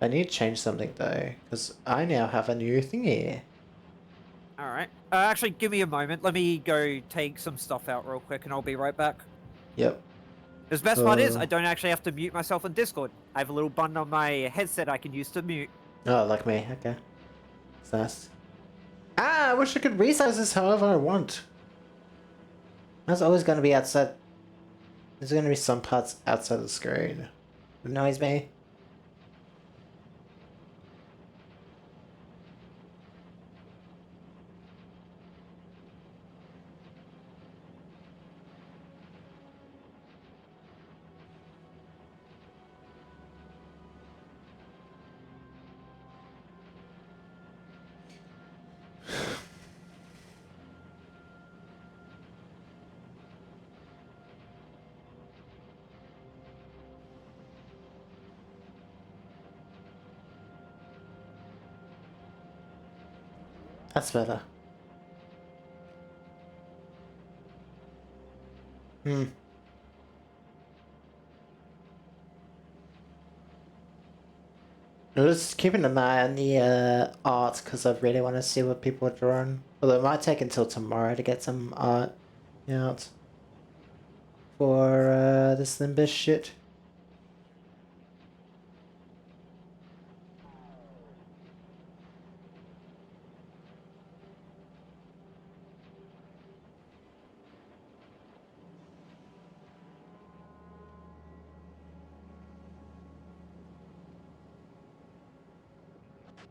I need to change something though, because I now have a new thingy. Alright. Actually, give me a moment. Let me go take some stuff out real quick and I'll be right back. Yep. The best part is, I don't actually have to mute myself on Discord. I have a little button on my headset I can use to mute. Oh, like me. Okay. It's nice. Ah, I wish I could resize this however I want. That's always going to be outside. There's going to be some parts outside the screen. It annoys me. That's better. I'm just keeping an eye on the art because I really want to see what people are drawing. Although it might take until tomorrow to get some art out for this Nimbus shit.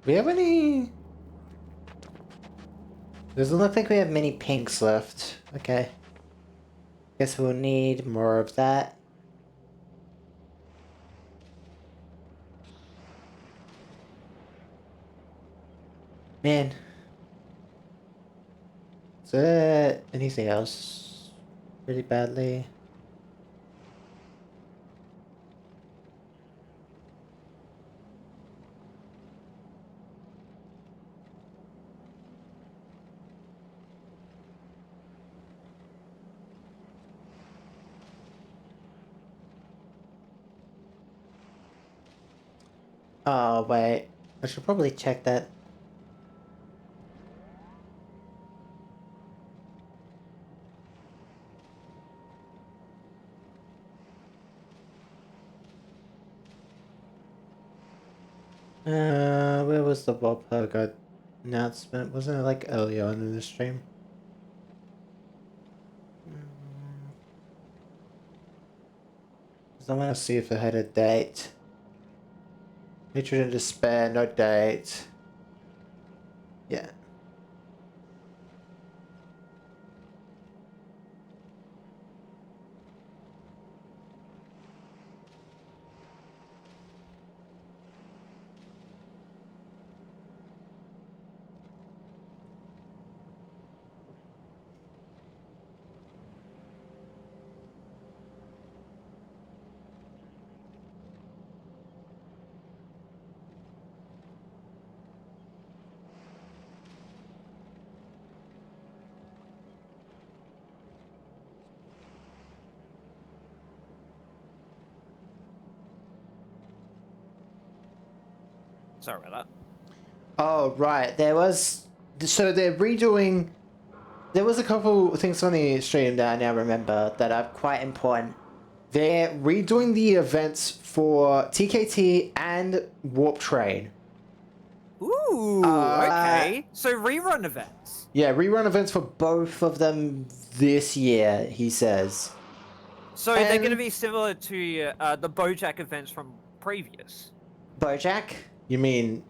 Do we have any? Doesn't look like we have many pinks left. Okay. Guess we'll need more of that. Man. Is there anything else really badly? Oh, wait. I should probably check that. Where was the Bob Hogarth announcement? Wasn't it like earlier on in the stream? I want to see if it had a date. Hatred and Despair, no date. Yeah. Sorry about that. Oh, right. There was... So they're redoing... There was a couple things on the stream that I now remember that are quite important. They're redoing the events for TKT and Warp Train. Ooh, okay. So rerun events. Yeah, rerun events for both of them this year, he says. So they're going to be similar to the Bojack events from previous. Bojack? You mean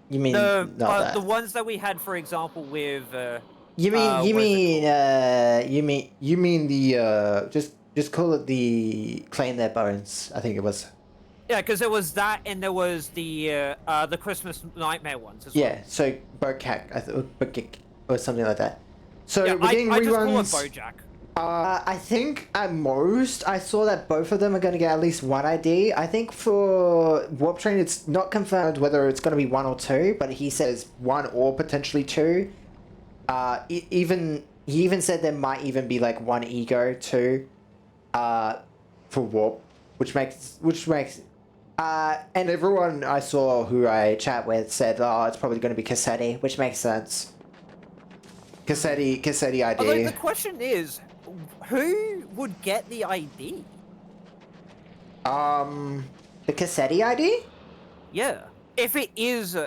The not that? the ones that we had, for example, with you mean the just call it the Claim Their Bones, I think it was. Yeah, because there was that, and there was the Christmas Nightmare ones as well. Yeah, so Bojack, I thought, or something like that. So yeah, we're getting reruns. I just call it Bojack. I think at most I saw that both of them are going to get at least one ID. I think for Warp Train it's not confirmed whether it's going to be one or two, but he says one or potentially two. He even said there might even be like one ego too, for Warp, which makes And everyone I saw who I chat with said, oh, it's probably going to be Cassetti, which makes sense. Cassetti ID. Although the question is, who would get the ID? The Cassetti ID? Yeah. If it is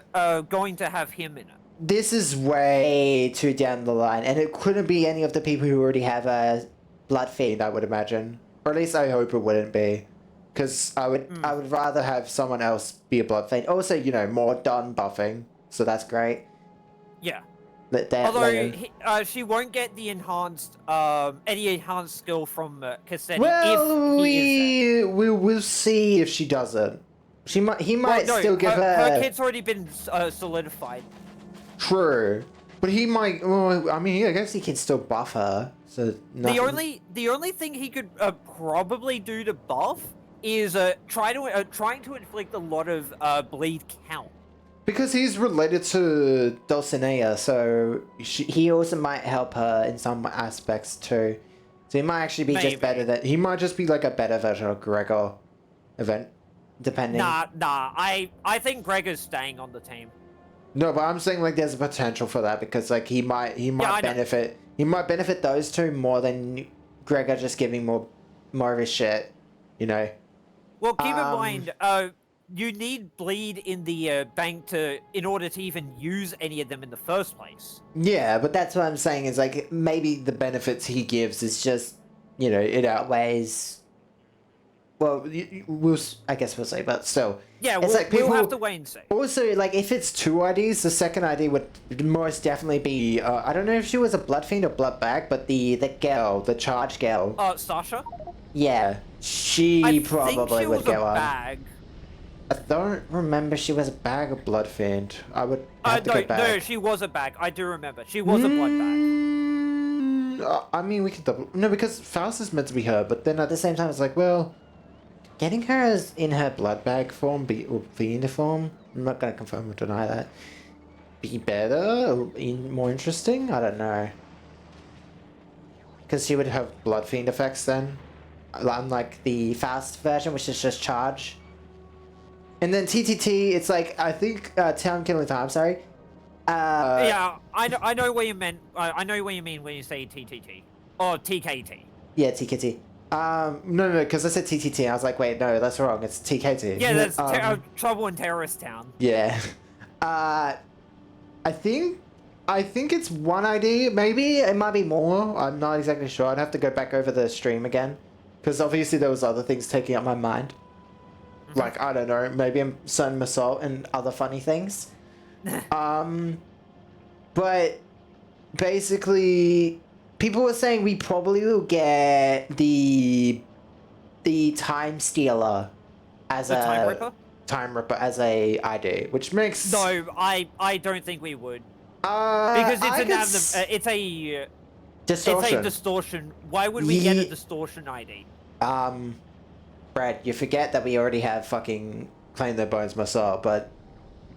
going to have him in it. This is way too down the line, and it couldn't be any of the people who already have a Blood Fiend, I would imagine. Or at least I hope it wouldn't be. Because I would rather have someone else be a Blood Fiend. Also, you know, more done buffing, so that's great. Yeah. Although she won't get the enhanced, any enhanced skill from Cassetti well, if he is there. we'll see if she doesn't. He might still give her kit's already been solidified. True, but he might. Well, I mean, I guess he can still buff her. So nothing. The only thing he could probably do to buff is trying to inflict a lot of bleed count. Because he's related to Dulcinea, so he also might help her in some aspects too. So he might actually be just better than. He might just be like a better version of Gregor, depending. Nah. I think Gregor's staying on the team. No, but I'm saying like there's a potential for that because like he might benefit. He might benefit those two more than Gregor just giving more of his shit, you know. Well, keep in mind, you need bleed in the bank in order to even use any of them in the first place. Yeah, but that's what I'm saying is like maybe the benefits he gives is just, you know, it outweighs. Well, I guess we'll say, but still. Yeah, we'll have to wait and see. Also, like, if it's two IDs, the second ID would most definitely be, I don't know if she was a Blood Fiend or Blood Bag, but the girl, the charge girl. Sasha? Yeah, she probably would get one. Bag. I don't remember she was a bag or Blood Fiend. I would have to go back. No, she was a bag. I do remember. She was a Blood Bag. I mean, we could double... No, because Faust is meant to be her, but then at the same time, it's like, well... Getting her as in her blood bag form, or fiend form, I'm not going to confirm or deny that. Be better, or more interesting? I don't know. Because she would have blood fiend effects then. Unlike the fast version, which is just charge. And then TTT, it's like, I think, Town Killing Time, sorry. Yeah, I know what you meant. I know what you mean when you say TTT. Or TKT. Yeah, TKT. No, because I said TTT. I was like, wait, no, that's wrong. It's TKT. Yeah, that's Trouble in Terrorist Town. Yeah. I think it's one ID. Maybe it might be more. I'm not exactly sure. I'd have to go back over the stream again, because obviously there was other things taking up my mind. Like, I don't know, maybe I'm certain assault and other funny things. But basically, people were saying we probably will get the Time Stealer as Time Ripper as a ID, which makes no. I don't think we would because it's a distortion. It's a distortion. Why would we get a distortion ID? Brad, you forget that we already have fucking Claim Their Bones Massault, but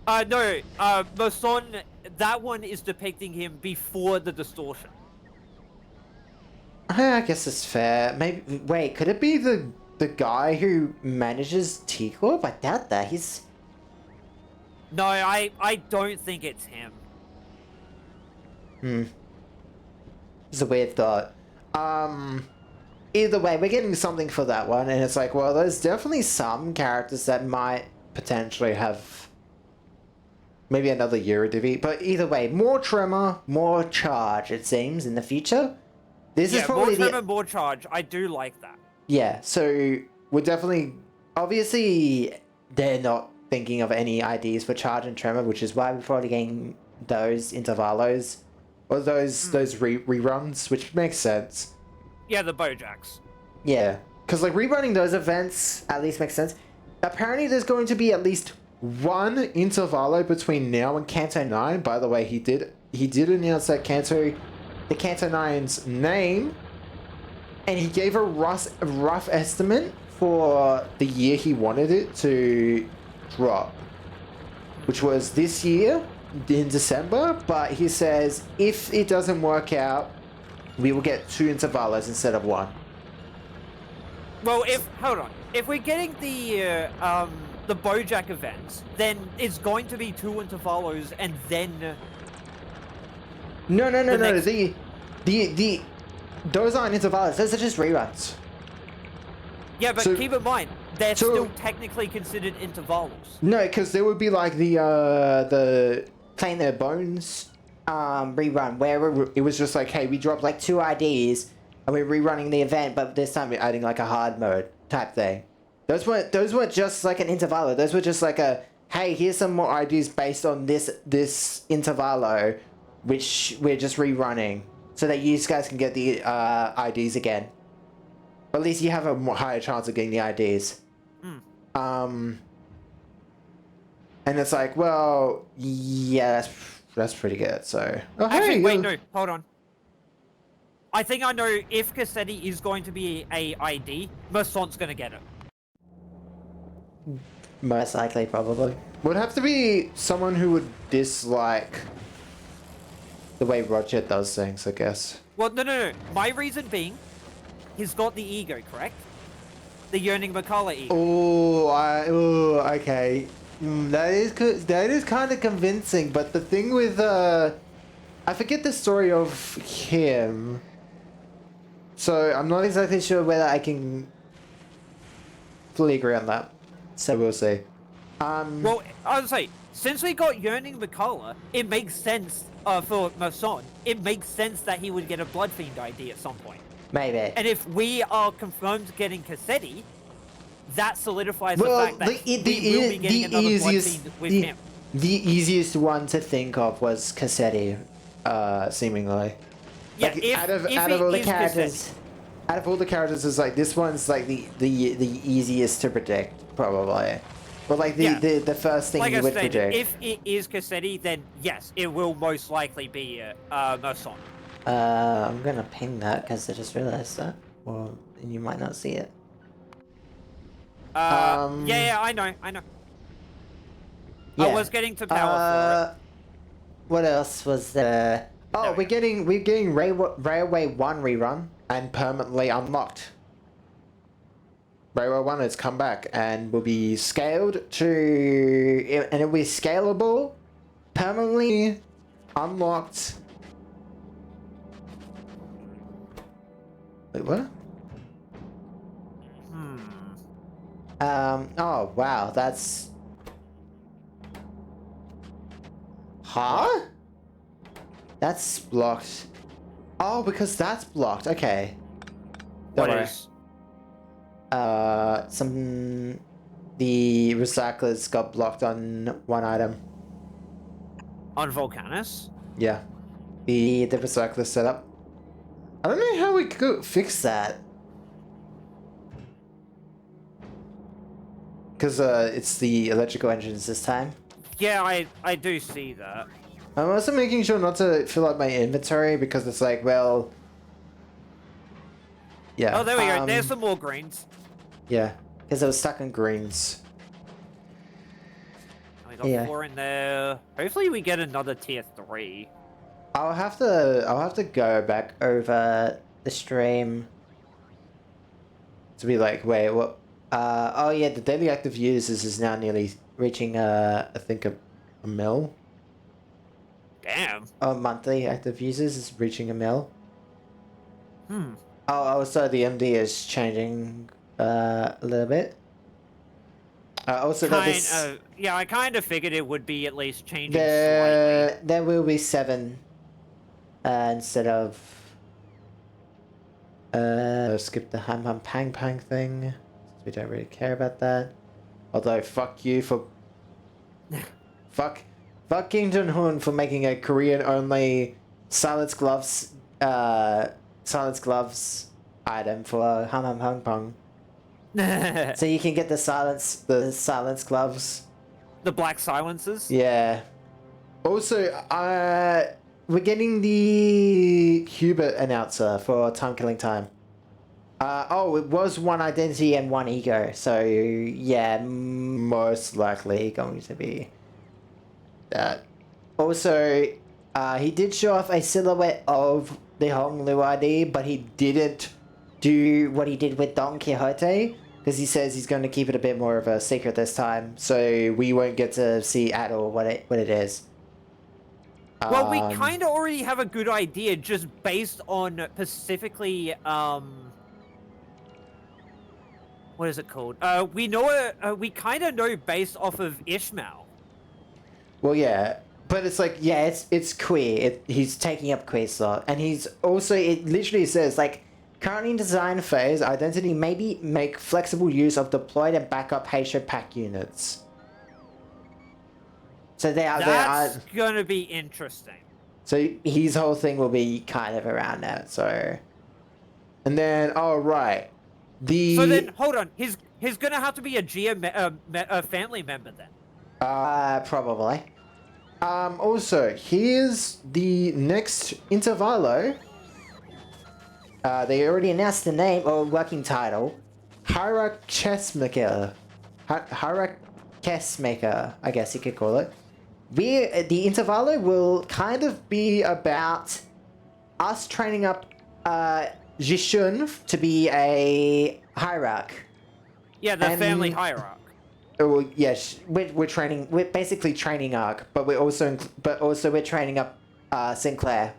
no, Mason, that one is depicting him before the distortion. I guess it's fair. Maybe. Wait, could it be the guy who manages T-Corp? I doubt that. He's. No, I don't think it's him. It's a weird thought. Either way, we're getting something for that one, and it's like, well, there's definitely some characters that might potentially have maybe another Eurodivi, but either way, more Tremor, more Charge, it seems, in the future. This is probably more Tremor, more Charge. I do like that. Yeah, so we're definitely... Obviously, they're not thinking of any IDs for Charge and Tremor, which is why we're probably getting those intervalos, or those reruns, which makes sense. Yeah, the Bojacks. Yeah, because like rerunning those events at least makes sense. Apparently, there's going to be at least one intervalo between now and Kanto 9. By the way, he did announce that the Kanto 9's name, and he gave a rough estimate for the year he wanted it to drop, which was this year in December. But he says if it doesn't work out, we will get 2 intervalos instead of 1. Well, if we're getting the the Bojack events, then it's going to be 2 intervalos and then... No. Those aren't intervalos. Those are just reruns. Yeah, but keep in mind, they're still technically considered intervalos. No, because there would be like the Playing Their Bones rerun, where it was just like, hey, we dropped like 2 IDs and we're rerunning the event, but this time we're adding like a hard mode type thing. Those weren't just like an intervalo. Those were just like a, hey, here's some more IDs based on this intervalo, which we're just rerunning so that you guys can get the IDs again. Or at least you have a more higher chance of getting the IDs. And it's like, well, yeah, that's pretty good. So actually, wait, no, hold on. I think I know if Cassetti is going to be a ID, Mercant's gonna get it. Most likely, probably. Would have to be someone who would dislike the way Roger does things, I guess. Well, no. My reason being, he's got the ego, correct? The Yearning McCullough ego. Oh, okay. That is kind of convincing, but the thing with I forget the story of him, so I'm not exactly sure whether I can fully agree on that. So we'll see. Well, I would say, since we got Yearning McCullough, it makes sense for Mercant. It makes sense that he would get a Bloodfiend ID at some point. Maybe. And if we are confirmed getting Cassetti, that solidifies the fact that we will be getting another Bloodfiend with him. The easiest one to think of was Cassetti, seemingly. Yeah, like, out of all the characters, out of all the characters, it's like this one's like the easiest to predict, probably. But like the first thing you would predict. If it is Cassetti, then yes, it will most likely be Mercant. I'm gonna ping that because I just realized that. Well, and you might not see it. Yeah, I know. Yeah. I was getting to power for it. What else was there? Oh, we're getting Railway 1 rerun and permanently unlocked. Railway 1 has come back and will be scaled to, and it'll be scalable, permanently unlocked. Wait, what? Oh, wow, that's... Huh? That's blocked. Oh, because that's blocked. Okay. What is? The recyclers got blocked on one item. On Volcanus? Yeah. The recycler setup. I don't know how we could fix that. Because it's the electrical engines this time. Yeah, I do see that. I'm also making sure not to fill up my inventory because it's like, well... Yeah. Oh, there we go. There's some more greens. Yeah, because I was stuck in greens. We got 4 in there. Hopefully we get another tier 3. I'll have to go back over the stream to be like, wait, what? Oh yeah, the daily active users is now nearly reaching I think a mil. Damn. Oh, monthly active users is reaching a mil. Oh, also the MD is changing a little bit. Also, yeah, I kind of figured it would be at least changing slightly. There will be 7 instead of. Skip the ham pang pang thing. We don't really care about that. Although, fuck you for. Fuck Kim Jong-un for making a Korean-only silence gloves item for ham hong pong. So you can get the silence gloves. The black silences? Yeah. Also, we're getting the Hubert announcer for Time Killing Time. Oh, it was 1 identity and 1 ego. So yeah, most likely going to be that. Also, he did show off a silhouette of the Hong Lu ID, but he didn't do what he did with Don Quixote, Because he says he's going to keep it a bit more of a secret this time, so we won't get to see at all what it is. Well, we kind of already have a good idea just based on specifically, what is it called? We know, we kind of know based off of Ishmael. Well, yeah, but it's like, yeah, it's queer. He's taking up queer slot, and he's also, it literally says, like, currently in design phase, Identity maybe make flexible use of deployed and backup Haitian pack units. So That's gonna be interesting. So his whole thing will be kind of around that. So, and then right, So then, hold on. He's gonna have to be a family member then. Probably. Also, here's the next intervalo. They already announced the name or working title, Hierarch Chessmaker. Hierarch Chessmaker, I guess you could call it. The intervalo will kind of be about us training up Jishun to be a hierarch. Yeah, the family hierarch. Oh yes, we're basically training Ark, but we're also we're training up Sinclair.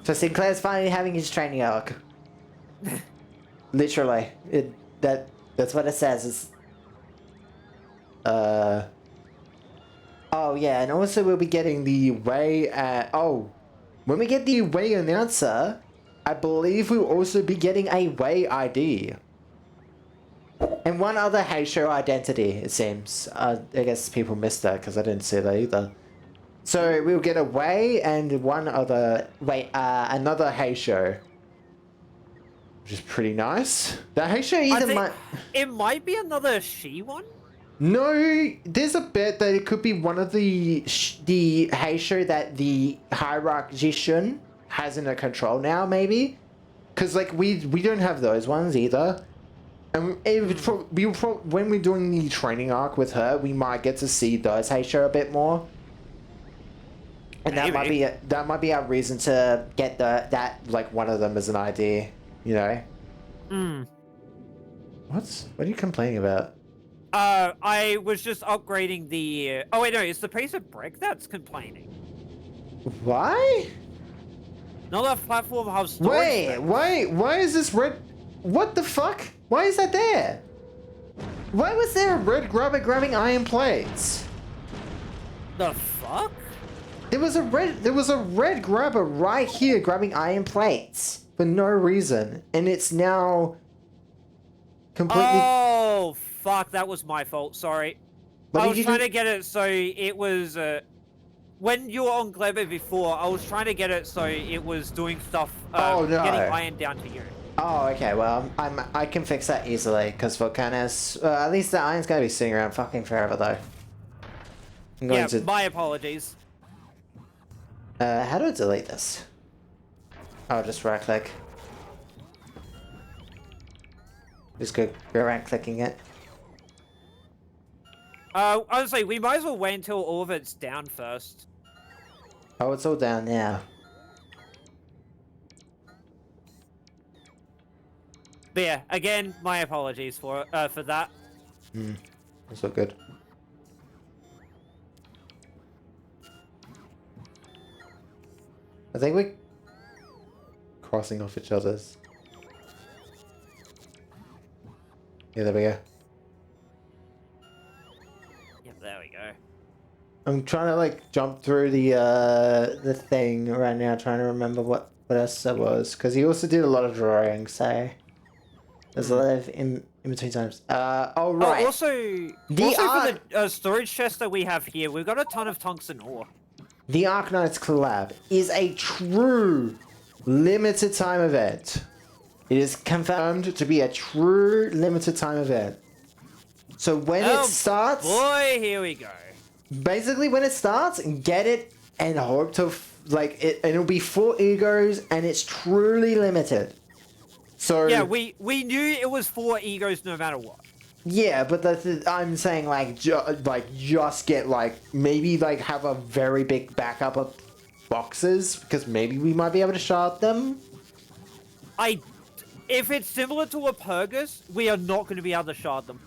So Sinclair's finally having his training arc. Literally, that's what it says. Is Oh yeah, and also we'll be getting the way. When we get the way announcer, I believe we'll also be getting a way ID. And one other Heisho identity, it seems. I guess people missed that because I didn't see that either. So we'll get a way and one other another Heisho, which is pretty nice. The Heisho it might be another she one. No, there's a bet that it could be one of the Heisho that the Hierarch Jishun has in her control now, maybe. Because like we don't have those ones either. And when we're doing the training arc with her, we might get to see those Heisho a bit more. And that might be our reason to get that like one of them as an ID, you know. What are you complaining about? I was just upgrading the. Oh wait, no, it's the piece of brick that's complaining. Why? Not that platform has storage. Why is this red? What the fuck? Why is that there? Why was there a red grabber grabbing iron plates? The fuck? There was a red grabber right here grabbing iron plates for no reason, and it's now completely. Oh fuck! That was my fault. Sorry. I was trying to get it so it was. When you were on Glebe before, I was trying to get it so it was doing stuff. Oh no! Getting iron down to you. Oh, okay. Well, I can fix that easily because Volcanus. At least the iron's gonna be sitting around fucking forever though. My apologies. How do I delete this? Oh, just right click. Just go right clicking it. Honestly, we might as well wait until all of it's down first. Oh, it's all down now. But yeah, again, my apologies for that. That's all good. I think we're crossing off each other's. Yeah, there we go. Yep, there we go. I'm trying to like jump through the thing right now, trying to remember what else there was, because he also did a lot of drawing, so there's a lot of in between times. Right. Also for the storage chest that we have here, we've got a ton of tungsten ore. The Arknights collab is a true limited time event. It is confirmed to be a true limited time event. So when it starts... boy, here we go. Basically, when it starts, get it and hope to... and it'll be 4 egos and it's truly limited. So... Yeah, we knew it was 4 egos no matter what. Yeah, but I'm saying just get maybe have a very big backup of boxes because maybe we might be able to shard them. If it's similar to a Purgus, we are not going to be able to shard them.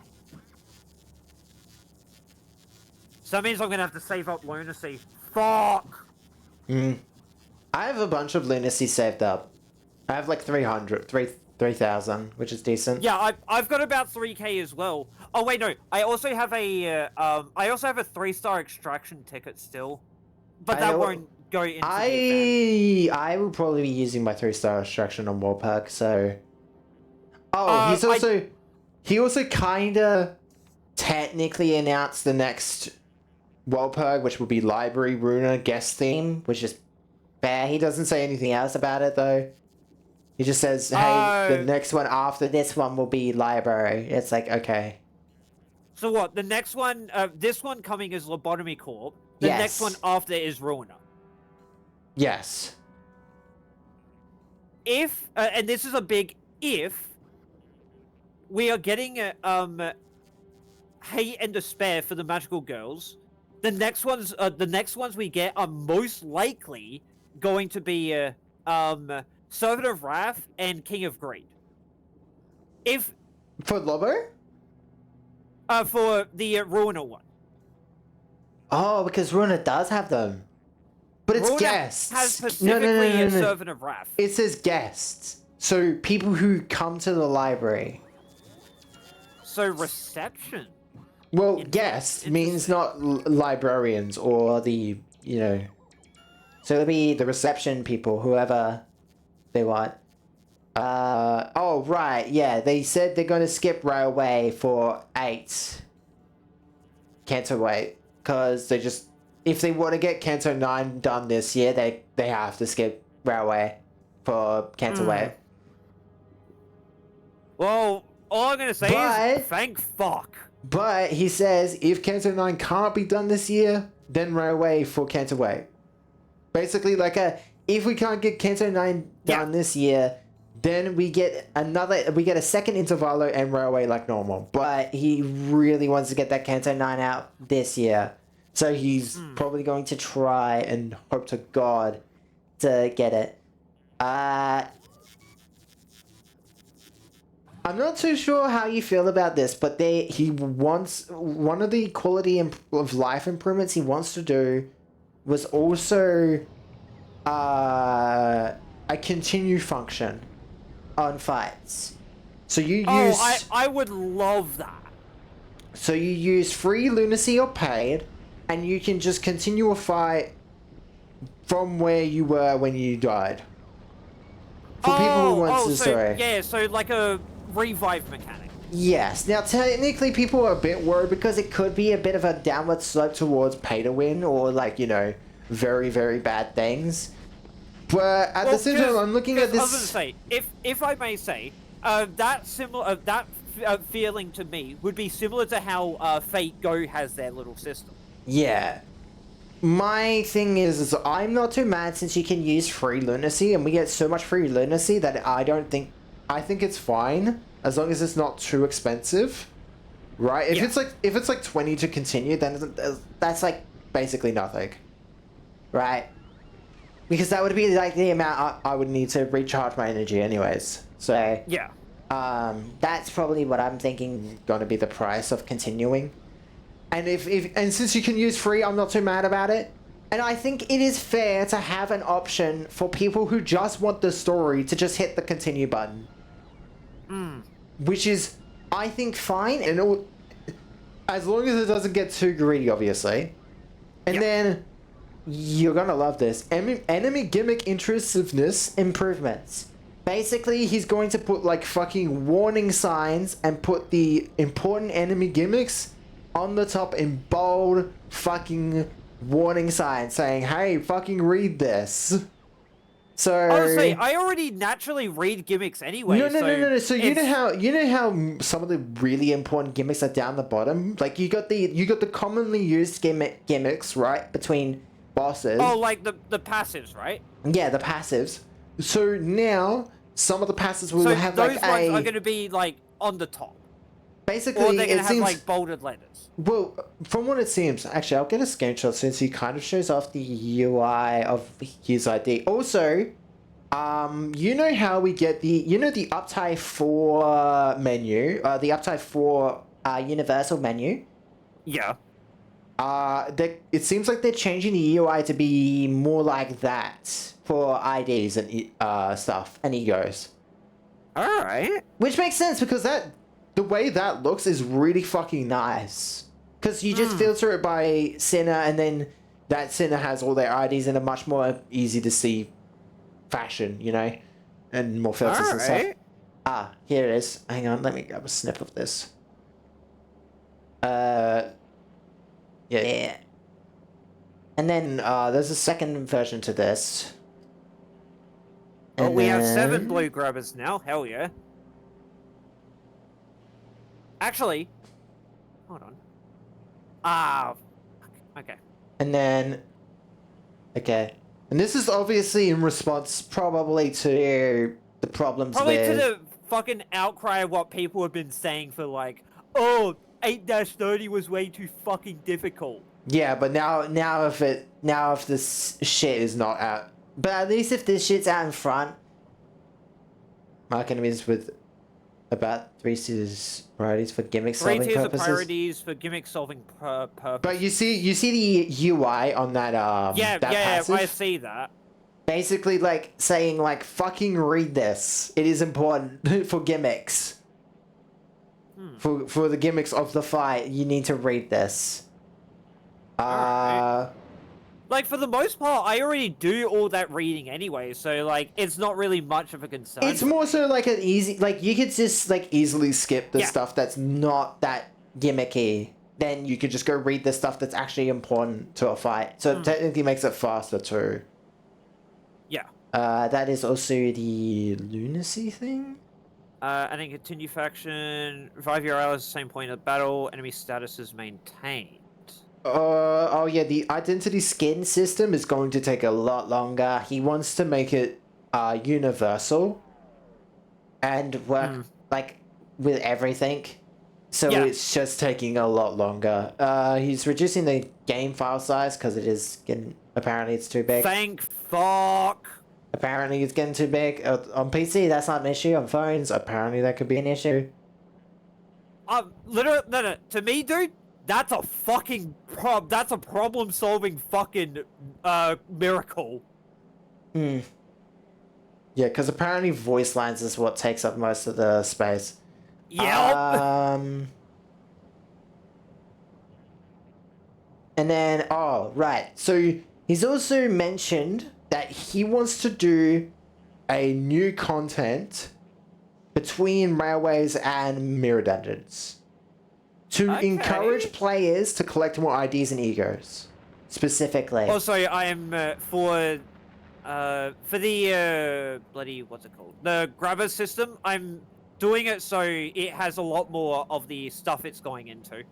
So that means I'm going to have to save up lunacy. Fuck! I have a bunch of lunacy saved up. I have like 3,000, which is decent. Yeah, I've got about 3k as well. Oh wait, no, I also have a 3-star extraction ticket still, but that won't go into the event. I will probably be using my 3-star extraction on Warpack, so. Oh, he also kinda technically announced the next Warpack, which will be Library Runa guest theme, which is fair. He doesn't say anything else about it though. He just says, hey, the next one after this one will be Library. It's like, okay. So what? The next one, this one coming is Lobotomy Corp. The next one after is Ruiner. Yes. If, and this is a big if, we are getting Hate and Despair for the Magical Girls, the next ones we get are most likely going to be Servant of Wrath and King of Greed. If for Lobo? For the Ruiner one. Oh, because Ruiner does have them. But it's Ruiner guests. has specifically a Servant of Wrath. It says guests. So people who come to the library. So reception. Well, guests means not librarians or the, you know. So it'll be the reception people, whoever they want. Oh, right, yeah. They said they're going to skip Railway for 8. Canto 8. Because they just, if they want to get Canto 9 done this year, they have to skip Railway for Canto 8. Well, all I'm going to say is, thank fuck. But he says, if Canto 9 can't be done this year, then Railway for Canto 8. Basically, like if we can't get Canto 9 done this year, then we get a second Intervallo and Railway like normal. But he really wants to get that Canto 9 out this year. So he's probably going to try and hope to God to get it. I'm not too sure how you feel about this, but he wants, one of the quality of life improvements he wants to do was also a continue function on fights. So you use... I would love that. So you use free lunacy or paid, and you can just continue a fight from where you were when you died. For people who want to... Sorry. Yeah, so like a revive mechanic. Yes. Now, technically, people are a bit worried because it could be a bit of a downward slope towards pay to win or, like, you know, very, very bad things. But at the same time, I'm looking at this... I was going to say, if I may say, that feeling to me would be similar to how Fate Go has their little system. Yeah. My thing is I'm not too mad since you can use free lunacy, and we get so much free lunacy that I think it's fine as long as it's not too expensive, right? If it's like 20 to continue, then that's like basically nothing, right? Because that would be like the amount I would need to recharge my energy anyways. So yeah, that's probably what I'm thinking going to be the price of continuing. And and since you can use free, I'm not too mad about it. And I think it is fair to have an option for people who just want the story to just hit the continue button. Which is, I think, fine, and as long as it doesn't get too greedy, obviously. And then, you're gonna love this. Enemy gimmick intrusiveness improvements. Basically, he's going to put, like, fucking warning signs and put the important enemy gimmicks on the top in bold fucking warning signs saying, hey, fucking read this. So honestly, I already naturally read gimmicks anyway. No. So you know how some of the really important gimmicks are down the bottom? Like you got the commonly used gimmicks, right? Between bosses. Oh, like the passives, right? Yeah, the passives. So now some of the passives will have those like ones are gonna be like on the top. Basically, or they're gonna have like bolded letters. Well, from what it seems, actually, I'll get a screenshot since he kind of shows off the UI of his ID. Also, You know how we get the Uptime 4 menu, the Uptime 4 universal menu. Yeah. It seems like they're changing the UI to be more like that for IDs and stuff and egos. All right. Which makes sense because the way that looks is really fucking nice. Because you just filter it by Sinner, and then that Sinner has all their IDs in a much more easy to see fashion, you know, and more filters and stuff. Here it is. Hang on, let me grab a snip of this. Yeah. And then there's a second version to this. Oh, And we have 7 then- blue grubbers now. Hell yeah. Actually, hold on. Okay. And then, okay. And this is obviously in response probably to the problems Probably with... to the fucking outcry of what people have been saying for like, oh, 8-30 was way too fucking difficult. Yeah, but now if this shit is not out... But at least if this shit's out in front... Mark enemies with about 3 tiers priorities for gimmick 3 solving tiers of purposes. priorities for gimmick solving purpose. But you see the UI on that yeah, passive? I see that. Basically, like, saying, like, fucking read this. It is important for gimmicks. For the gimmicks of the fight, you need to read this. Alright. Like, for the most part, I already do all that reading anyway, so, like, it's not really much of a concern. It's more so, like, an easy... Like, you could just, like, easily skip the Yeah. stuff that's not that gimmicky. Then you could just go read the stuff that's actually important to a fight. So it technically makes it faster, too. Yeah. That is also the lunacy thing? And then continue faction, revive your allies at the same point of battle, enemy status is maintained. Oh yeah, the identity skin system is going to take a lot longer. He wants to make it universal and work like with everything. So Yeah. it's just taking a lot longer. He's reducing the game file size because it is getting, apparently it's too big. Thank fuck. Apparently it's getting too big. On PC, that's not an issue. On phones, apparently that could be an issue. Literally, no. To me, dude, that's a fucking that's a problem-solving fucking miracle. Yeah, because apparently voice lines is what takes up most of the space. Yep. And then, oh, right. So he's also mentioned that he wants to do a new content between railways and mirror dungeons to encourage players to collect more IDs and egos, specifically. Also, I am for the bloody what's it called? The grabber system. I'm doing it so it has a lot more of the stuff it's going into.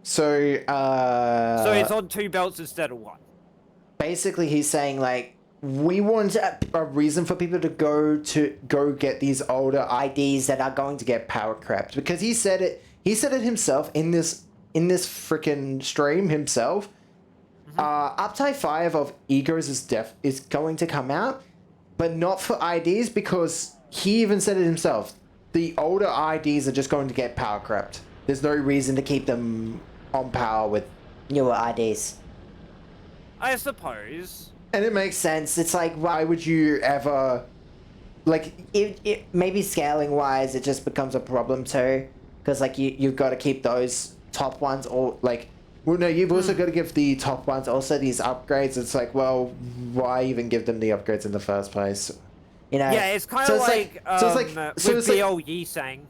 So it's on 2 belts instead of 1. Basically, he's saying like we want a reason for people to go get these older IDs that are going to get power crept, because he said it himself in this freaking stream himself. Uptime 5 of egos is going to come out, but not for IDs, because he even said it himself. The older IDs are just going to get power crept. There's no reason to keep them on power with newer IDs. I suppose. And it makes sense. It's like, why would you ever... Like, it maybe scaling wise, it just becomes a problem too. Because, like, you've got to keep those top ones, or, like... Well, no, you've also got to give the top ones also these upgrades. It's like, well, why even give them the upgrades in the first place? You know? Yeah, it's kind of with BL Yi saying.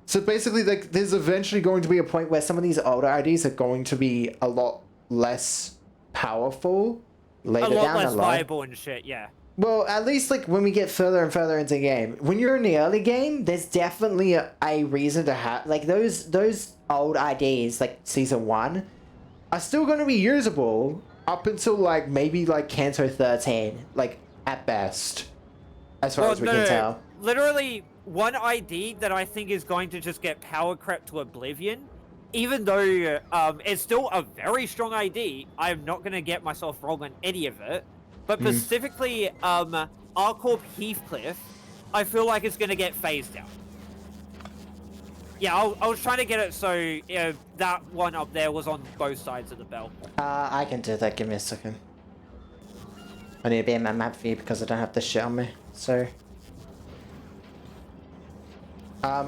So basically, like, there's eventually going to be a point where some of these older IDs are going to be a lot less powerful later down the line. A lot less viable and shit, yeah. Well, at least, like, when we get further and further into the game. When you're in the early game, there's definitely a reason to have... Like, those old IDs, like, Season 1, are still going to be usable up until, like, maybe, like, Kanto 13. Like, at best. As far as we can tell. Literally, one ID that I think is going to just get power crept to oblivion, even though it's still a very strong ID, I'm not going to get myself wrong on any of it. But specifically, Arcorp Heathcliff, I feel like it's gonna get phased out. Yeah, I was trying to get it so that one up there was on both sides of the bell. I can do that. Give me a second. I need to be in my map view because I don't have this shit on me. So, I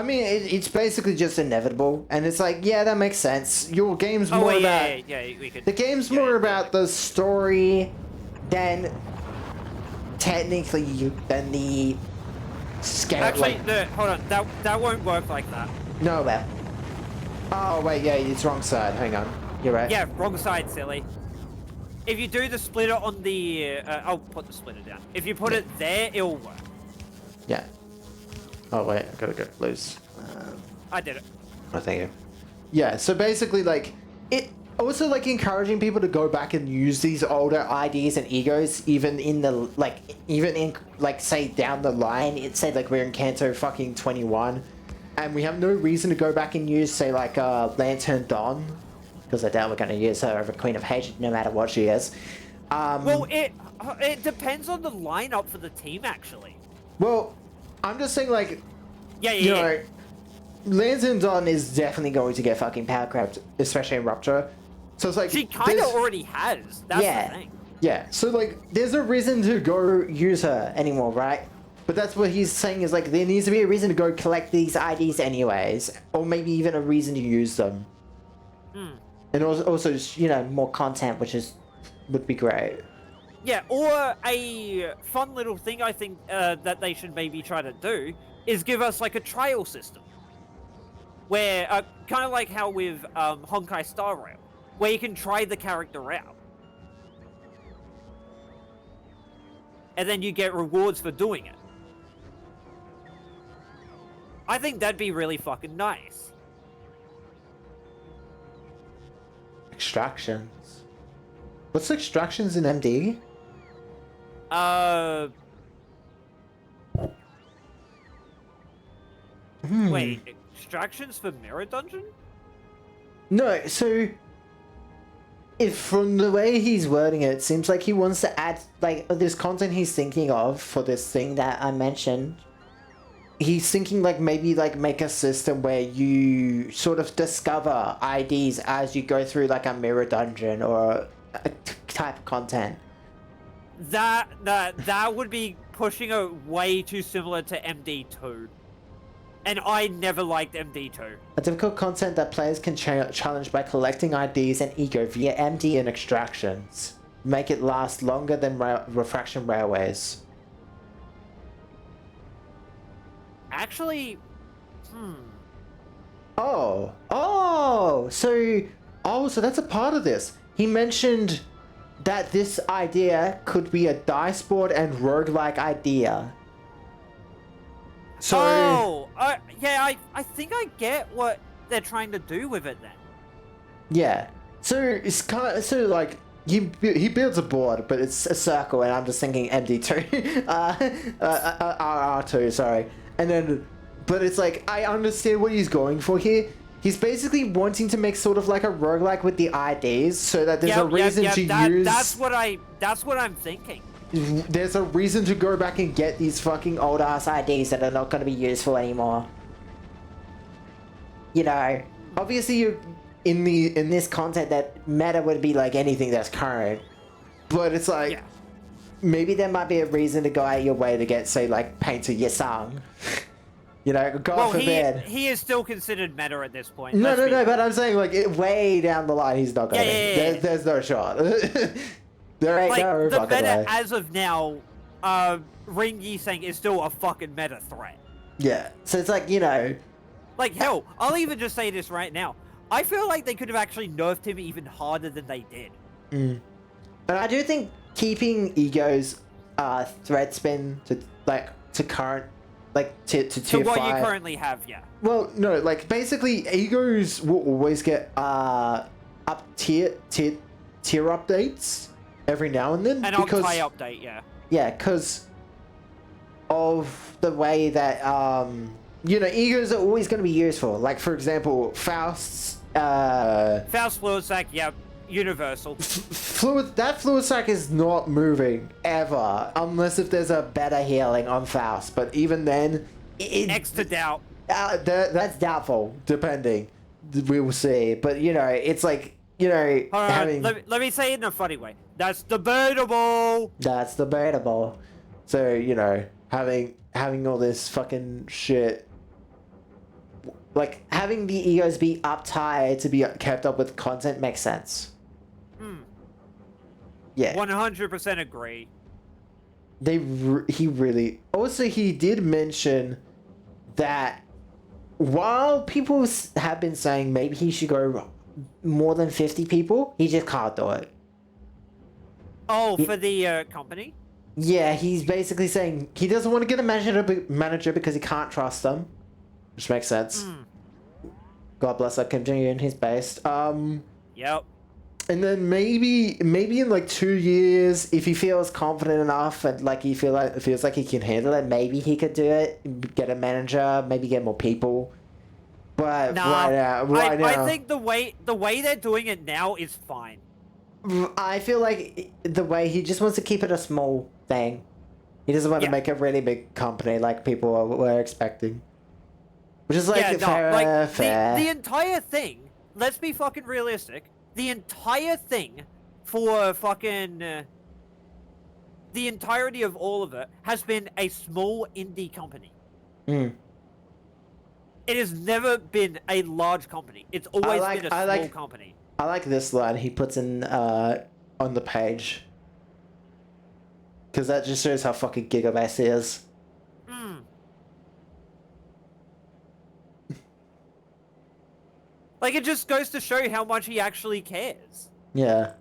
mean, it's basically just inevitable, and it's like, yeah, that makes sense. Your game's more about we could. The game's more about the story than technically than the scale. Actually, hold on. That won't work like that. No, well. Oh wait, yeah, it's wrong side. Hang on, you're right. Yeah, wrong side, silly. If you do the splitter on the, I'll put the splitter down. If you put it there, it'll work. Yeah. Oh wait, I gotta go loose. I did it. Oh, thank you. Yeah, so basically, like, it also, like, encouraging people to go back and use these older IDs and egos, even in the, like, even in, like, say, down the line, it's say, like, we're in Kanto fucking 21, and we have no reason to go back and use, say, like, Lantern Dawn, because I doubt we're gonna use her over Queen of Hatred, no matter what she is. Well, it depends on the lineup for the team, actually. Well, I'm just saying, like, Yeah. you know, Lantern Dawn is definitely going to get fucking power cracked, especially in Rupture. So it's like She kind of already has. That's the thing. Yeah. So like, there's no reason to go use her anymore, right? But that's what he's saying is like, there needs to be a reason to go collect these IDs anyways, or maybe even a reason to use them. And also, just, you know, more content, which would be great. Yeah, or a fun little thing I think that they should maybe try to do is give us like a trial system. Where, kind of like how with Honkai Star Rail, where you can try the character out. And then you get rewards for doing it. I think that'd be really fucking nice. Extractions. What's extractions in MD? Wait, extractions for Mirror Dungeon? No, so if from the way he's wording it, it seems like he wants to add, like, this content he's thinking of for this thing that I mentioned. He's thinking, like, maybe, like, make a system where you sort of discover IDs as you go through, like, a mirror dungeon or a type of content. That would be pushing it way too similar to MD2. And I never liked MD2. A difficult content that players can challenge by collecting IDs and ego via MD and extractions. Make it last longer than refraction railways. Actually, So that's a part of this. He mentioned that this idea could be a dice board and roguelike idea. So, yeah, I think I get what they're trying to do with it then. Yeah. So it's kind of, so like, he builds a board, but it's a circle, and I'm just thinking MD2, R2, sorry. And then, but it's like, I understand what he's going for here. He's basically wanting to make sort of like a roguelike with the IDs, so that there's a reason to use. That's what I'm thinking. There's a reason to go back and get these fucking old ass IDs that are not going to be useful anymore. You know, obviously you in this content that meta would be like anything that's current, but it's like maybe there might be a reason to go out your way to get, say, like Painter Yasang. You know, God forbid. He is still considered meta at this point. No, but I'm saying, like, way down the line, he's not gonna be. There's no shot. There ain't no the fucking meta way. as of now, Ring Yiseng is still a fucking meta threat. Yeah, so it's like, you know. Like, hell, I'll even just say this right now. I feel like they could have actually nerfed him even harder than they did. But I do think keeping Ego's threat spin to current, like, to tier 5. To what you currently have, yeah. Well, no, like, basically, Egos will always get up tier updates every now and then. And because, Octai update, yeah. Yeah, because of the way that, you know, Egos are always going to be useful. Like, for example, Faust's... Faust Fluid Sack, yeah. universal. That fluid sac is not moving ever, unless if there's a better healing on Faust. But even then, X to doubt. That's doubtful, depending. We will see. But you know, it's like, you know, having. Let me say it in a funny way. That's debatable. That's debatable. So you know, having all this fucking shit. Like, having the EOs be uptight to be kept up with content makes sense. Yeah. 100% agree. He really... Also, he did mention that while people have been saying maybe he should go more than 50 people, he just can't do it. Oh, for the company? Yeah, he's basically saying he doesn't want to get a manager because he can't trust them. Which makes sense. God bless that Kim Jong-un, he's based. Yep. And then maybe in like 2 years, if he feels confident enough and like feels like he can handle it, maybe he could do it. Get a manager, maybe get more people. But right now, I think the way they're doing it now is fine. I feel like the way he just wants to keep it a small thing. He doesn't want to make a really big company like people were expecting. Which is like fair. The entire thing, let's be fucking realistic, the entire thing for fucking the entirety of all of it has been a small indie company. It has never been a large company. It's always been a small company. I like this line he puts in on the page. Because that just shows how fucking Gigabase is. Like, it just goes to show how much he actually cares. Yeah.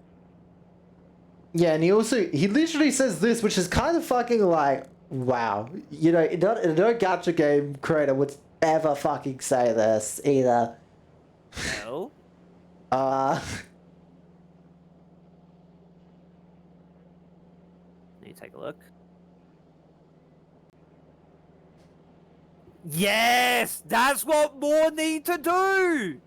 Yeah, and he literally says this, which is kind of fucking like, wow. You know, no gacha game creator would ever fucking say this, either. No? Let me take a look. Yes! That's what more need to do!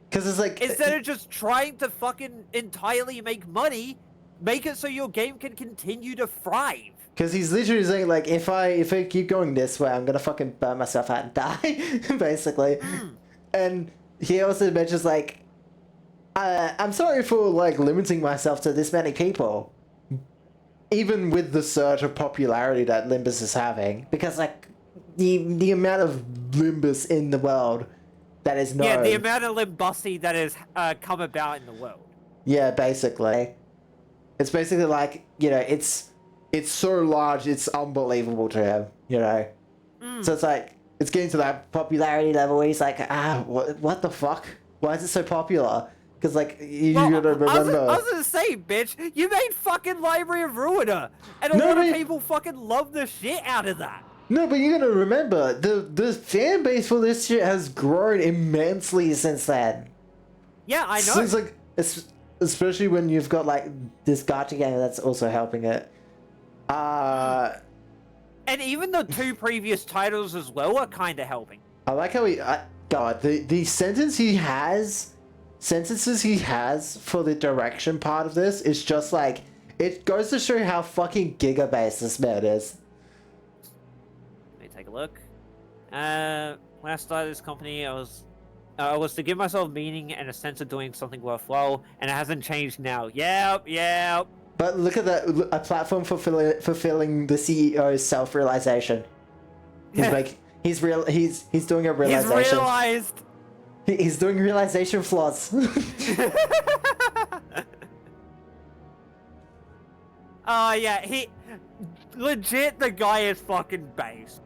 Because it's like... Instead of just trying to fucking entirely make money, make it so your game can continue to thrive. Because he's literally saying, like, if I keep going this way, I'm gonna fucking burn myself out and die, basically. And he also mentions, like, I'm sorry for, like, limiting myself to this many people. Even with the surge of popularity that Limbus is having. Because, like, the amount of Limbus in the world that is known. Yeah, the amount of Limbussy that has come about in the world. Yeah, basically. It's basically like, you know, it's so large, it's unbelievable to him, you know? So it's like, it's getting to that popularity level where he's like, what the fuck? Why is it so popular? Because, like, you gotta remember... I was gonna say, bitch, you made fucking Library of Ruiner, and a lot of people fucking love the shit out of that. No, but you gotta remember, the fan base for this shit has grown immensely since then. Yeah, I know. Since, like, especially when you've got, like, this gacha game that's also helping it. And even the 2 previous titles as well are kind of helping. I like how God, the sentences he has for the direction part of this is just like, it goes to show how fucking gigabase this man is. Let me take a look. When I started this company, I was to give myself meaning and a sense of doing something worthwhile, and it hasn't changed now. Yep. But look at that, a platform fulfilling the CEO's self-realization. He's doing a realization. He's realized. He's doing realization flaws. Yeah, legit, the guy is fucking based.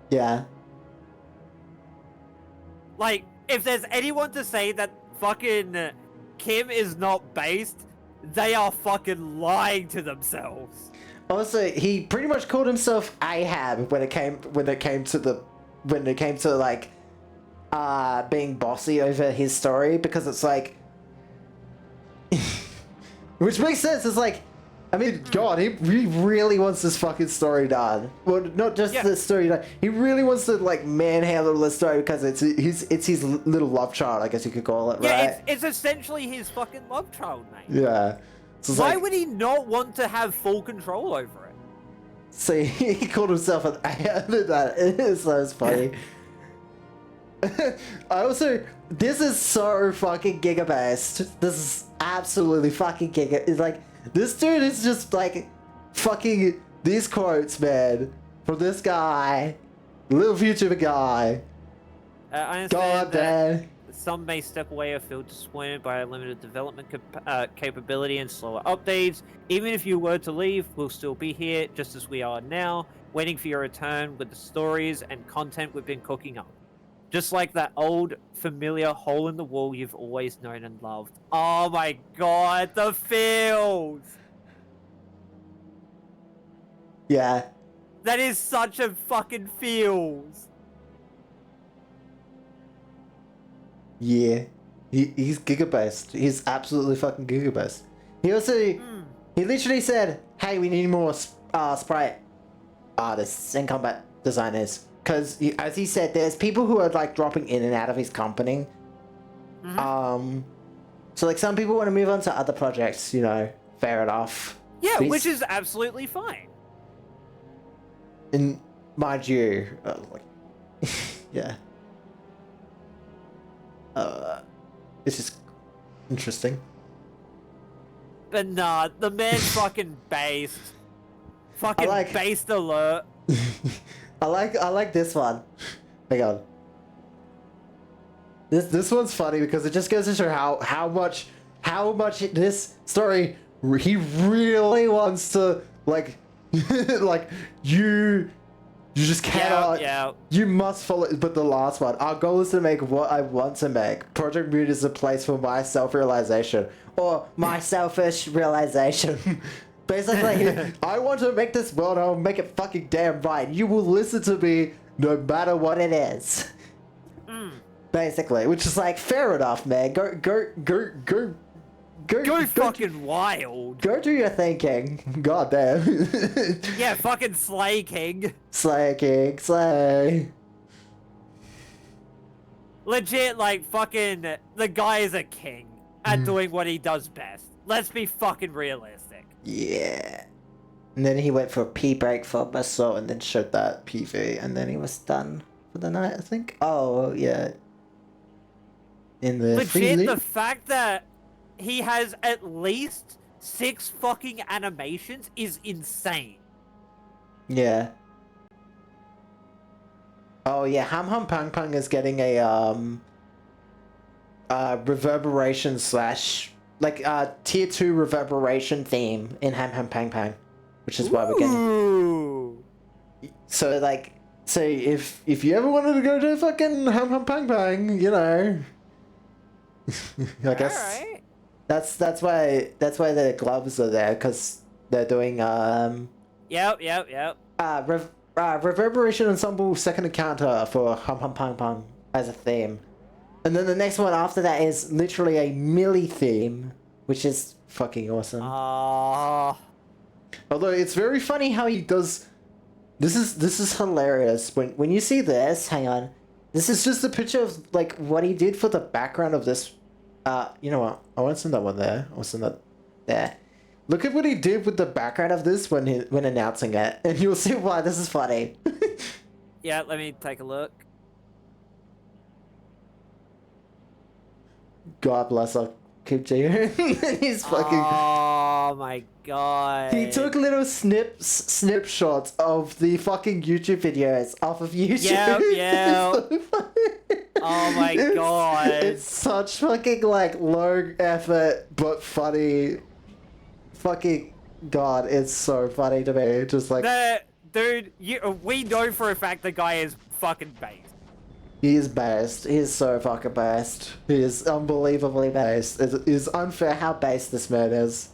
Yeah. Like, if there's anyone to say that fucking Kim is not based, they are fucking lying to themselves. Also, he pretty much called himself Ahab when it came to like being bossy over his story, because it's like which makes sense. It's like I mean, God, he really wants this fucking story done. Well, not just the story done. He really wants to like manhandle the story because it's his little love child, I guess you could call it, right? Yeah, it's essentially his fucking love child, mate. Yeah. So Why would he not want to have full control over it? So he called himself an that. So it's funny. I also, this is so fucking giga-based. This is absolutely fucking giga. It's like, this dude is just like fucking these quotes, man, from this guy, little YouTuber guy. I understand God damn. some may step away or feel disappointed by a limited development capability and slower updates. Even if you were to leave, we'll still be here, just as we are now, waiting for your return with the stories and content we've been cooking up. Just like that old, familiar hole in the wall you've always known and loved. Oh my god, the feels! Yeah. That is such a fucking feels! Yeah. He's giga-based. He's absolutely fucking giga-based. He also, he literally said, hey, we need more sprite artists and combat designers. Because, as he said, there's people who are, like, dropping in and out of his company. So, like, some people want to move on to other projects, you know, fair enough. Yeah, which is absolutely fine. And, mind you, like, yeah. It's just interesting. But nah, the man's fucking based. Fucking based alert. I like this one. Hang on. This one's funny because it just goes to show how much this story he really wants to like like you just cannot. Yeah. You must follow. But the last one, our goal is to make what I want to make. Project Mood is a place for my self-realization or my selfish realization. Basically, I want to make this world, I'll make it fucking damn right. You will listen to me no matter what it is. Basically, which is like, fair enough, man. Go fucking wild. Go do your thinking. God damn. Yeah, fucking slay, king. Slay, king, slay. Legit, like, fucking, the guy is a king at doing what he does best. Let's be fucking realistic. Yeah. And then he went for a pee break for a muscle and then showed that PV and then he was done for the night, I think. Oh, yeah. In the Legit, the fact that he has at least 6 fucking animations is insane. Yeah. Oh, yeah, Ham Hum Pang Pang is getting a, reverberation slash... like tier 2 reverberation theme in Ham Ham Pang Pang, which is why we're getting. So like, so if you ever wanted to go to fucking Ham Ham Pang Pang, you know, I guess that's why the gloves are there, because they're doing Yep. reverberation ensemble second encounter for Ham Ham Pang Pang as a theme. And then the next one after that is literally a Millie theme, which is fucking awesome. Although it's very funny how he does. This is hilarious. When you see this, hang on. This is just a picture of like what he did for the background of this. You know what? I won't send that one there. I'll send that there. Look at what he did with the background of this when announcing it, and you'll see why this is funny. Yeah, let me take a look. God bless her, Kim Ji-hoon. He's fucking. Oh my god. He took little snapshots of the fucking YouTube videos off of YouTube. Yeah. So Oh my god. It's such fucking like low effort but funny. Fucking god, it's so funny to me. Just like. Dude, we know for a fact the guy is fucking based. He is based. He is so fucking based. He is unbelievably based. It is unfair how based this man is.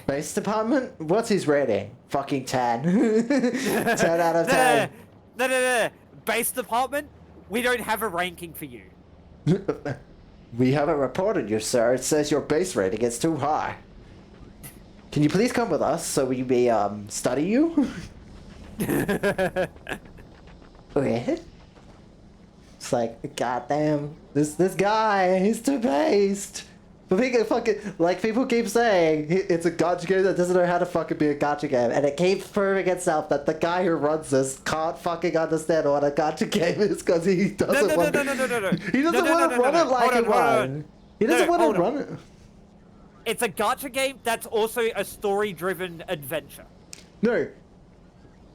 Base department? What's his rating? Fucking 10. 10 out of 10. No. Base department? We don't have a ranking for you. We haven't reported you, sir. It says your base rating is too high. Can you please come with us so we may study you? Okay. It's like, goddamn, this guy, he's too based. But people keep saying it's a gacha game that doesn't know how to fucking be a gacha game, and it keeps proving itself that the guy who runs this can't fucking understand what a gacha game is because he doesn't want to run it like it one. He doesn't want to run it. It's a gacha game that's also a story-driven adventure. No.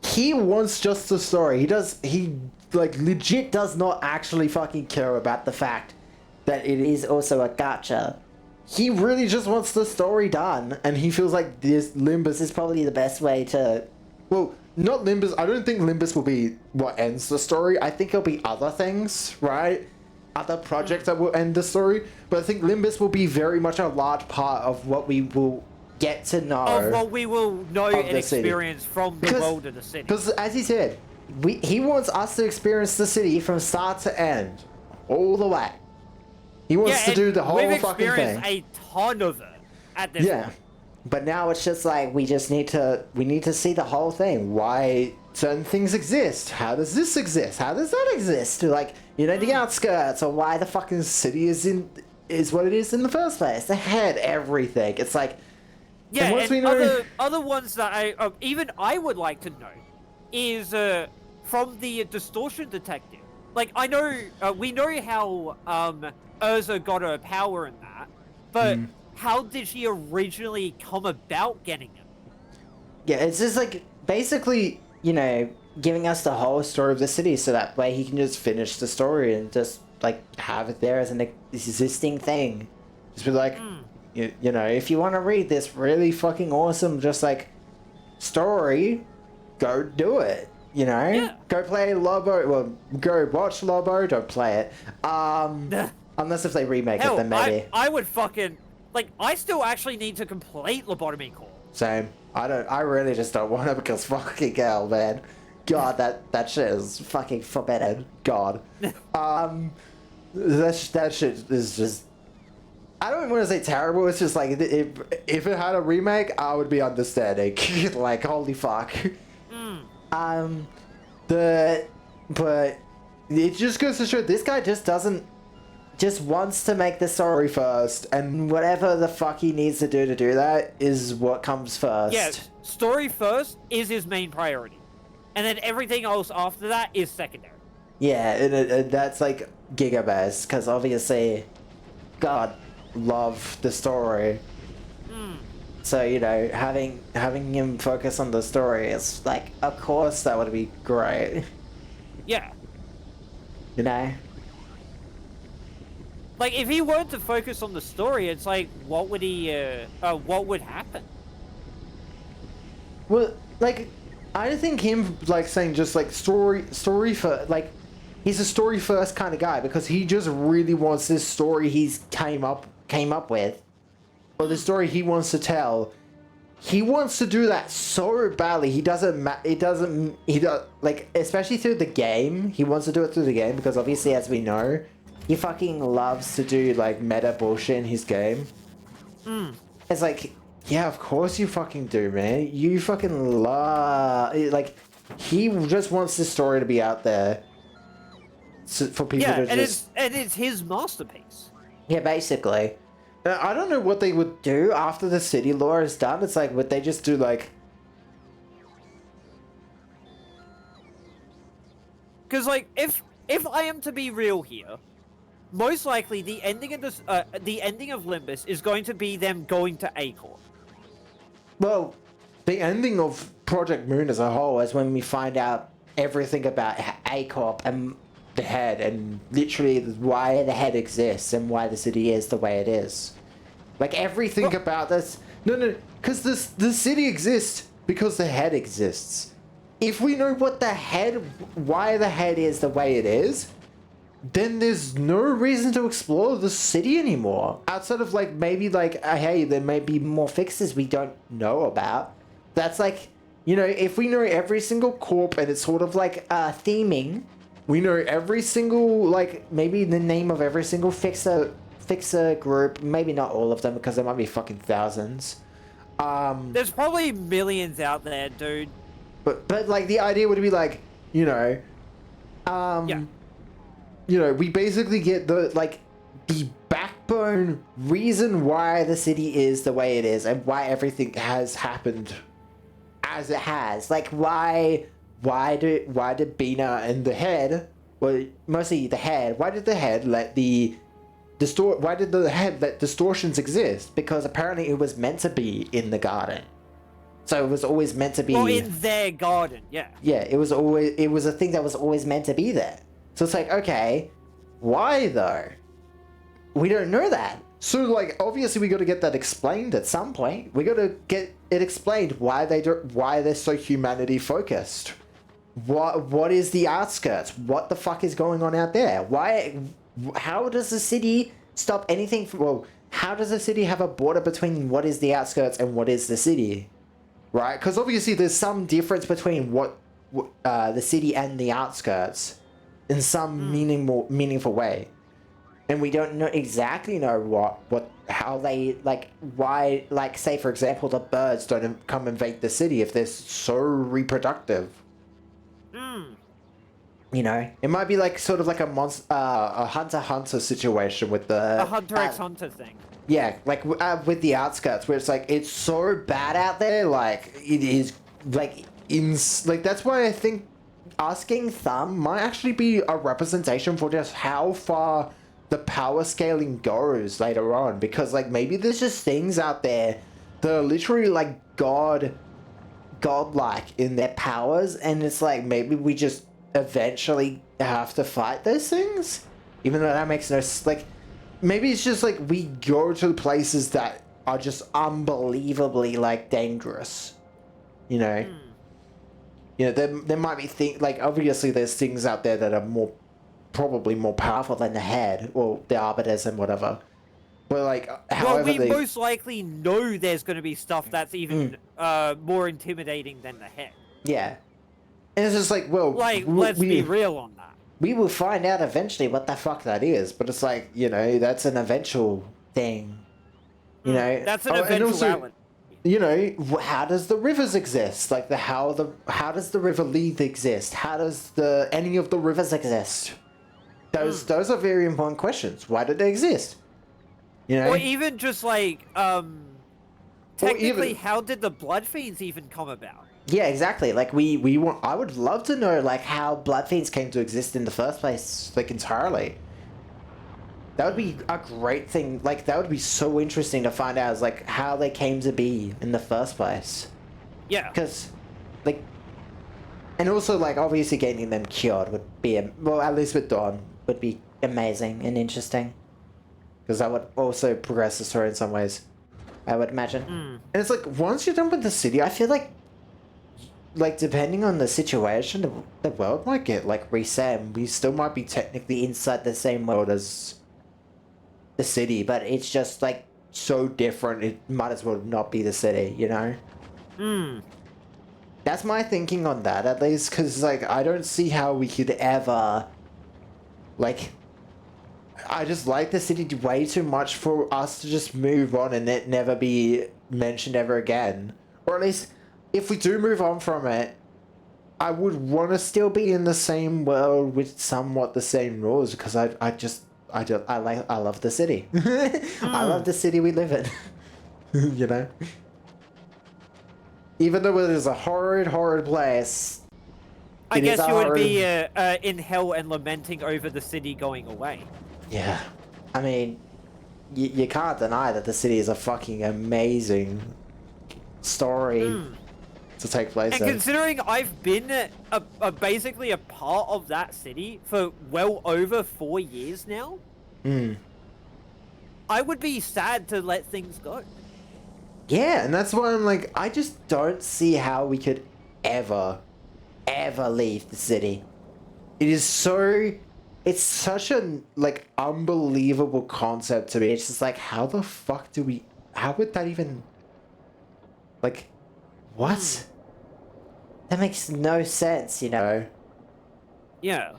He wants just the story. He legit does not actually fucking care about the fact that it is also a gacha. He really just wants the story done, and he feels like this Limbus is probably the best way to... Well, not Limbus. I don't think Limbus will be what ends the story. I think it'll be other things, right? Other projects that will end the story. But I think Limbus will be very much a large part of what we will get to know. Of what we will know and experience from the world of the city. Because, as he said, he wants us to experience the city from start to end. All the way. He wants to do the whole fucking thing. We've experienced a ton of it at this point. But now it's just like we need to see the whole thing. Why certain things exist? How does this exist? How does that exist? Like, the outskirts, or why the fucking city is what it is in the first place. The head, everything. It's like, yeah. And we know... other ones that I would like to know is from the distortion detective. Like, I know we know how Urza got her power in that, but how did she originally come about getting it? Yeah, it's just like basically, giving us the whole story of the city, so that way he can just finish the story and just like have it there as an existing thing. Just be like, if you want to read this really fucking awesome, just like story, go do it. Go play Lobo. Well, go watch Lobo. Don't play it. Unless if they remake it, then maybe. I would fucking I still actually need to complete Lobotomy Core. Same. I really just don't want it because fucking hell, man. God, that shit is fucking forbidden. God. That shit is just. I don't want to say terrible. It's just like if it had a remake, I would be understanding. Like, holy fuck. But it just goes to show this guy just wants to make the story first, and whatever the fuck he needs to do that is what comes first. Yeah, story first is his main priority, and then everything else after that is secondary. Yeah, and that's like gigabase, because obviously, God love the story. So, having him focus on the story is like, of course that would be great. Yeah. Like, if he weren't to focus on the story, it's like, what would happen? Well, like, I think him, saying just, story for, he's a story first kind of guy, because he just really wants this story he's came up with, or the story he wants to tell. He wants to do that so badly. Especially through the game. He wants to do it through the game, because obviously, as we know, he fucking loves to do, meta bullshit in his game. It's like, yeah, of course you fucking do, man. You fucking love... he just wants this story to be out there for people to just... and it's his masterpiece. Yeah, basically. I don't know what they would do after the city lore is done. It's like, would they just do, Because, if I am to be real here, most likely the ending of Limbus is going to be them going to A-Corp. Well, the ending of Project Moon as a whole is when we find out everything about A-Corp and the head, and literally why the head exists and why the city is the way it is. Everything about this... No, because the city exists because the head exists. If we know why the head is the way it is, then there's no reason to explore the city anymore. Outside of maybe hey, there may be more fixes we don't know about. That's if we know every single corp and it's sort of theming, we know every single maybe the name of every single fixer group, maybe not all of them because there might be fucking thousands. There's probably millions out there, dude. But like the idea would be like, you know, Yeah. you know, we basically get the backbone reason why the city is the way it is and why everything has happened as it has. Like why did Bina and the head, well mostly the head, why did the head let distortions exist? Because apparently it was meant to be in the garden. So it was always meant to be. Well, in their garden, yeah. Yeah, it was a thing that was always meant to be there. So it's like, okay, why though? We don't know that. So like, obviously we got to get that explained at some point. We got to get it explained why they're so humanity focused. What is the outskirts? What the fuck is going on out there? How does the city stop anything from, well, how does the city have a border between what is the outskirts and what is the city? Right? Because obviously there's some difference between what the city and the outskirts in some meaningful way. And we don't exactly know how they, like, why, like, say for example, the birds don't come invade the city if they're so reproductive. You know, it might be like sort of like a hunter situation with the A Hunter x Hunter thing. Yeah, like with the outskirts, where it's like it's so bad out there, like it is like that's why I think asking Thumb might actually be a representation for just how far the power scaling goes later on, because like maybe there's just things out there that are literally like godlike in their powers, and it's like maybe we just eventually have to fight those things, even though that makes no like. Maybe it's just like we go to places that are just unbelievably like dangerous, you know. You know, there might be like obviously there's things out there that are probably more powerful than the head or the arbiters and whatever. But like, however, well, we most likely know there's going to be stuff that's even more intimidating than the head. Yeah, and it's just like, well, like let's be real on that. We will find out eventually what the fuck that is, but it's like, you know, that's an eventual thing. You know, that's an eventuality. Also, you know, how does the rivers exist? Like how does the river Leith exist? How does any of the rivers exist? Those are very important questions. Why do they exist? You know, or even just like technically, how did the Blood Fiends even come about? Yeah, exactly. Like I would love to know like how Blood Fiends came to exist in the first place, like entirely. That would be a great thing. Like that would be so interesting to find out, is like how they came to be in the first place. Yeah. Because, like, and also like obviously getting them cured would be well, at least with Dawn, would be amazing and interesting. Because that would also progress the story in some ways, I would imagine. And it's like once you're done with the city, I feel like depending on the situation, the world might get like reset. We still might be technically inside the same world as the city, but it's just like so different. It might as well not be the city, you know? That's my thinking on that, at least, because like I don't see how we could ever like. I just like the city way too much for us to just move on and it never be mentioned ever again, or at least. If we do move on from it, I would want to still be in the same world with somewhat the same rules, because I love the city. I love the city we live in. You know? Even though it is a horrid place. I guess you would be in hell and lamenting over the city going away. Yeah. I mean, you can't deny that the city is a fucking amazing story. To take place. And considering I've been basically a part of that city for well over 4 years now, I would be sad to let things go. Yeah, and that's why I'm like, I just don't see how we could ever leave the city. It's such a like unbelievable concept to me. It's just like, how the fuck how would that even, like, what? That makes no sense, you know? Yeah.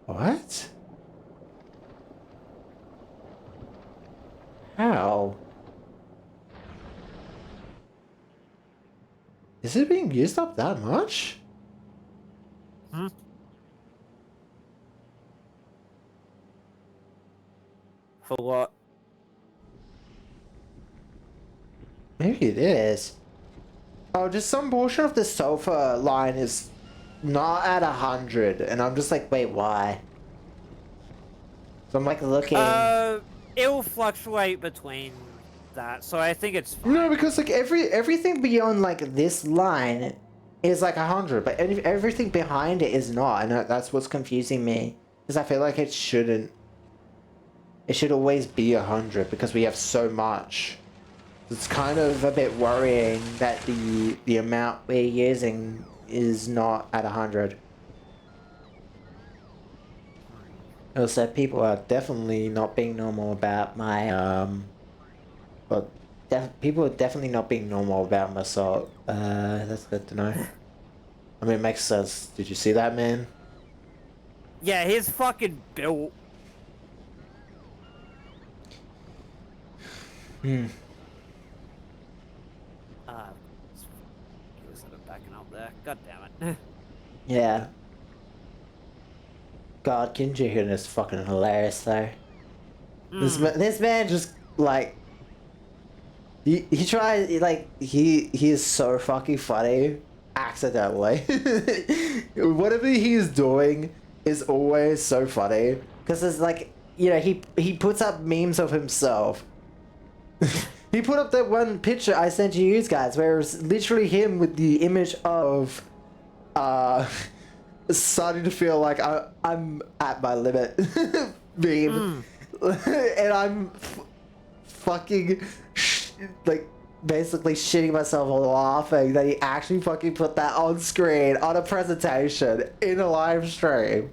What? How? Is it being used up that much? Hmm? For what? Maybe it is. Oh, just some portion of the sulfur line is not at 100, and I'm just like, wait, why? So I'm like looking. It'll fluctuate between that, so I think it's fine. No, because like everything beyond like this line is like 100, but everything behind it is not, and that's what's confusing me. Because I feel like it shouldn't. It should always be 100 because we have so much. It's kind of a bit worrying that the amount we're using is not at 100. Also, people are definitely not being normal about my well, people are definitely not being normal about my salt. That's good to know. I mean, it makes sense. Did you see that, man? Yeah, he's fucking built. Hmm. He was sort of backing up there. God damn it. Yeah. God, Kinji Hyun is fucking hilarious though. This man just like he tries like he is so fucking funny accidentally. Whatever he is doing is always so funny because it's like, you know, he puts up memes of himself. He put up that one picture I sent you guys where it was literally him with the image of starting to feel like I'm at my limit meme. And I'm fucking like basically shitting myself laughing that he actually fucking put that on screen on a presentation in a live stream.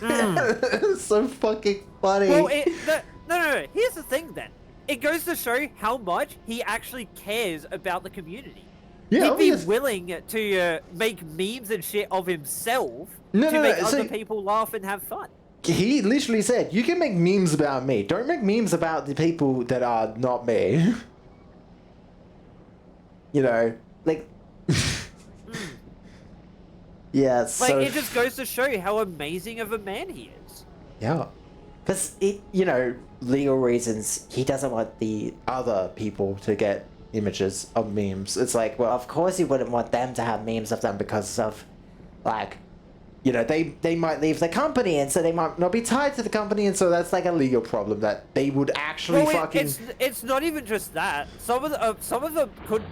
It's so fucking funny. Well, no. Here's the thing then. It goes to show how much he actually cares about the community. Yeah, He'd be willing to make memes and shit of himself to make other people laugh and have fun. He literally said, you can make memes about me. Don't make memes about the people that are not me. You know, like... Yeah, it's like, so... it just goes to show how amazing of a man he is. Yeah. Because, you know, legal reasons, he doesn't want the other people to get images of memes. It's like, well, of course he wouldn't want them to have memes of them because of, like, you know, they might leave the company, and so they might not be tied to the company, and so that's like a legal problem that they would actually it's not even just that. Some of them could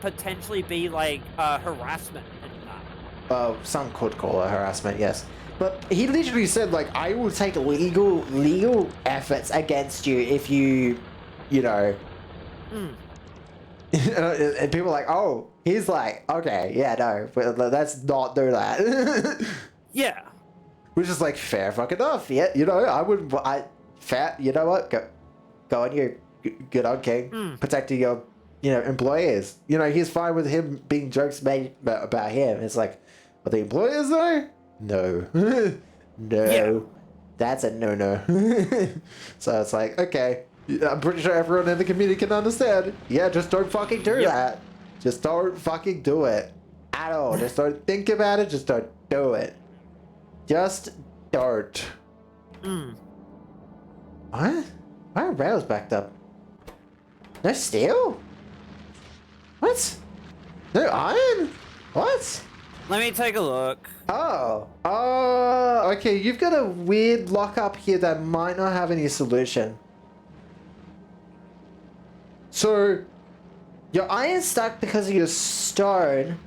potentially be like harassment and that. Well, some could call it harassment, yes. But he literally said, like, I will take legal efforts against you if you know. And people are like, oh, he's like, okay, yeah, no, but let's not do that. Yeah. Which is like fair fucking enough. Yeah, you know, you know what? Go on your good on King, protecting your, you know, employees. You know, he's fine with him being jokes made about him. It's like, are the employers though? No. No. Yeah. That's a no-no. So it's like, okay. I'm pretty sure everyone in the community can understand. Yeah, just don't fucking do that. Just don't fucking do it. At all. Just don't think about it. Just don't do it. Just don't. What? Why are rails backed up? No steel? What? No iron? What? Let me take a look. Oh. Okay, you've got a weird lockup here that might not have any solution. So, your iron's stuck because of your stone,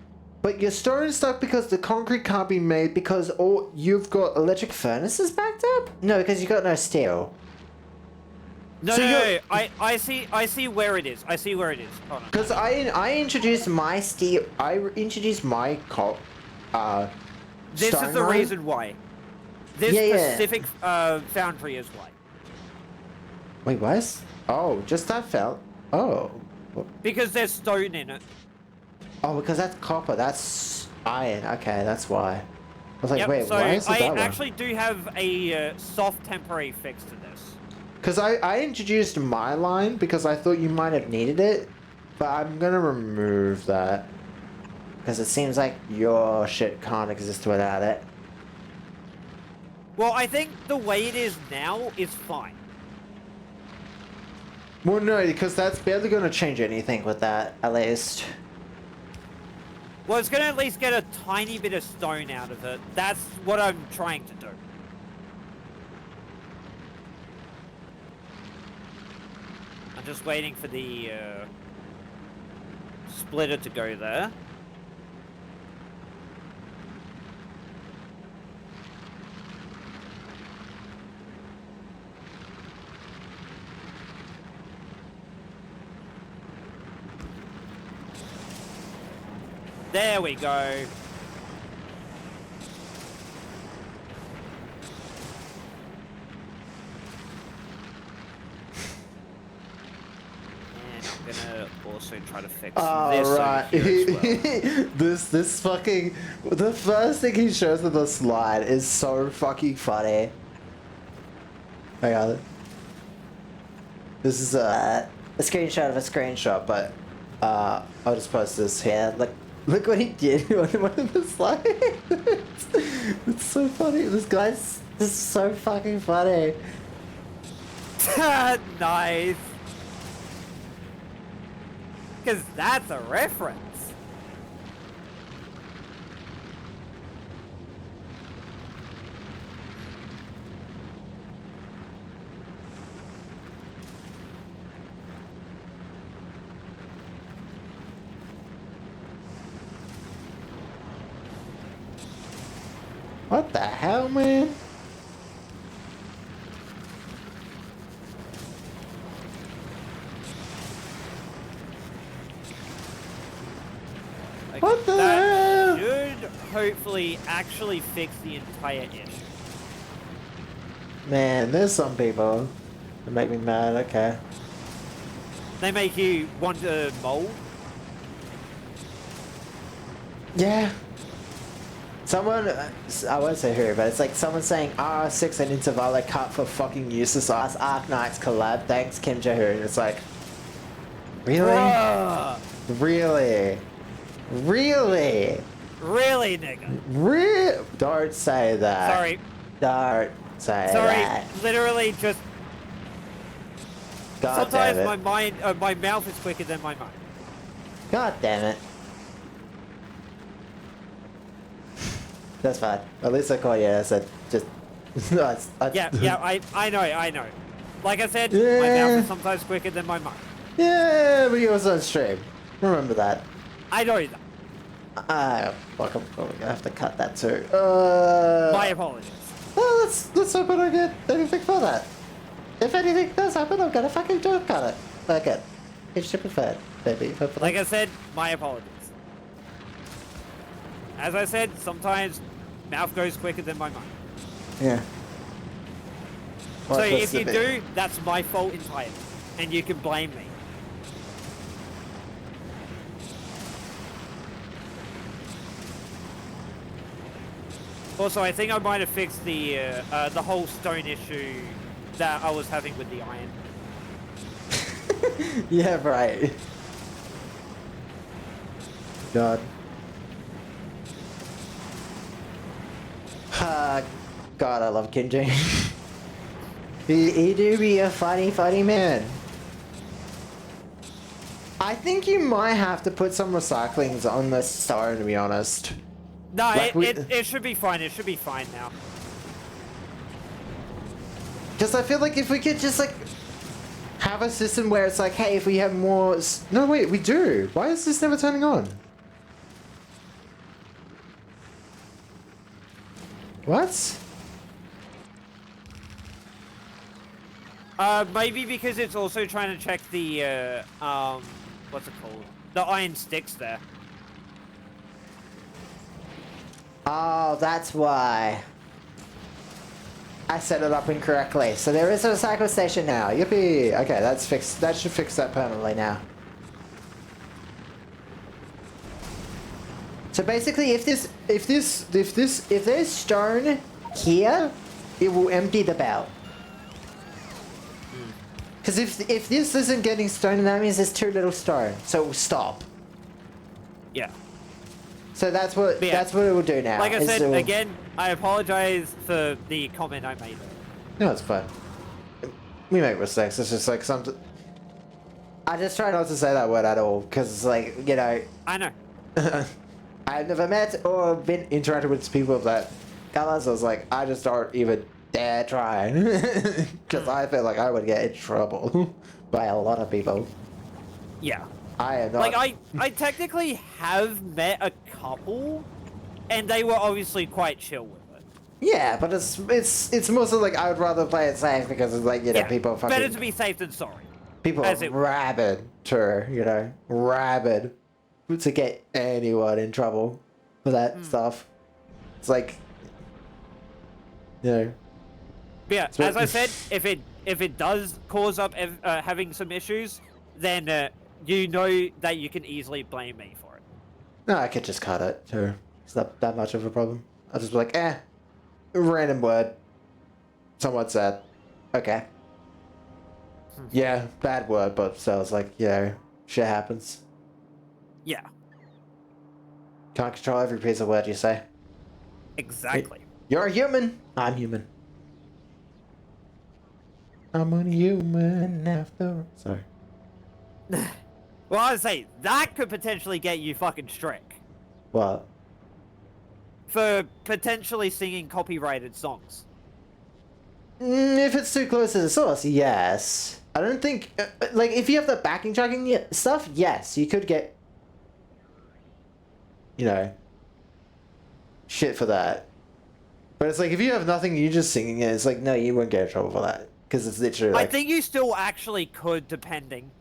but your stone is stuck because the concrete can't be made because you've got electric furnaces backed up? No, because you got no steel. No, no, I see where it is. I see where it is. Hold on. Because I introduced my steel. I introduced my This is the reason why. This specific foundry is why. Wait, what? Oh, just that felt. Oh. Because there's stone in it. Oh, because that's copper. That's iron. Okay, that's why. I was like, wait, so why is it that one? I actually do have a soft temporary fix to this. Because I introduced my line because I thought you might have needed it, but I'm gonna remove that. Because it seems like your shit can't exist without it. Well, I think the way it is now is fine. Well, no, because that's barely going to change anything with that, at least. Well, it's gonna at least get a tiny bit of stone out of it. That's what I'm trying to do. I'm just waiting for the splitter to go there. There we go. And I'm gonna also try to fix this right. over here as well. this fucking... The first thing he shows with the slide is so fucking funny. Hang on. This is a screenshot of a screenshot, but I'll just post this here. Look what he did on one of the slides. It's so funny. This guy's just so fucking funny. Nice. Because that's a reference. What the hell, man? Like, What the that hell? should hopefully actually fix the entire issue. Man, there's some people that make me mad. Okay. They make you want to mold. Yeah. Someone, I won't say who, but it's like someone saying R6 and Intervala cut for fucking useless ass Arknights collab. Thanks, Kim Jae-hoon. It's like, really? Bruh. Really? Really? Really, nigga. Don't say that. Sorry. Don't say Sorry. that. Literally just... God Sometimes damn it. my mouth is quicker than my mind. God damn it. That's fine. At least I caught you. I said just. Yeah, I know. Like I said, my Yeah. mouth is sometimes quicker than my mind. Yeah, but you was on stream. Remember that. I know that. Fuck, I'm probably gonna have to cut that too. My apologies. Well, let's hope I don't get anything for that. If anything does happen, I'm gonna fucking jump cut it. Okay. It's super fair, baby. Hopefully. Like I said, my apologies. As I said, sometimes mouth goes quicker than my mind. Yeah. So Well, if you that's do, that's my fault entirely. And you can blame me. Also, I think I might have fixed the whole stone issue that I was having with the iron. Yeah, right. God. God, I love Kim Jae. he do be a funny man. I think you might have to put some recyclings on the stone, to be honest. No, Like it should be fine. It should be fine now. Because I feel like if we could just, like, have a system where it's like, hey, if we have more... No, wait, we do. Why is this never turning on? What? Maybe because it's also trying to check the, what's it called? The iron sticks there. Oh, that's why. I set it up incorrectly. So there is a recycle station now. Yippee! Okay, that's fixed. That should fix that permanently now. So basically, if there's stone here, it will empty the belt. Because if this isn't getting stone, that means there's too little stone, so it will stop. Yeah. So that's what But yeah, that's what it will do now. like I is said, it will- again, I apologize for the comment I made. No, it's fine. We make mistakes. It's just like some. I just try not to say that word at all because it's like, you know. I know. I've never met or been interacted with people of that color, so I was like, I just don't even dare try because I feel like I would get in trouble by a lot of people. Yeah. I am not. Like I technically have met a couple, and they were obviously quite chill with it. Yeah, but it's mostly like I would rather play it safe because it's like, you know, Yeah, people fucking better to be safe than sorry. people are as it- rabid to, you know, rabid to get anyone in trouble for that stuff. It's like, you know. But yeah, So- as I said, if it does cause up having some issues, then you know that you can easily blame me for it. No, I could just cut it too. It's not that much of a problem. I'll just be like, random word. Someone said, okay. Yeah, bad word, but so it's like, you know, shit happens. Yeah, Can't control every piece of word you say. exactly. You're a human. I'm human. I'm a human after. Sorry. Well, I'd say that could potentially get you fucking struck What? for potentially singing copyrighted songs. If it's too close to the source, yes. I don't think, like, if you have the backing tracking stuff, yes, you could get, you know, shit for that. But it's like, if you have nothing, you're just singing it, it's like, no, you won't get in trouble for that. Because it's literally like... I think you still actually could, depending.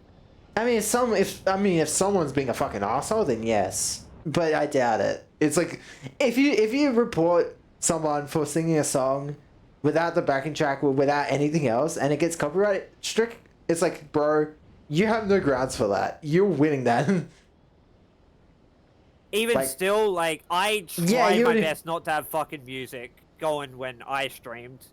I mean, if someone's being a fucking asshole, then yes. But I doubt it. It's like, if you report someone for singing a song without the backing track or without anything else, and it gets copyright strict, it's like, bro, you have no grounds for that. You're winning that. Even Like- still, like, I Yeah, tried you my would- best not to have fucking music going when I streamed.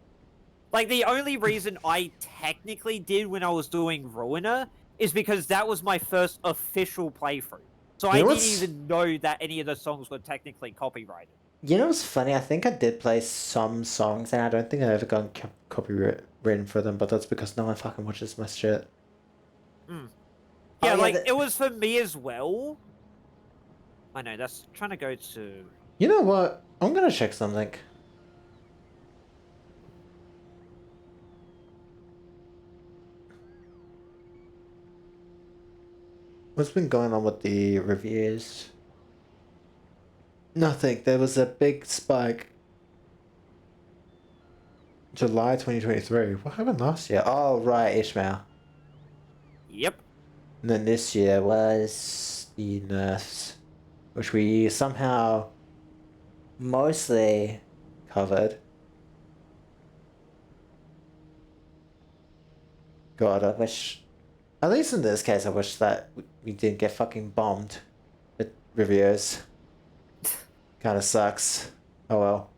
Like, the only reason I technically did when I was doing Ruiner is because that was my first official playthrough. So You I know didn't what's- even know that any of the songs were technically copyrighted. You know what's funny? I think I did play some songs, and I don't think I ever got copywritten for them, but that's because no one fucking watches my shit. Yeah, yeah, like, the- it was for me as well. I know, that's trying to go to... You know what? I'm gonna check something. What's been going on with the reviews? Nothing. There was a big spike. July 2023. What happened last year? Oh, right, Ishmael. Yep. And then this year was the nerfs, which we somehow mostly covered. God, I wish, at least in this case, I wish that we didn't get fucking bombed with reviews. Kind of sucks. Oh well.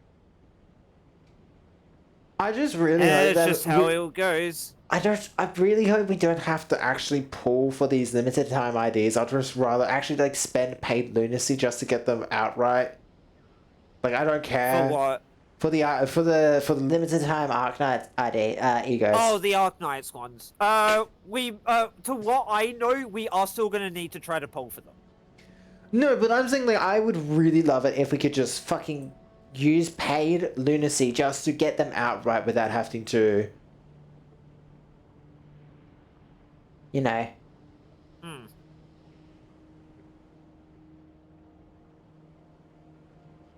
I just really hope It's that just how it goes. I really hope we don't have to actually pull for these limited time IDs. I'd just rather actually like spend paid lunacy just to get them outright. Like I don't care. For what? For the limited time Arknight ID egos. Oh, the Arknights ones. To what I know, we are still gonna need to try to pull for them. No, but I'm saying like I would really love it if we could just fucking use paid lunacy just to get them outright without having to, you know.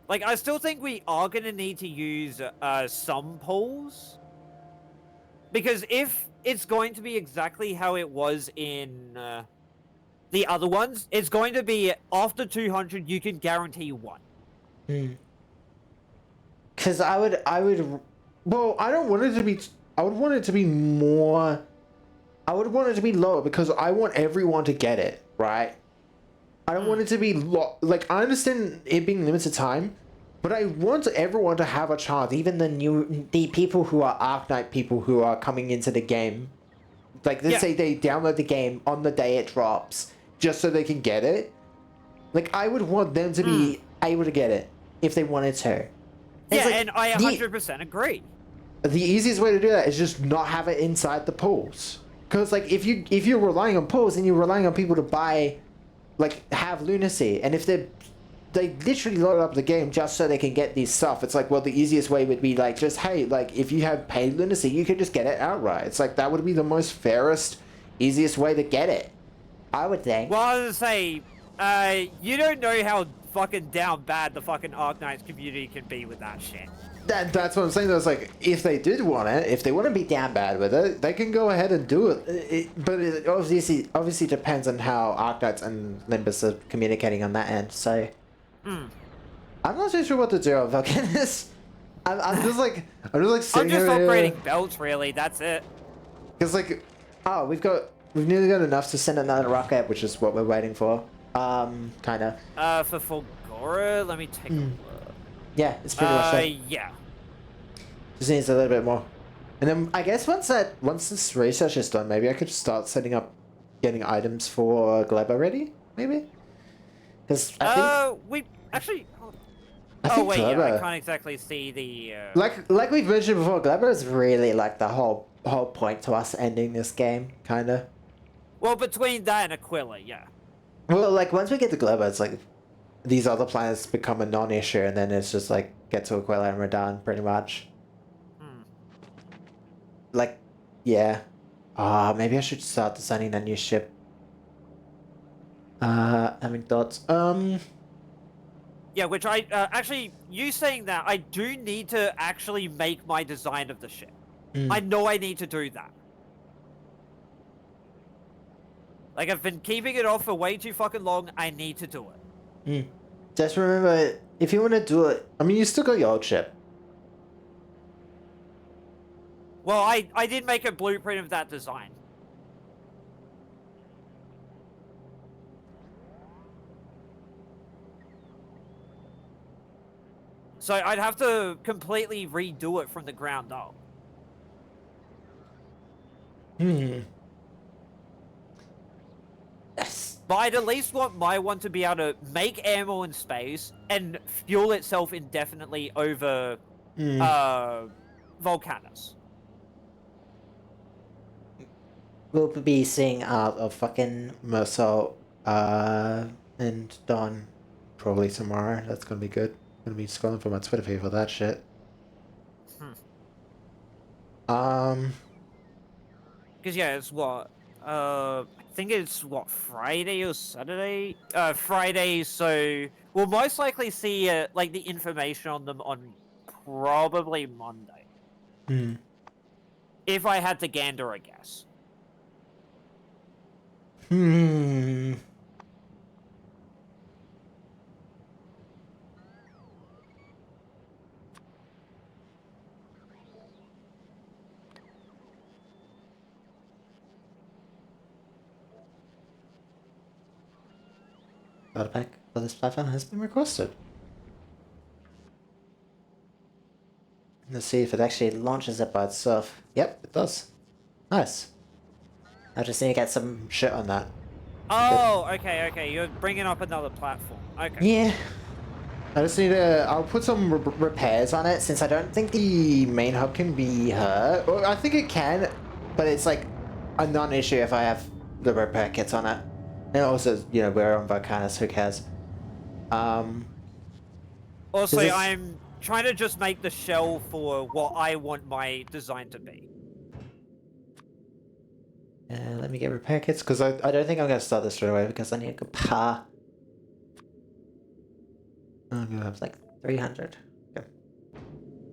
Like, I still think we are gonna need to use some polls. Because if it's going to be exactly how it was in the other ones, it's going to be after 200 you can guarantee one. Because I would, well, I don't want it to be, I would want it to be more, I would want it to be lower because I want everyone to get it, right? I don't want it to be, like, I understand it being limited time, but I want everyone to have a chance, even the people who are Arknight people who are coming into the game. Like, let's say they download the game on the day it drops, just so they can get it. Like, I would want them to be able to get it if they wanted to. It's Yeah, like and I 100% agree. the easiest way to do that is just not have it inside the pools. Because like if you're relying on pools, then you're relying on people to buy, like have lunacy, and if they literally load up the game just so they can get these stuff. It's like, well, the easiest way would be like just, hey, like if you have paid lunacy, you could just get it outright. It's like that would be the most fairest, easiest way to get it, I would think. Well, I was gonna say, you don't know how fucking down bad the fucking Arknights community can be with that shit. That's what I'm saying. That's like, if they did want it, if they want to be down bad with it, they can go ahead and do it. But it obviously depends on how Arknights and Limbus are communicating on that end. So, I'm not too sure what to do about this. I'm just like sitting I'm just here. upgrading belts, really. That's it. Because like, oh, we've nearly got enough to send another rocket, which is what we're waiting for. Kinda. For Fulgora, let me take a look. Yeah, it's pretty much that. Yeah. Just needs a little bit more. And then I guess once this research is done, maybe I could start setting up getting items for Gleba ready, maybe? Because I think we actually I wait, Gleba, yeah, I can't exactly see the like we've mentioned before, Gleba is really like the whole point to us ending this game, kinda. well, between that and Aquila, yeah. Well, like once we get to Gleba, it's like these other planets become a non-issue, and then it's just like get to Aquila and we're done, pretty much. Like, yeah. Maybe I should start designing a new ship. Having thoughts. Yeah, which I actually, you saying that, I do need to actually make my design of the ship. I know I need to do that. Like, I've been keeping it off for way too fucking long. I need to do it. Just remember, if you want to do it, I mean, you still got your old ship. Well, I did make a blueprint of that design. So I'd have to completely redo it from the ground up. Yes. But I'd at least want my one to be able to make ammo in space and fuel itself indefinitely over Volcanus. We'll be seeing a fucking Mercer and Don probably tomorrow. That's gonna be good. I'm gonna be scrolling for my Twitter feed for that shit. Because yeah, it's what I think it's what, Friday or Saturday? Friday. So we'll most likely see like the information on them on probably Monday. If I had to gander, I guess. Data pack for this platform has been requested. Let's see if it actually launches it by itself. Yep, it does. Nice. I just need to get some shit on that. Oh, okay. You're bringing up another platform. Okay. Yeah. I just need to... I'll put some repairs on it, since I don't think the main hub can be hurt. Well, I think it can, but it's like a non-issue if I have the repair kits on it. And also, you know, we're on Volcanus, who cares? Also, I'm trying to just make the shell for what I want my design to be. Let me get repair kits, because I don't think I'm going to start this straight away, because I need a good par. I'm going to have like 300. Okay.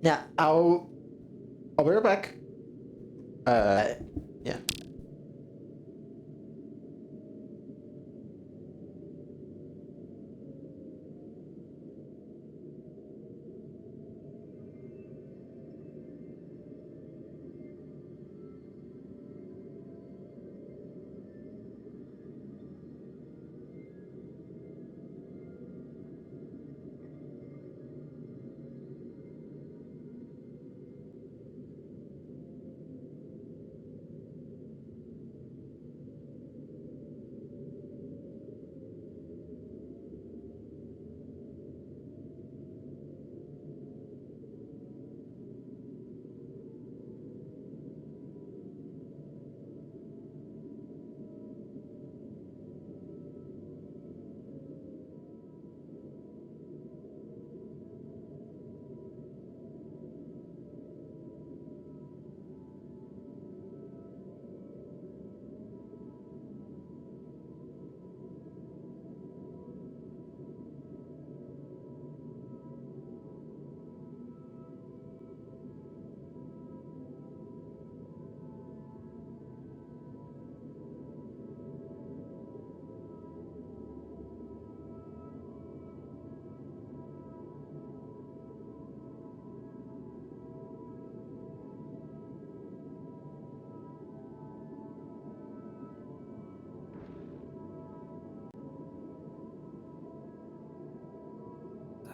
Now, I'll be right back. Yeah.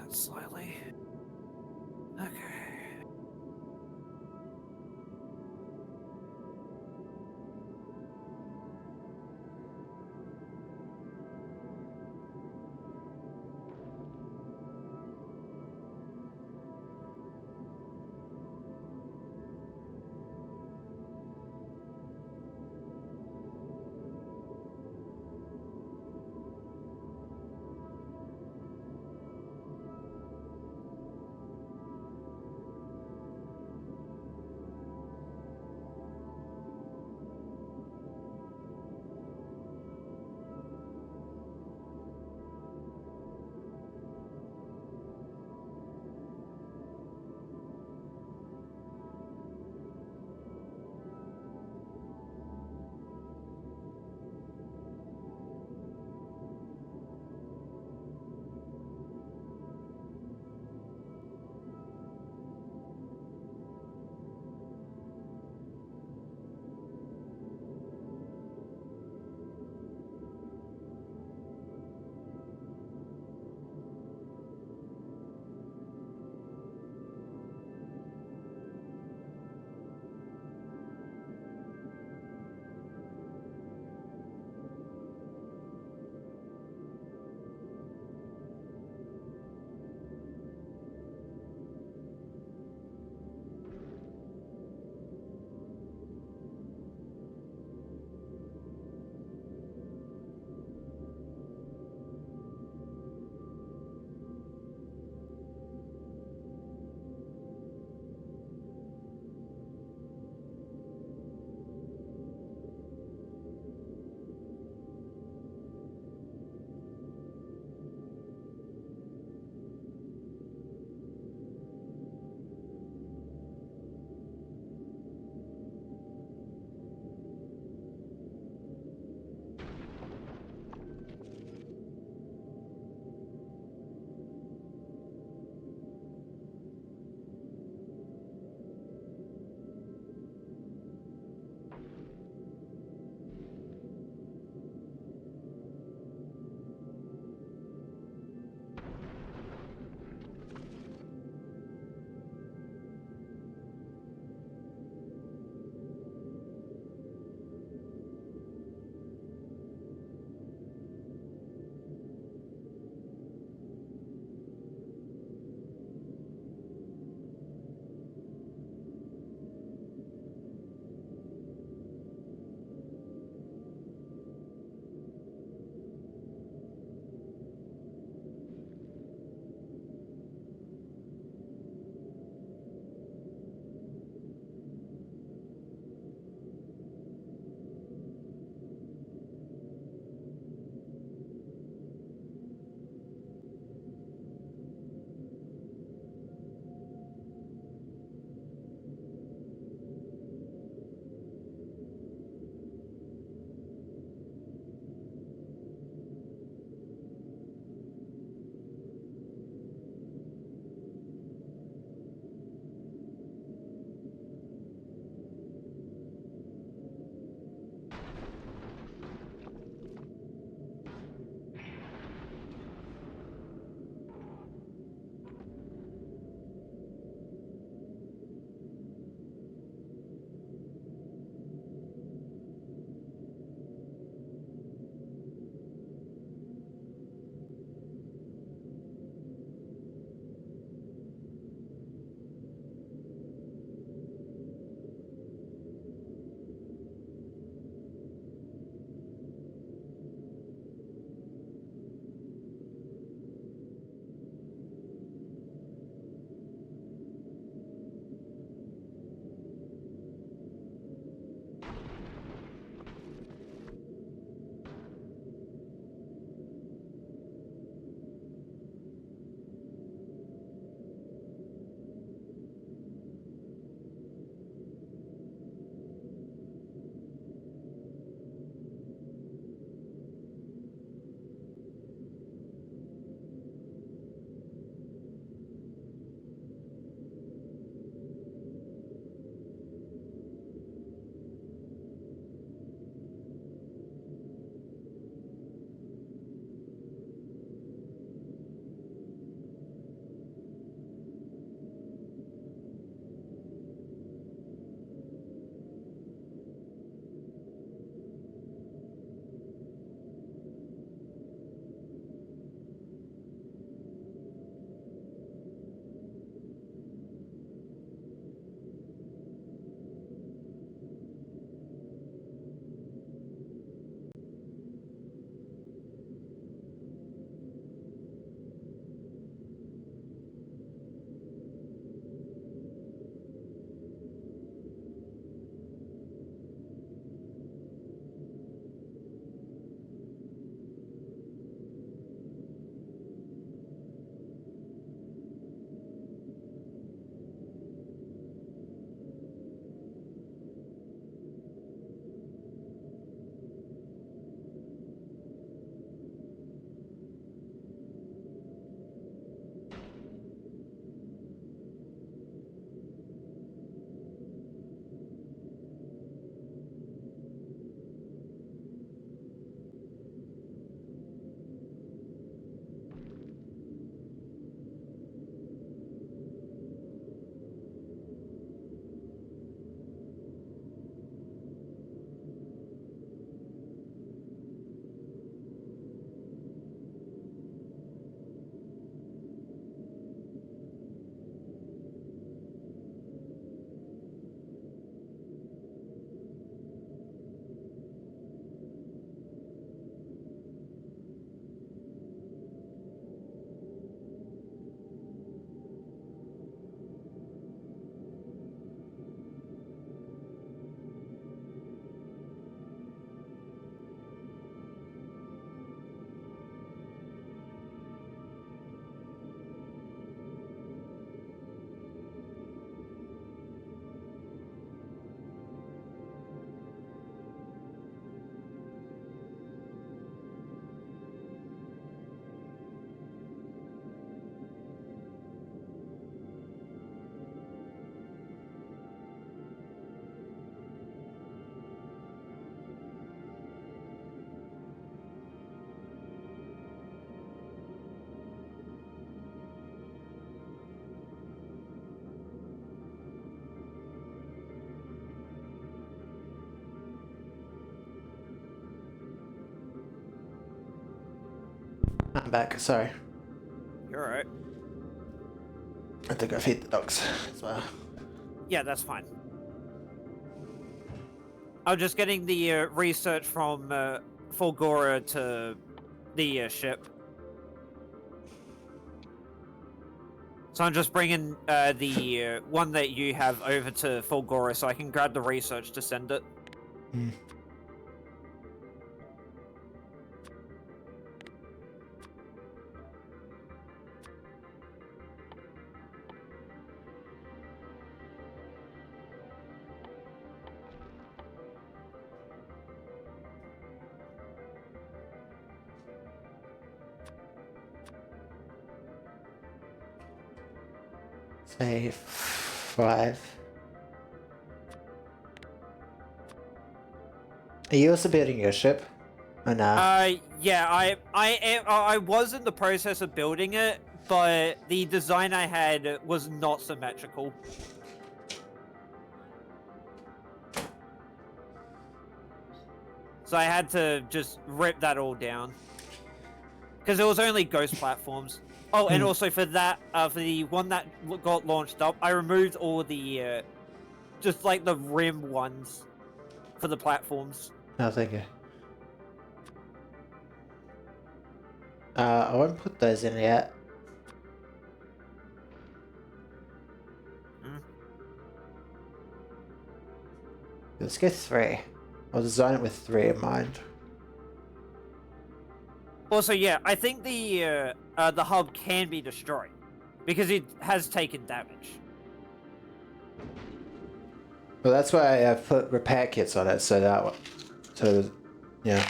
down slowly. Okay. I'm back, sorry. You're alright. I have to go feed the dogs as well. Yeah, that's fine. I'm just getting the research from Fulgora to the ship. So I'm just bringing the one that you have over to Fulgora so I can grab the research to send it. Hmm. Say 5. Are you also building your ship? Or nah? Yeah, I was in the process of building it, but the design I had was not symmetrical. So I had to just rip that all down. Because it was only ghost platforms. Oh, and also for that, for the one that got launched up, I removed all the, just like the rim ones for the platforms. No, thank you. I won't put those in yet. Mm. Let's go 3. I'll design it with 3 in mind. Also, yeah, I think the hub can be destroyed because it has taken damage. Well, that's why I've put repair kits on it, so that, so, yeah.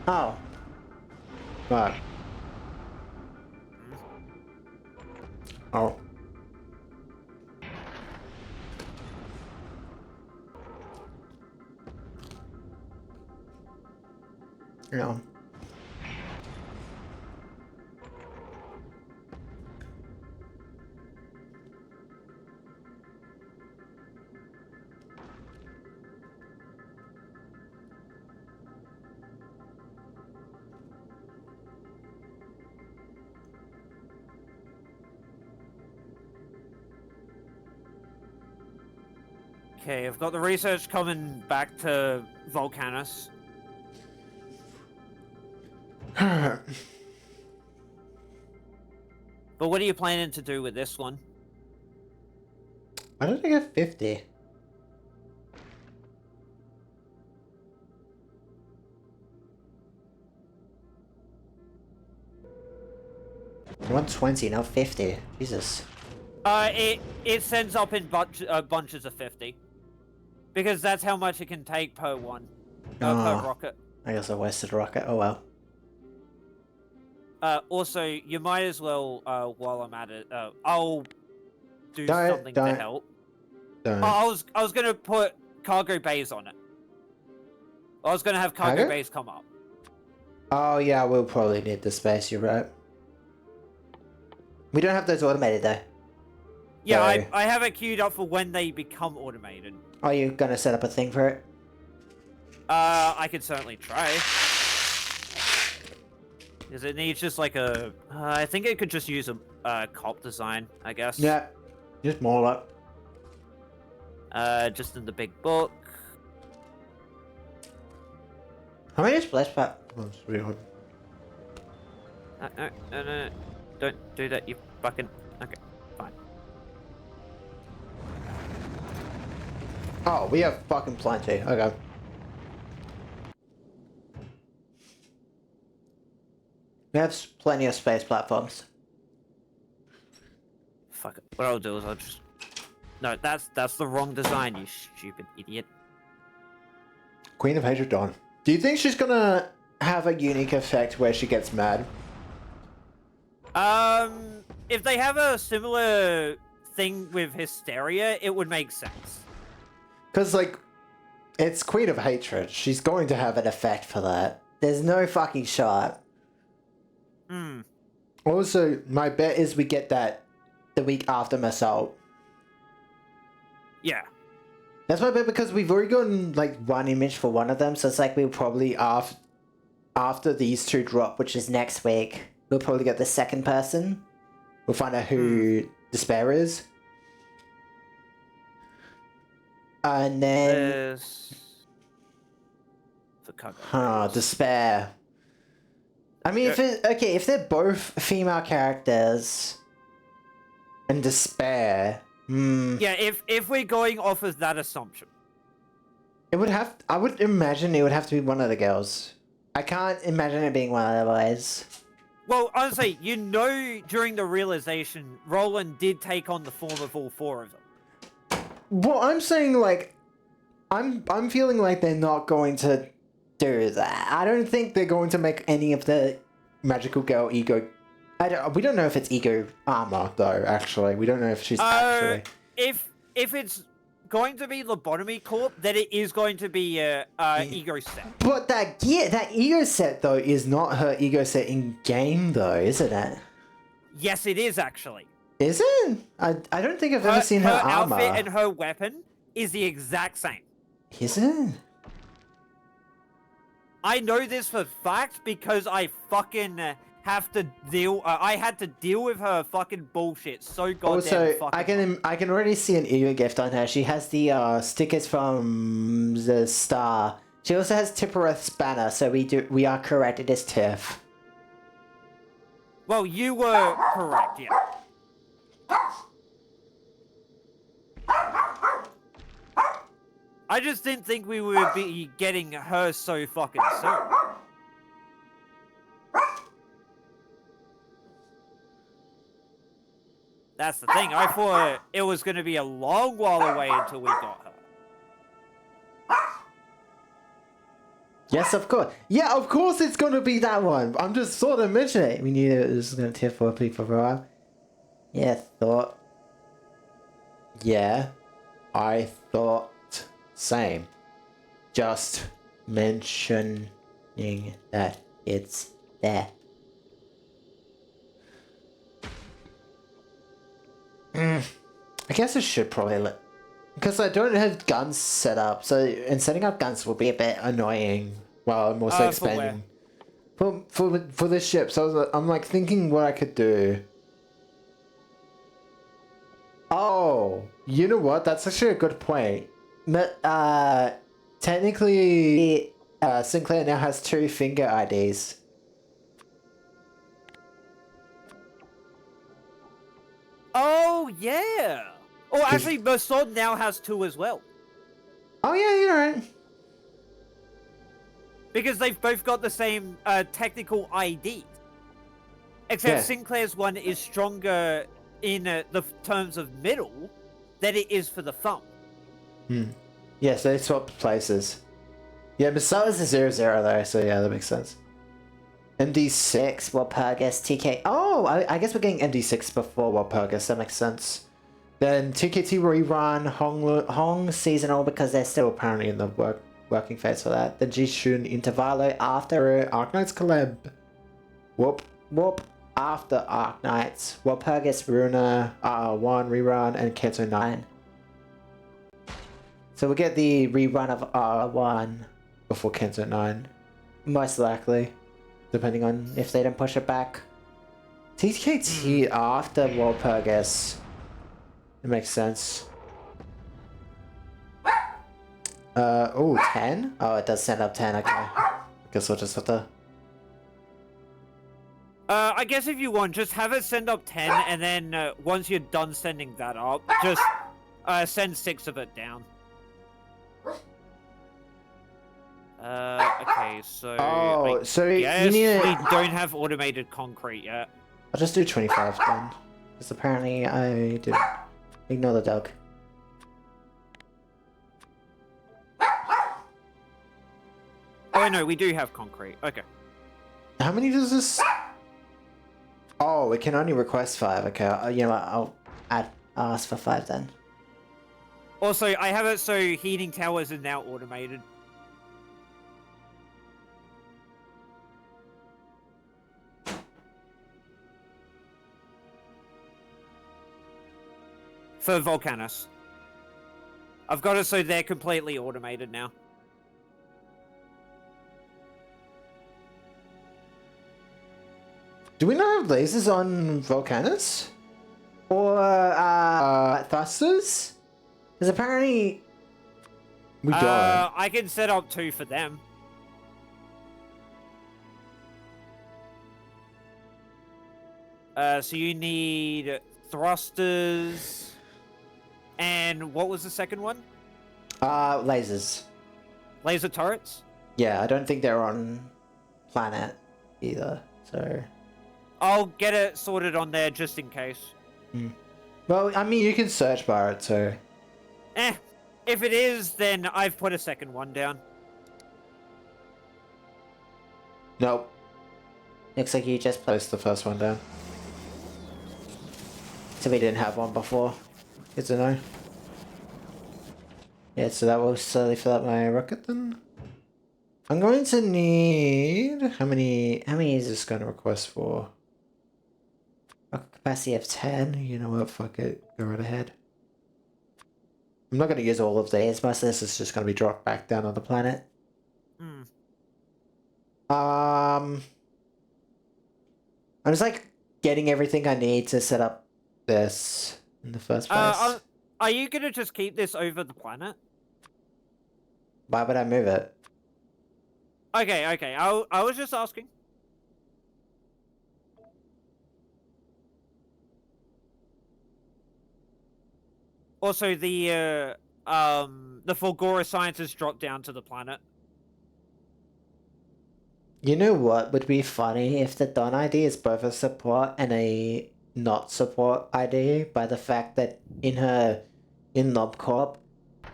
Oh. Right. Oh. Yeah. Okay, I've got the research coming back to Volcanus. But what are you planning to do with this one? Why did I get 50? I want 20, not 50. Jesus. It sends up in bunches of 50. Because that's how much it can take per one. Per Oh, rocket. I guess I wasted a rocket. Oh well. Also, you might as well, while I'm at it, I'll do Don't, something to help. don't. Oh, I was gonna put cargo bays on it. I was gonna have cargo bays come up. Oh yeah, we'll probably need the space, you're right. We don't have those automated though. Yeah, So... I have it queued up for when they become automated. Are you gonna set up a thing for it? I could certainly try. Because it needs just like a... I think it could just use a cop design, I guess. Yeah, just more up. Just in the big book. How many splash platforms do we have? No. Don't do that, you fucking... Okay, fine. Oh, we have fucking plenty. Okay. We have plenty of space platforms. Fuck it. What I'll do is I'll just... No, that's the wrong design, you stupid idiot. Queen of Hatred Dawn. Do you think she's gonna have a unique effect where she gets mad? If they have a similar thing with Hysteria, it would make sense. Because, like, it's Queen of Hatred. She's going to have an effect for that. There's no fucking shot. Hmm. Also, my bet is we get that the week after Massault. Yeah. That's why, because we've already gotten like one image for one of them, so it's like we'll probably after these two drop, which is next week, we'll probably get the second person. We'll find out who Despair is. And then... Despair. I mean, if they're both female characters and Despair... Yeah, if we're going off of that assumption. I would imagine it would have to be one of the girls. I can't imagine it being one of the boys. Well, honestly, you know, during the realization, Roland did take on the form of all four of them. Well, I'm saying, like, I'm feeling like they're not going to do that. I don't think they're going to make any of the magical girl ego. We don't know if it's ego armor though. Actually, we don't know if she's actually. If it's going to be Lobotomy Corp, then it is going to be ego set. But that ego set though is not her ego set in game though, isn't it? Yes, it is actually. Is it? I don't think I've ever seen her armor. Her outfit and her weapon is the exact same. Is it? I know this for fact because I fucking have to deal. I had to deal with her fucking bullshit so goddamn also, fucking. I can already see an ego gift on her. She has the stickers from the star. She also has Tippereth's banner, so we are correct. It is Tiff. Well, you were correct, yeah. I just didn't think we would be getting her so fucking soon. That's the thing. I thought it was going to be a long while away until we got her. Yes, of course. Yeah, of course it's going to be that one. I'm just sort of mentioning it. We knew it was going to Tiff for people for a while. Yeah, I thought same. Just mentioning that it's there. I guess I should probably because I don't have guns set up, and setting up guns will be a bit annoying while I'm also expanding. For this ship, so I'm like thinking what I could do. Oh, you know what? That's actually a good point. But technically, Sinclair now has 2 finger IDs. Oh, yeah! Oh, actually, Masod now has 2 as well. Oh, yeah, you're right. Because they've both got the same technical ID. Except Sinclair's one is stronger in the terms of middle than it is for the thumb. Yeah, so they swapped places. Yeah, Masa's is 0-0 though, so yeah, that makes sense. MD6, Walpurgis, TK... Oh, I guess we're getting MD6 before Walpurgis, that makes sense. Then TKT rerun, Hong seasonal because they're still apparently in the working phase for that. Then Jishun Intervallo after Arknights collab. Whoop. After Arknights. Walpurgis, Runa, R1 rerun, and Keto 9. So we'll get the rerun of R1 before Kento 9. Most likely. Depending on if they don't push it back. TKT after Walpurgis. It makes sense. 10? Oh, it does send up 10, okay. I guess we'll just have to... I guess if you want, just have it send up 10, and then once you're done sending that up, just send 6 of it down. Okay, so... Oh, so yes, you need... we don't have automated concrete yet. I'll just do 25 then. Because apparently I didn't... Ignore the dog. Oh, no, we do have concrete. Okay. How many does this... Oh, it can only request 5. Okay, you know what? I'll ask for 5 then. Also, I have it so heating towers are now automated. For Volcanus. I've got it so they're completely automated now. Do we not have lasers on Volcanus? Or thrusters? Because apparently we don't. I can set up 2 for them. So you need thrusters, and what was the second one? Lasers. Laser turrets? Yeah, I don't think they're on planet either, so... I'll get it sorted on there just in case. Well, I mean, you can search bar it, so... If it is, then I've put a second one down. Nope. Looks like you just placed the first one down. So we didn't have one before. Good to know. Yeah, so that will slowly fill up my rocket then. I'm going to need... How many is this going to request for? Rocket capacity of 10. You know what? Fuck it. Go right ahead. I'm not going to use all of these. Most of this is just going to be dropped back down on the planet. I'm just like getting everything I need to set up this in the first place. Are you gonna just keep this over the planet? Why would I move it? Okay. I was just asking. Also, the Fulgora scientists dropped down to the planet. You know what would be funny if the Don ID is both a support and a not support ID by the fact that in Lob Corp,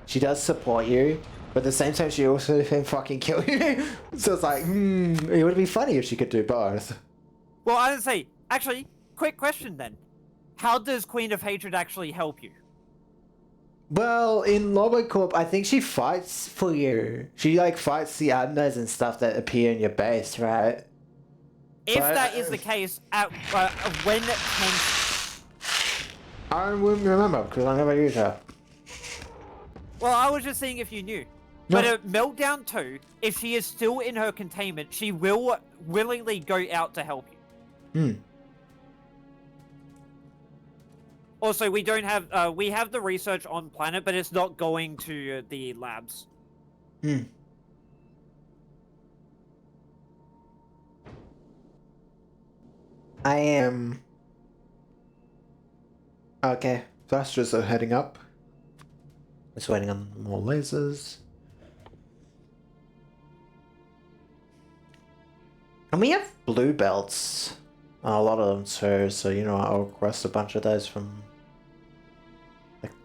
she does support you, but at the same time she also can fucking kill you. So it's like, it would be funny if she could do both. Well, I didn't say. Actually, quick question then. How does Queen of Hatred actually help you? Well, in Lobocorp, I think she fights for you. She, like, fights the admins and stuff that appear in your base, right? If that is the case, when can... I wouldn't remember, because I never used her. Well, I was just seeing if you knew. No. But at Meltdown 2, if she is still in her containment, she will willingly go out to help you. Also, we don't have, we have the research on planet, but it's not going to the labs. I am... Okay, thrusters are heading up. Just waiting on more lasers. And we have blue belts. A lot of them too, so you know, I'll request a bunch of those from...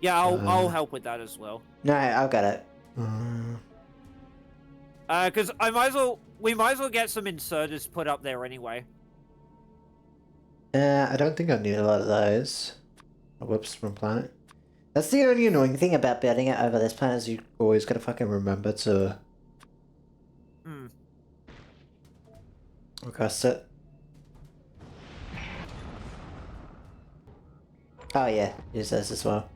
Yeah, I'll help with that as well. No, I'll get it. Because we might as well get some inserters put up there anyway. I don't think I need a lot of those. Whoops, from planet. That's the only annoying thing about building it over this planet is you always gotta fucking remember to... request it. Oh yeah, use those as well.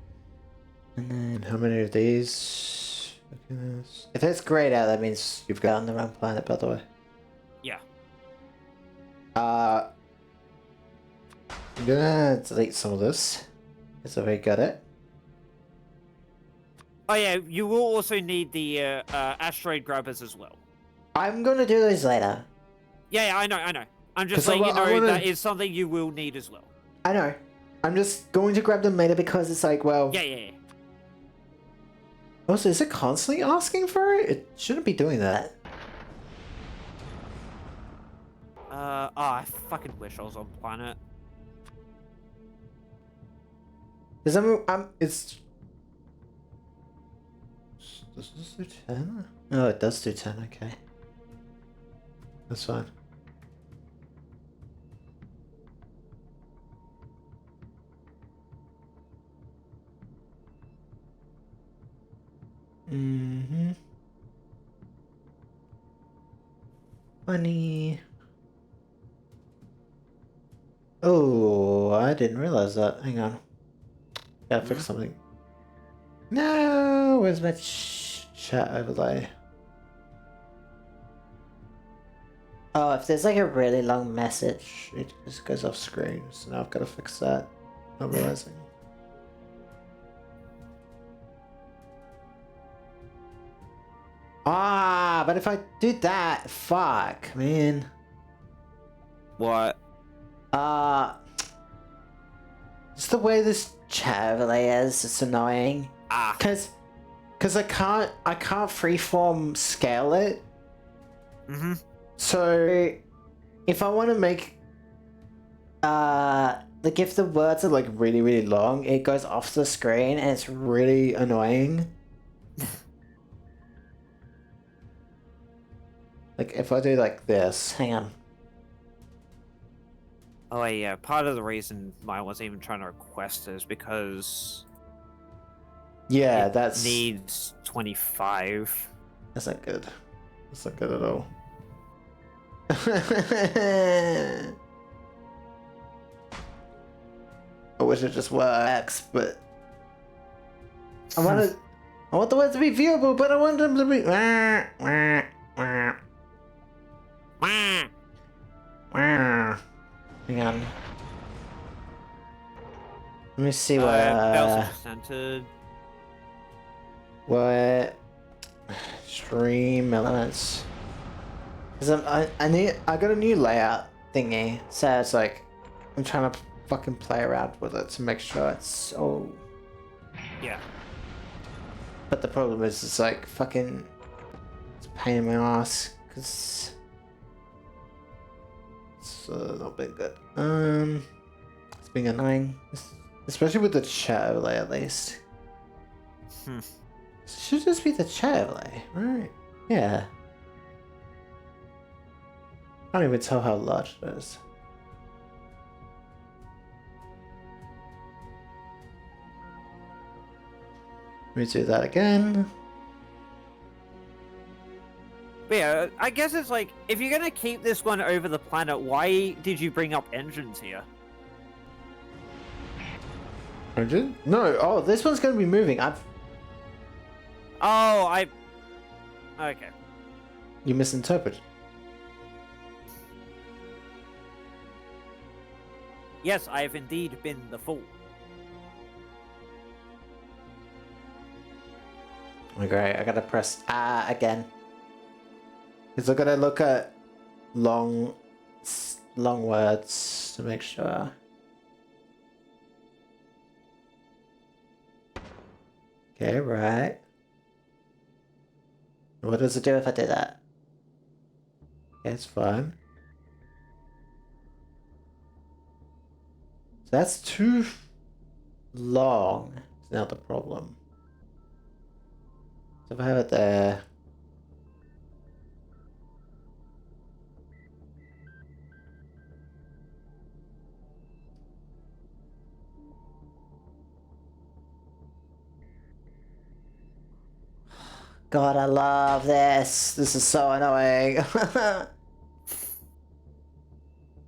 And then how many of these? If it's grayed out, that means you've got on the wrong planet, by the way. Yeah. I'm gonna delete some of this. Because I've already got it. Oh yeah, you will also need the asteroid grabbers as well. I'm gonna do those later. Yeah, I know. I'm just letting you know that is something you will need as well. I know. I'm just going to grab them later because it's like, well... Yeah. Also, is it constantly asking for it? It shouldn't be doing that. I fucking wish I was on planet. Does it's... Does this do 10? Oh, it does do 10, okay. That's fine. Funny. Oh, I didn't realize that. Hang on. Gotta fix something. No, where's my chat overlay? Oh, if there's like a really long message, it just goes off screen. So now I've got to fix that. Not realizing. Ah, but if I do that, fuck, man. What? Just the way this chat overlay is, it's annoying. Ah. Cause I can't freeform scale it. Mm-hmm. So if I want to make like if the words are like really long, it goes off the screen and it's really annoying. Like if I do like this, hang on. Oh yeah, part of the reason mine wasn't even trying to request it is because Yeah, it that's needs 25. That's not good. That's not good at all. I wish it just works, but I want the words to be viewable, but I want them to be. Hang on. Let me see Bells centered. what stream elements. Cause I got a new layout thingy, so it's like I'm trying to fucking play around with it to make sure it's all. Yeah. But the problem is, it's like fucking. It's a pain in my ass because it's not been good. It's been annoying, especially with the chat overlay at least. It should just be the chat overlay, right? Yeah. I can't even tell how large it is. Let me do that again. But yeah, I guess it's like, if you're gonna keep this one over the planet, why did you bring up engines here? Engine? No, oh, this one's gonna be moving. Oh, okay. You misinterpreted. Yes, I have indeed been the fool. Okay, I gotta press again. Because I gotta look at long words to make sure. Okay, right. What does it do if I do that? Okay, it's fine. So that's too long. It's not the problem. So if I have it there. God, I love this. This is so annoying.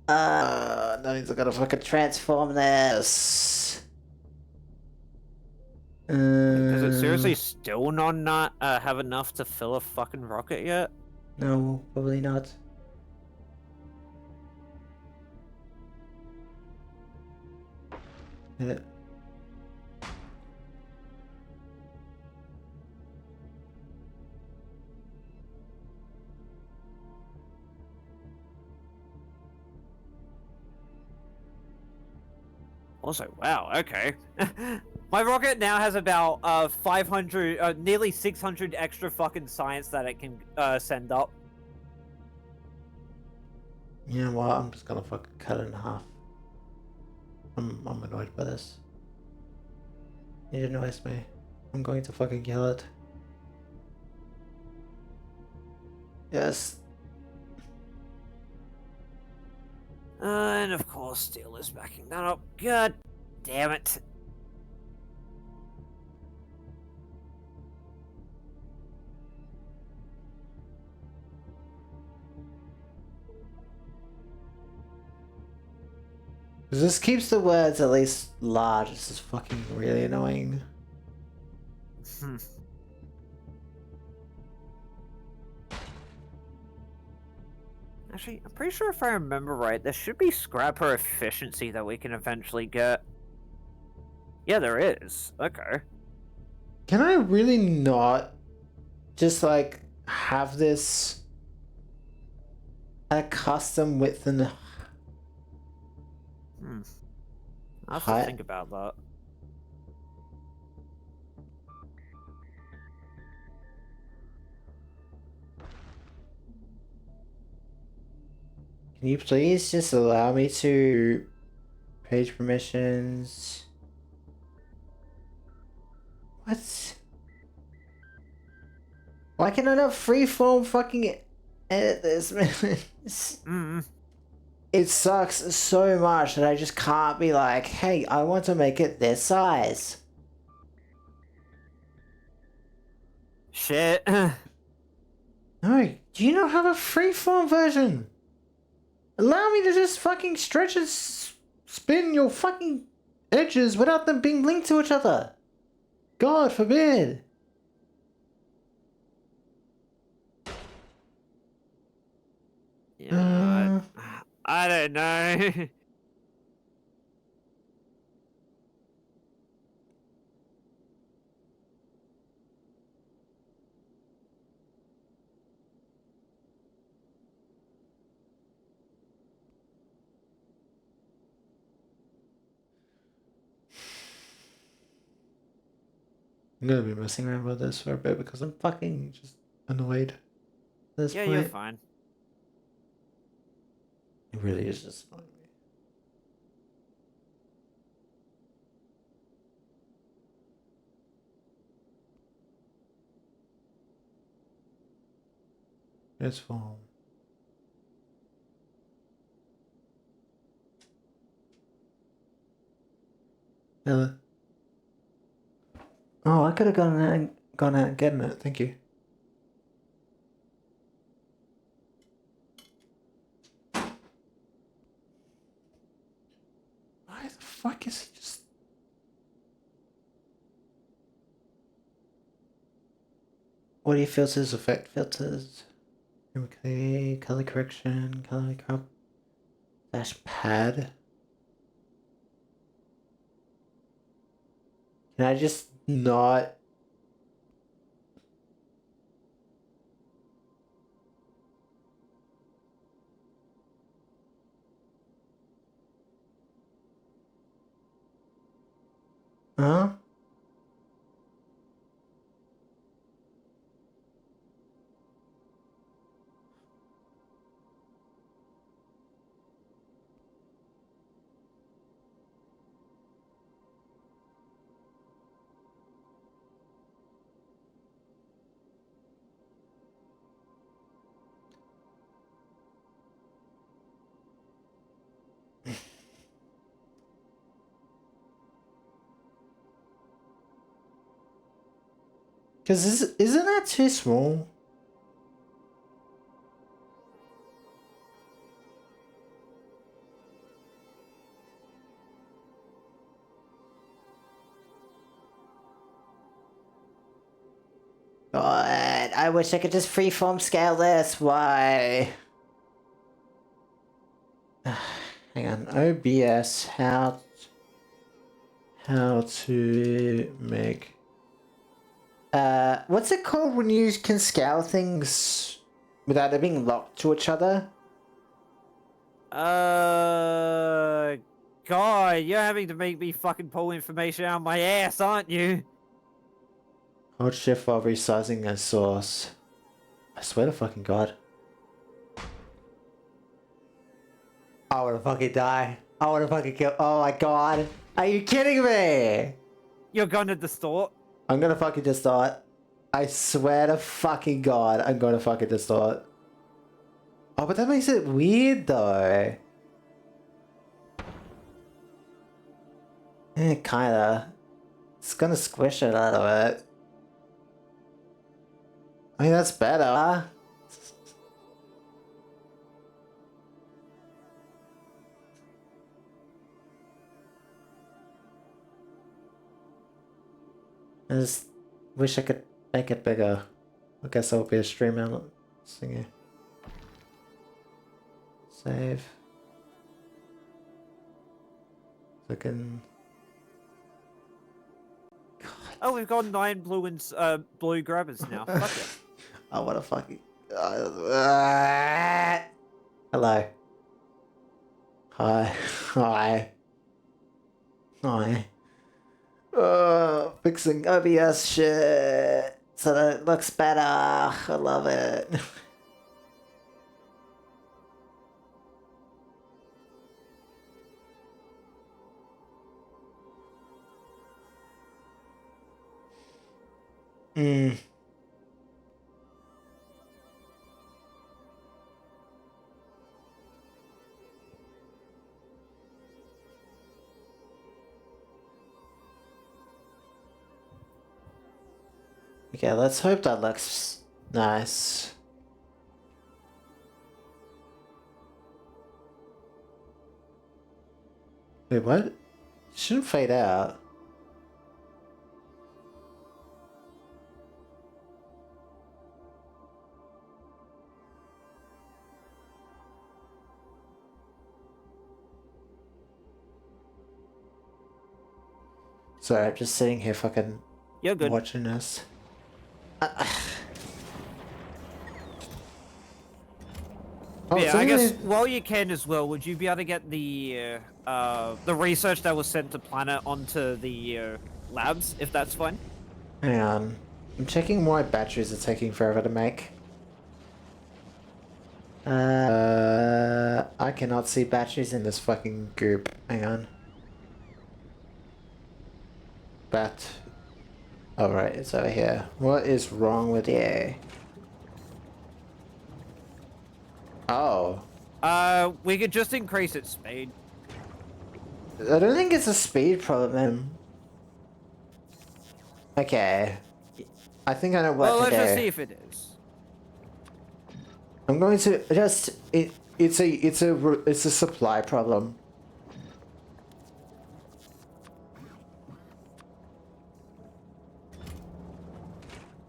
That means I gotta fucking transform this. Does it seriously still not have enough to fill a fucking rocket yet? No, probably not. Yeah. Also, wow, okay. My rocket now has about 500, nearly 600 extra fucking science that it can send up. You know what? I'm just gonna fucking cut it in half. I'm annoyed by this. It annoys me. I'm going to fucking kill it. Yes. And of course, Steel is backing that up. God damn it. This keeps the words at least large. This is fucking really annoying. Hmm. Actually, I'm pretty sure if I remember right, there should be scrapper efficiency that we can eventually get. Yeah, there is. Okay. Can I really not just like have this a custom width and Hmm. I'll have to height? think about that. Can you please just allow me to page permissions? What? Why can I not freeform fucking edit this, man? Mm. It sucks so much that I just can't be like, hey, I want to make it this size. Shit. No, do you not have a freeform version? Allow me to just fucking stretch and spin your fucking edges without them being linked to each other. God forbid. Yeah, I don't know. I'm gonna be messing around with this for a bit because I'm fucking just annoyed at this Yeah, you're point. fine. It really is just annoying me. It's form. Ella. Oh, I could have gone out and getting it. Thank you. Why the fuck is he just... What do you filters? Effect filters. Okay, color correction, color crop. Dash pad. Can I just not... Huh? Because isn't that too small? God, I wish I could just freeform scale this. Why? Hang on. OBS. How to make... what's it called when you can scale things without it being locked to each other? God, you're having to make me fucking pull information out of my ass, aren't you? Hold shift while resizing a source. I swear to fucking God. I wanna fucking die. I wanna fucking kill... Oh my God. Are you kidding me? You're gonna distort. I'm gonna fucking distort. I swear to fucking God, I'm gonna fucking distort. Oh, but that makes it weird though. Kinda. It's gonna squish it out of it. I mean, that's better. Just Wish I could make it bigger. I guess I'll be a streamer singer. Save. Fucking. Oh, we've got 9 blue and blue grabbers now. Fuck it. Oh, what a fucking. Hello. Hi. Hi. Hi. Fixing OBS shit so that it looks better. I love it. Hmm. Okay, let's hope that looks nice. Wait, what? It shouldn't fade out. Sorry, I'm just sitting here fucking You're good. watching this. Oh, Yeah, so I guess they- while you can as well, would you be able to get the research that was sent to Planet onto the labs, if that's fine? Hang on. I'm checking why batteries are taking forever to make. I cannot see batteries in this fucking goop. Hang on. Oh, right, it's over here. What is wrong with you? Oh. We could just increase its speed. I don't think it's a speed problem. Okay. I think I know what Well, to let's do. just see if it is. I'm going to just it's a supply problem.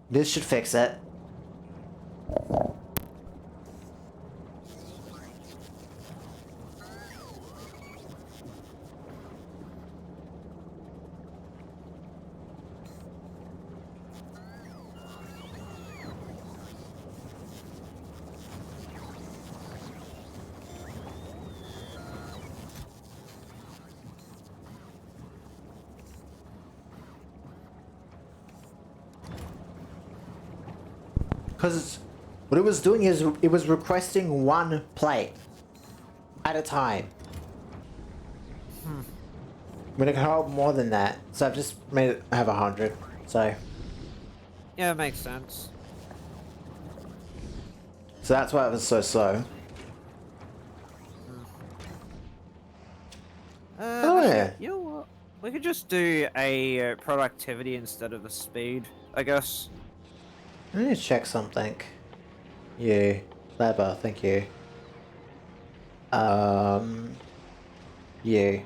This should fix it. Because what it was doing is it was requesting one plate at a time. When it can hold more than that, so I've just made it have 100. So Yeah, it makes sense. that's why it was so slow. Oh, Actually, yeah. you know what? We could just do a productivity instead of a speed, I guess. I need to check something. You, Leber, thank you. You.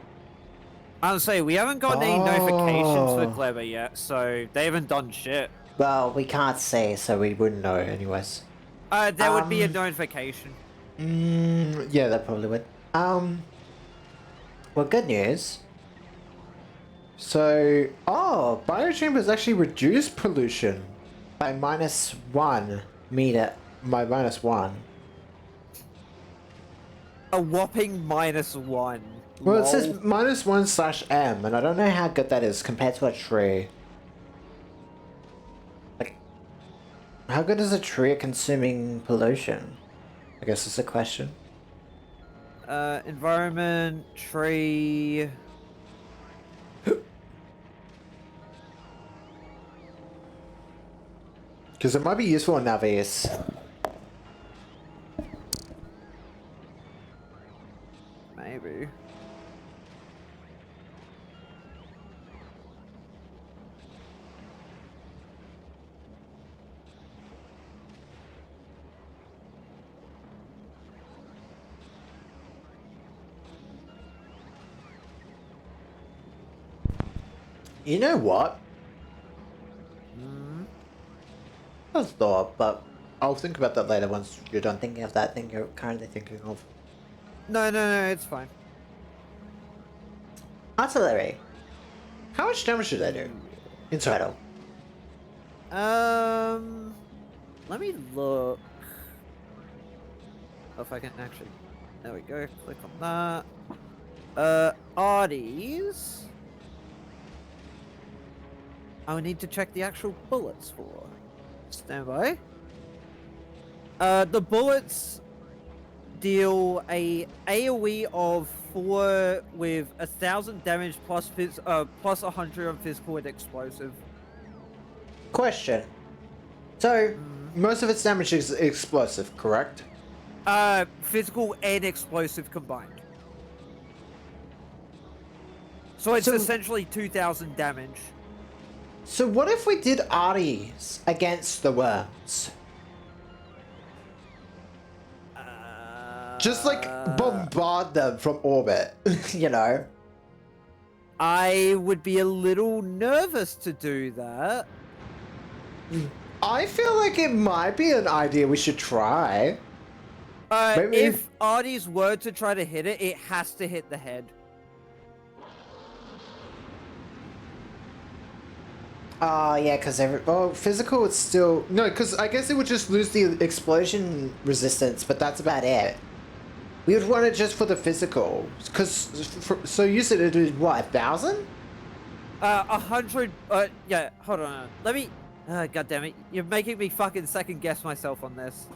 I would say we haven't gotten any notifications for Oh. Clever yet, so they haven't done shit. Well, we can't say, so we wouldn't know anyways. There would be a notification. Yeah, that probably would. Well, good news. So, biochambers actually reduce pollution by -1 meter, by -1. A whopping -1. Well, it says Lol. -1/m, and I don't know how good that is compared to a tree. Like, how good is a tree at consuming pollution? I guess it's a question. Environment, tree... Because it might be useful in Navies. Maybe. You know what? a thought, but I'll think about that later once you're done thinking of that thing you're currently thinking of. No, it's fine. Artillery. How much damage should they do in total? Let me look. If I can actually, there we go. Click on that. Arties. I will need to check the actual bullets for. Stand by. The bullets deal a AoE of 4 with 1,000 damage plus plus 100 on physical and explosive. Question. So, most of its damage is explosive, correct? Physical and explosive combined. So it's So- essentially 2,000 damage. So what if we did arties against the worms? Just like bombard them from orbit, you know? I would be a little nervous to do that. I feel like it might be an idea we should try. Maybe- If Artie's were to try to hit it, it has to hit the head. Oh, yeah, because physical it's still... No, because I guess it would just lose the explosion resistance, but that's about it. We would want it just for the physical. So you said it is what, 1,000? 100, yeah, hold on. Let me, God damn it. You're making me fucking second guess myself on this.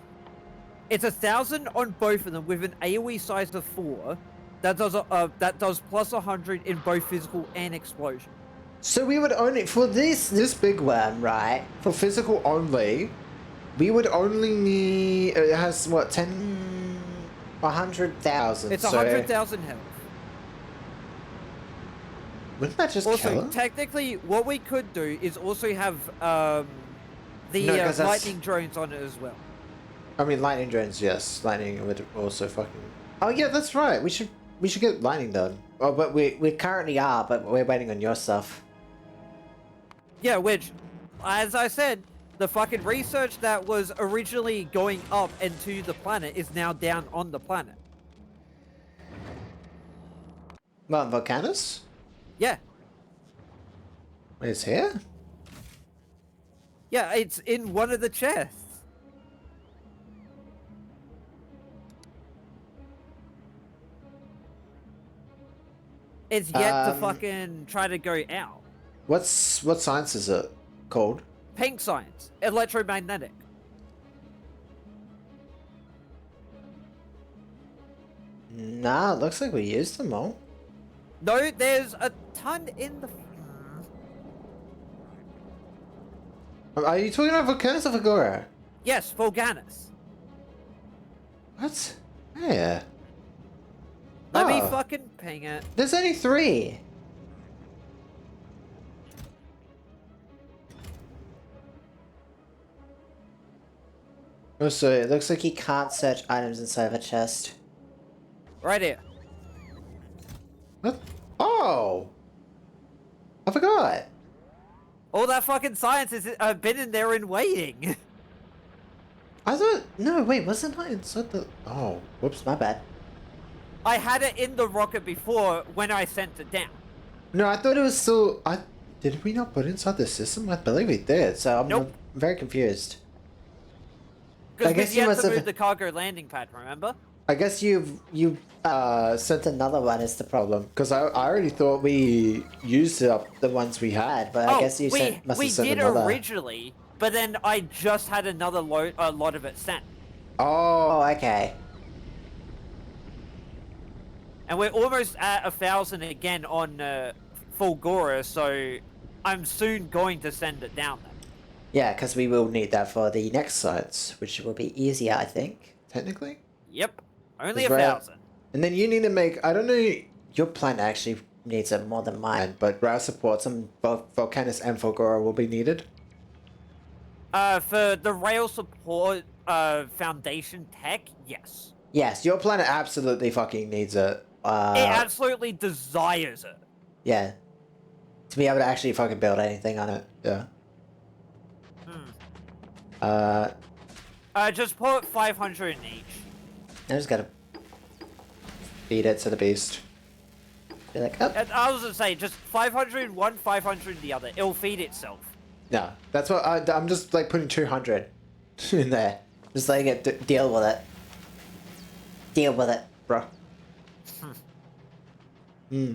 It's 1,000 on both of them with an AoE size of 4. That does plus 100 in both physical and explosion. So we would only... For this big one, right? For physical only, we would only need... It has, what, 100,000. It's so 100,000 health. Wouldn't that just kill Also, them? technically, what we could do is also have the No, 'cause that's- lightning drones on it as well. I mean, lightning drones, yes. Lightning would also fucking... Oh, yeah, that's right. We should get lightning done. Oh, but we currently are, but we're waiting on your stuff. Yeah, which, as I said, the fucking research that was originally going up into the planet is now down on the planet. Well, Volcanus? Yeah. It's here? Yeah, it's in one of the chests. It's yet to fucking try to go out. What science is it called? Pink science. Electromagnetic. Nah, it looks like we used them all. No, there's a ton in the... Are you talking about Volcanus or Fagora? Yes, Volganus. What? Yeah. Let me Oh. fucking ping it. There's only 3. Also, it looks like he can't search items inside of a chest. Right here. What? Oh! I forgot. All that fucking science has been in there and waiting. I thought... No, wait, wasn't I inside the... Oh, whoops, my bad. I had it in the rocket before when I sent it down. No, I thought it was still... Did we not put it inside the system? I believe we did, so I'm Nope. very confused. Because guess we you had must to have- move the cargo landing pad, remember? I guess you sent another one is the problem. Because I already thought we used up the ones we had, but I guess you must have sent we did another. originally, but then I just had another lot of it sent. Oh, okay. And we're almost at 1,000 again on Fulgora, so I'm soon going to send it down there. Yeah, because we will need that for the next sites, which will be easier, I think. Technically. Yep, only That's right. 1,000. And then you need to make... I don't know... Your planet actually needs it more than mine, but rail supports on both Volcanus and Fulgora will be needed. For the rail support foundation tech, yes. Yes, your planet absolutely fucking needs it. It absolutely desires it. Yeah. To be able to actually fucking build anything on it. Yeah. Just put 500 in each. I just gotta feed it to the beast. Be like, oh. I was gonna say, just 500 one, 500 the other. It'll feed itself. No, that's what I'm just like putting 200 in there. Just letting it deal with it. Deal with it, bro. Hmm.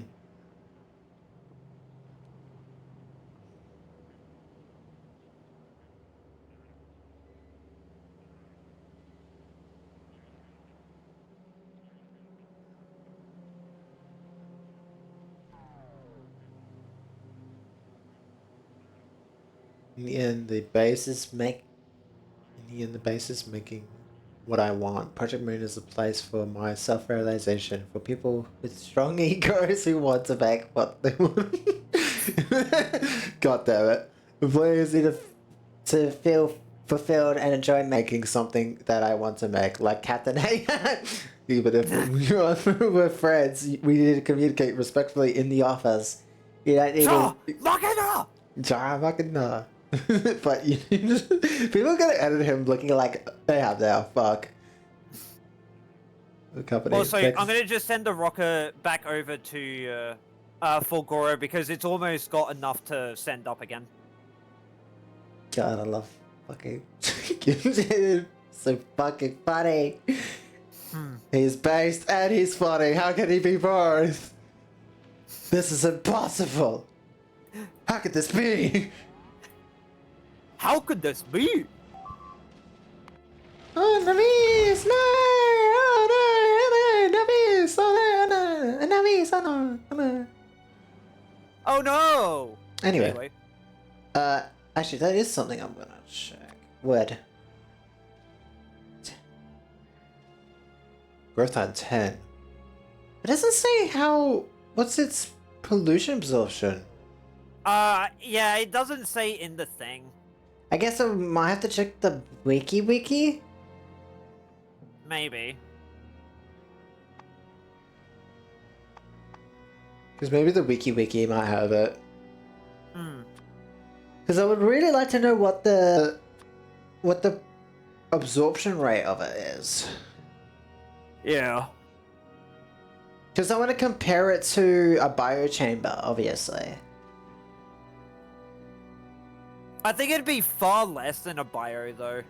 In the end, the base is making what I want. Project Moon is a place for my self-realization, for people with strong egos who want to make what they want. God damn it. The players need to feel fulfilled and enjoy making something that I want to make, like Captain A. Even if we're friends, we need to communicate respectfully in the office. You don't need to... But people are gonna edit him looking like they have now. Fuck. The company. Also, I'm gonna just send the rocket back over to Fulgora because it's almost got enough to send up again. God, I love fucking. So fucking funny. He's based and he's funny. How can he be both? This is impossible. How could this be? How could this be? Oh, Navis! No! Oh, no! Navis! Oh, no! Navis! Oh, no! Oh, no! Anyway. Actually, that is something I'm gonna check. Wood. Growth on 10. It doesn't say how... What's its pollution absorption? Yeah, it doesn't say in the thing. I guess I might have to check the wiki? Maybe. Because maybe the wiki might have it. Hmm. Because I would really like to know what the absorption rate of it is. Yeah. Because I want to compare it to a biochamber, obviously. I think it'd be far less than a bio, though.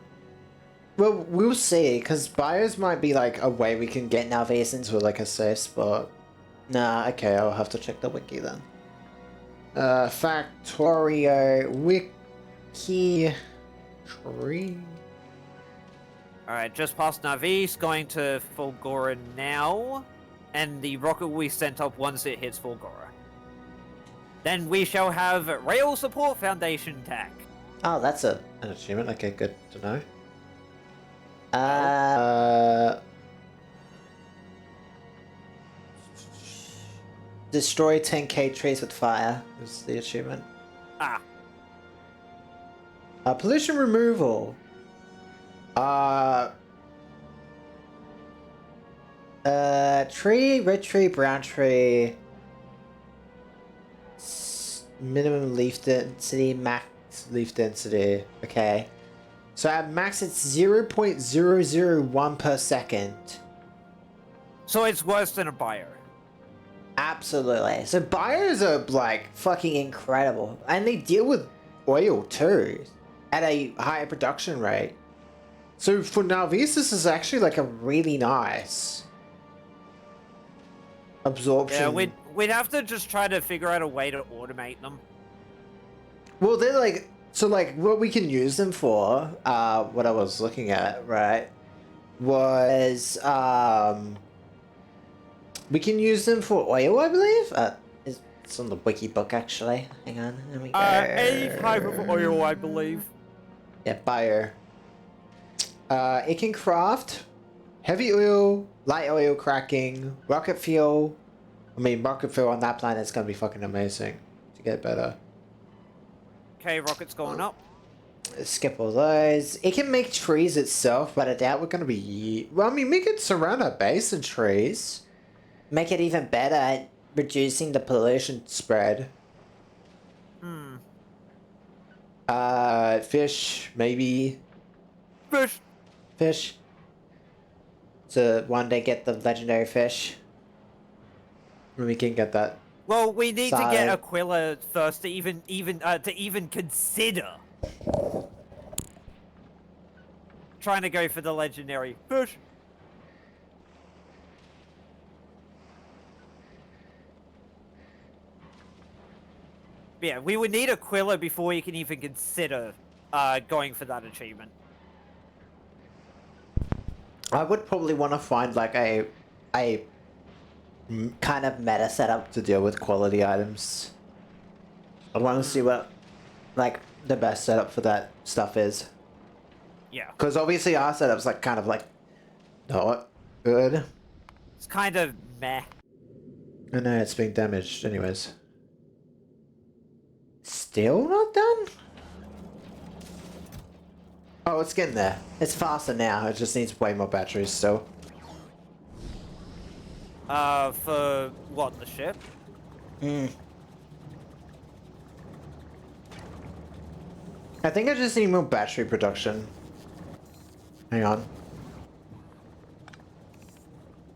Well, we'll see, because bios might be like a way we can get Navis into like a safe spot. Nah, okay, I'll have to check the wiki then. Factorio wiki tree. Alright, just past Navis, going to Fulgora now. And the rocket will be sent up once it hits Fulgora. Then we shall have Rail Support Foundation tag. Oh, that's an achievement. Okay, good to know. Destroy 10k trees with fire is the achievement. Ah. Pollution removal. Tree, red tree, brown tree. Minimum leaf density, max leaf density. Okay. So at max it's 0.001 per second. So it's worse than a bio. Absolutely. So bios are like fucking incredible. And they deal with oil too. At a higher production rate. So for Navis, this is actually like a really nice absorption. Yeah, we'd have to just try to figure out a way to automate them. Well, they're like, so like what we can use them for, what I was looking at, right, was, we can use them for oil, I believe. It's on the wiki book actually. Hang on, let me go. Any type of oil, I believe. Yeah, bio. It can craft heavy oil, light oil cracking, rocket fuel. I mean, rocket fuel on that planet is gonna be fucking amazing to get better. Okay, rocket's going up. Skip all those. It can make trees itself, but I doubt we're gonna be. Well, I mean, we could surround our base in trees. Make it even better at reducing the pollution spread. Hmm. Fish, maybe. Fish. Fish. To one day get the legendary fish. We can get that. Well, we need to get Side. Aquila first to even consider trying to go for the legendary fish. Yeah, we would need Aquila before you can even consider going for that achievement. I would probably want to find like a kind of meta setup to deal with quality items. I want to see what like the best setup for that stuff is. Yeah. Because obviously our setup's like kind of like not good. It's kind of meh. I know it's being damaged anyways. Still not done? Oh, it's getting there. It's faster now. It just needs way more batteries still. For what, the ship? I think I just need more battery production. Hang on.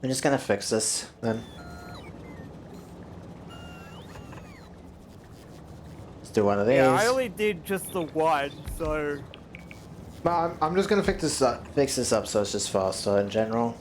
I'm just gonna fix this then. Let's do one of these. Yeah, I only did just the one, so... But I'm just gonna fix this up so it's just faster in general.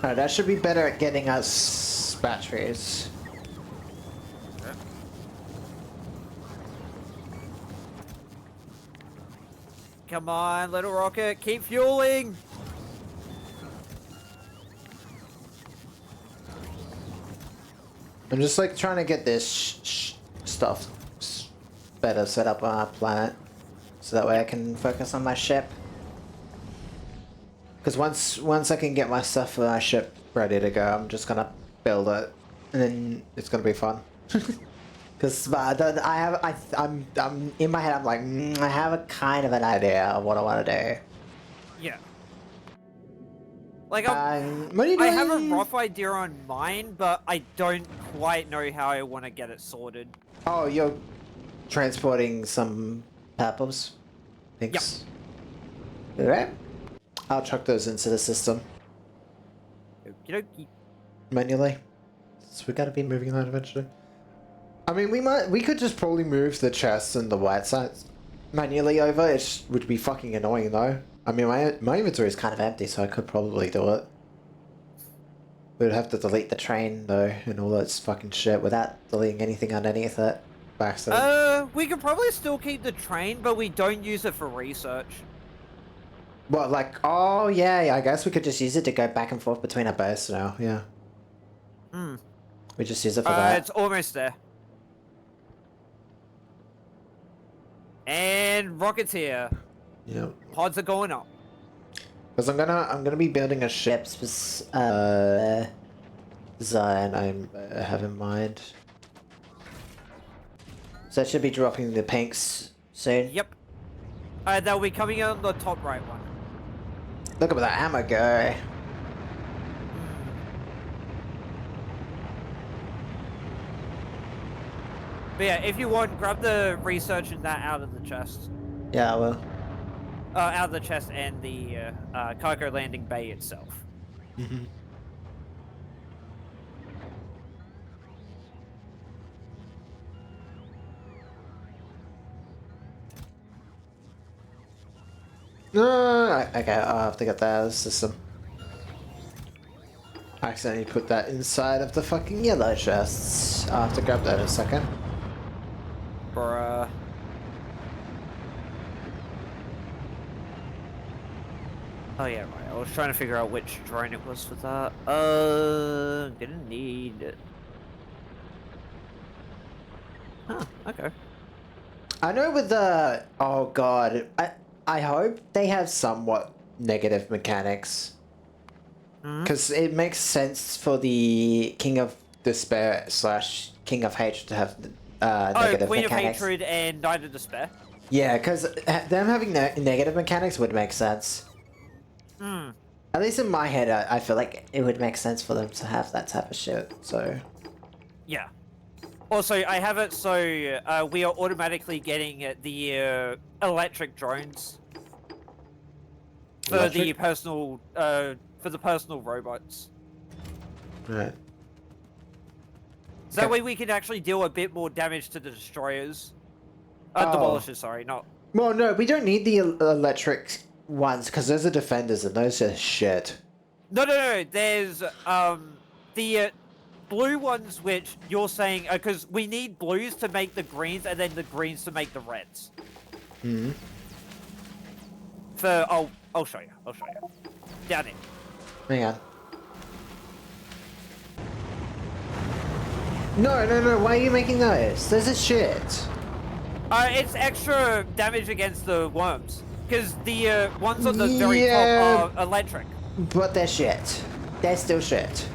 Alright, that should be better at getting us batteries. Come on, little rocket, keep fueling! I'm just like trying to get this stuff better set up on our planet. So that way I can focus on my ship. Because once I can get my stuff for my ship ready to go, I'm just gonna build it, and then it's gonna be fun. Because I'm in my head. I'm like, I have a kind of an idea of what I want to do. Yeah. Like, What are you doing? I have a rough idea on mine, but I don't quite know how I want to get it sorted. Oh, you're transporting some purples? Thanks. Yep. Alright. I'll chuck those into the system. Okie dokie. Manually. So we gotta be moving that eventually. I mean, we could just probably move the chests and the white sites manually over. It would be fucking annoying though. I mean, my inventory is kind of empty, so I could probably do it. We would have to delete the train though, and all that fucking shit without deleting anything underneath it. By accident. We could probably still keep the train, but we don't use it for research. What, like, oh yeah, I guess we could just use it to go back and forth between our base now, yeah. We just use it for that. It's almost there. And rockets here. Yep. Pods are going up. Because I'm gonna be building a ship design I have in mind. So I should be dropping the pinks soon. Yep. They'll be coming on the top right one. Look at that ammo go. But yeah, if you want, grab the research and that out of the chest. Yeah, I will. Out of the chest and the cargo landing bay itself. No, okay, I'll have to get that out of the system. I accidentally put that inside of the fucking yellow chests. I'll have to grab that in a second. Bruh. Oh yeah, right. I was trying to figure out which drone it was for that. Didn't need it. Huh, okay. I know with the... Oh god. I hope they have somewhat negative mechanics. Because it makes sense for the King of Despair / King of Hatred to have negative Queen mechanics. of Hatred and Knight of Despair. Yeah, because them having negative mechanics would make sense. At least in my head, I feel like it would make sense for them to have that type of shit, so... Yeah. Also, I have it so we are automatically getting the electric drones for the personal robots. Right. So that way we can actually deal a bit more damage to the destroyers. Demolishers, sorry, not... Well, no, we don't need the electric ones, because those are defenders, and those are shit. No, there's, the blue ones which you're saying, because we need blues to make the greens, and then the greens to make the reds. I'll show you, Down in. Hang on. No, why are you making those? Those are shit. It's extra damage against the worms. Because the ones on the very top are electric. But they're shit. They're still shit.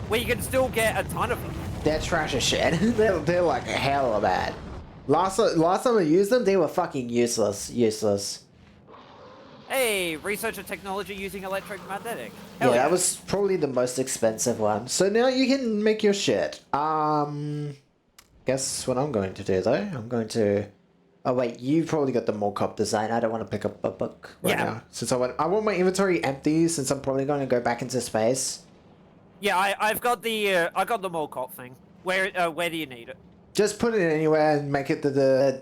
Well, you can still get a ton of them. They're trash as shit. they're like hella bad. Last time I used them, they were fucking useless. Hey, research and technology using electromagnetic. Yeah, that was probably the most expensive one. So now you can make your shit. Guess what I'm going to do though? I'm going to... Oh wait, you've probably got the mockup design. I don't want to pick up a book right now. Since I want my inventory empty, since I'm probably going to go back into space. Yeah, I've got the I got the mockup thing. Where do you need it? Just put it anywhere and make it the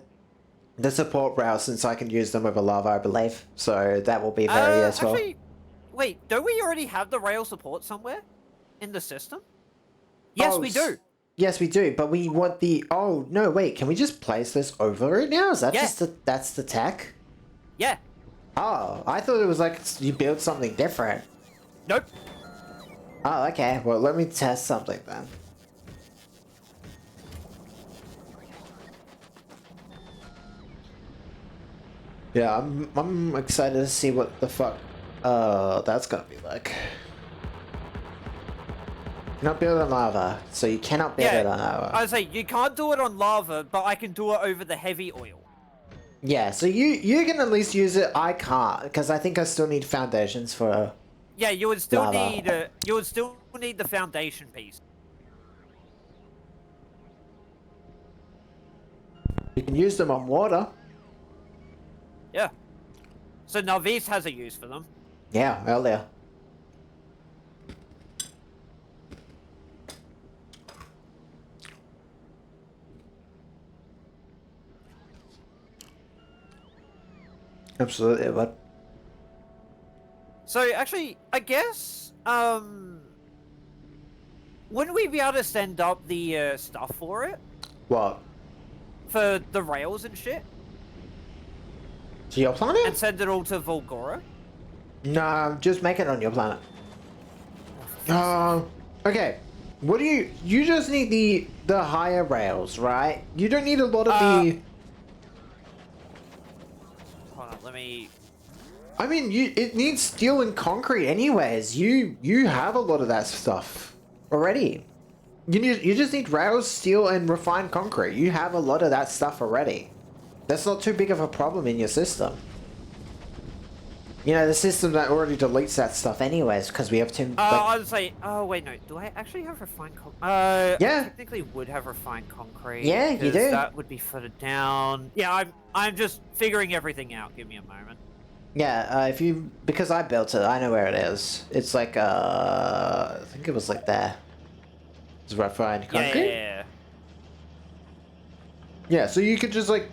support rail, since I can use them with a lava, I believe. So that will be very useful. Actually, wait, don't we already have the rail support somewhere in the system? Yes, we do. Yes, we do, but we want the... Oh, no, wait, can we just place this over it now? Is that just that's the tech? Yeah. Oh, I thought it was like you build something different. Nope. Oh, okay. Well, let me test something then. Yeah, I'm excited to see what the fuck that's gonna be like. Not build on lava, so you cannot build it on lava. I was like, you can't do it on lava, but I can do it over the heavy oil. Yeah, so you can at least use it. I can't, because I think I still need foundations for. Yeah, you would still lava. need the foundation piece. You can use them on water. Yeah. So Navis has a use for them. Yeah, earlier. Absolutely, bud. So actually, I guess wouldn't we be able to send up the stuff for it? What? For the rails and shit? To your planet? And send it all to Volgora? No, just make it on your planet. Okay. What do you just need the higher rails, right? You don't need a lot of the... Hold on, let me... I mean, it needs steel and concrete anyways. You have a lot of that stuff already. You just need rails, steel, and refined concrete. You have a lot of that stuff already. That's not too big of a problem in your system. You know, the system that already deletes that stuff anyways, because we have too... I was like, oh wait, no, do I actually have refined concrete? Yeah. I technically would have refined concrete. Yeah, you do. That would be further down. Yeah, I'm just figuring everything out. Give me a moment. Yeah, because I built it, I know where it is. It's like, I think it was like there. It's refined concrete? Yeah. Yeah, so you could just like,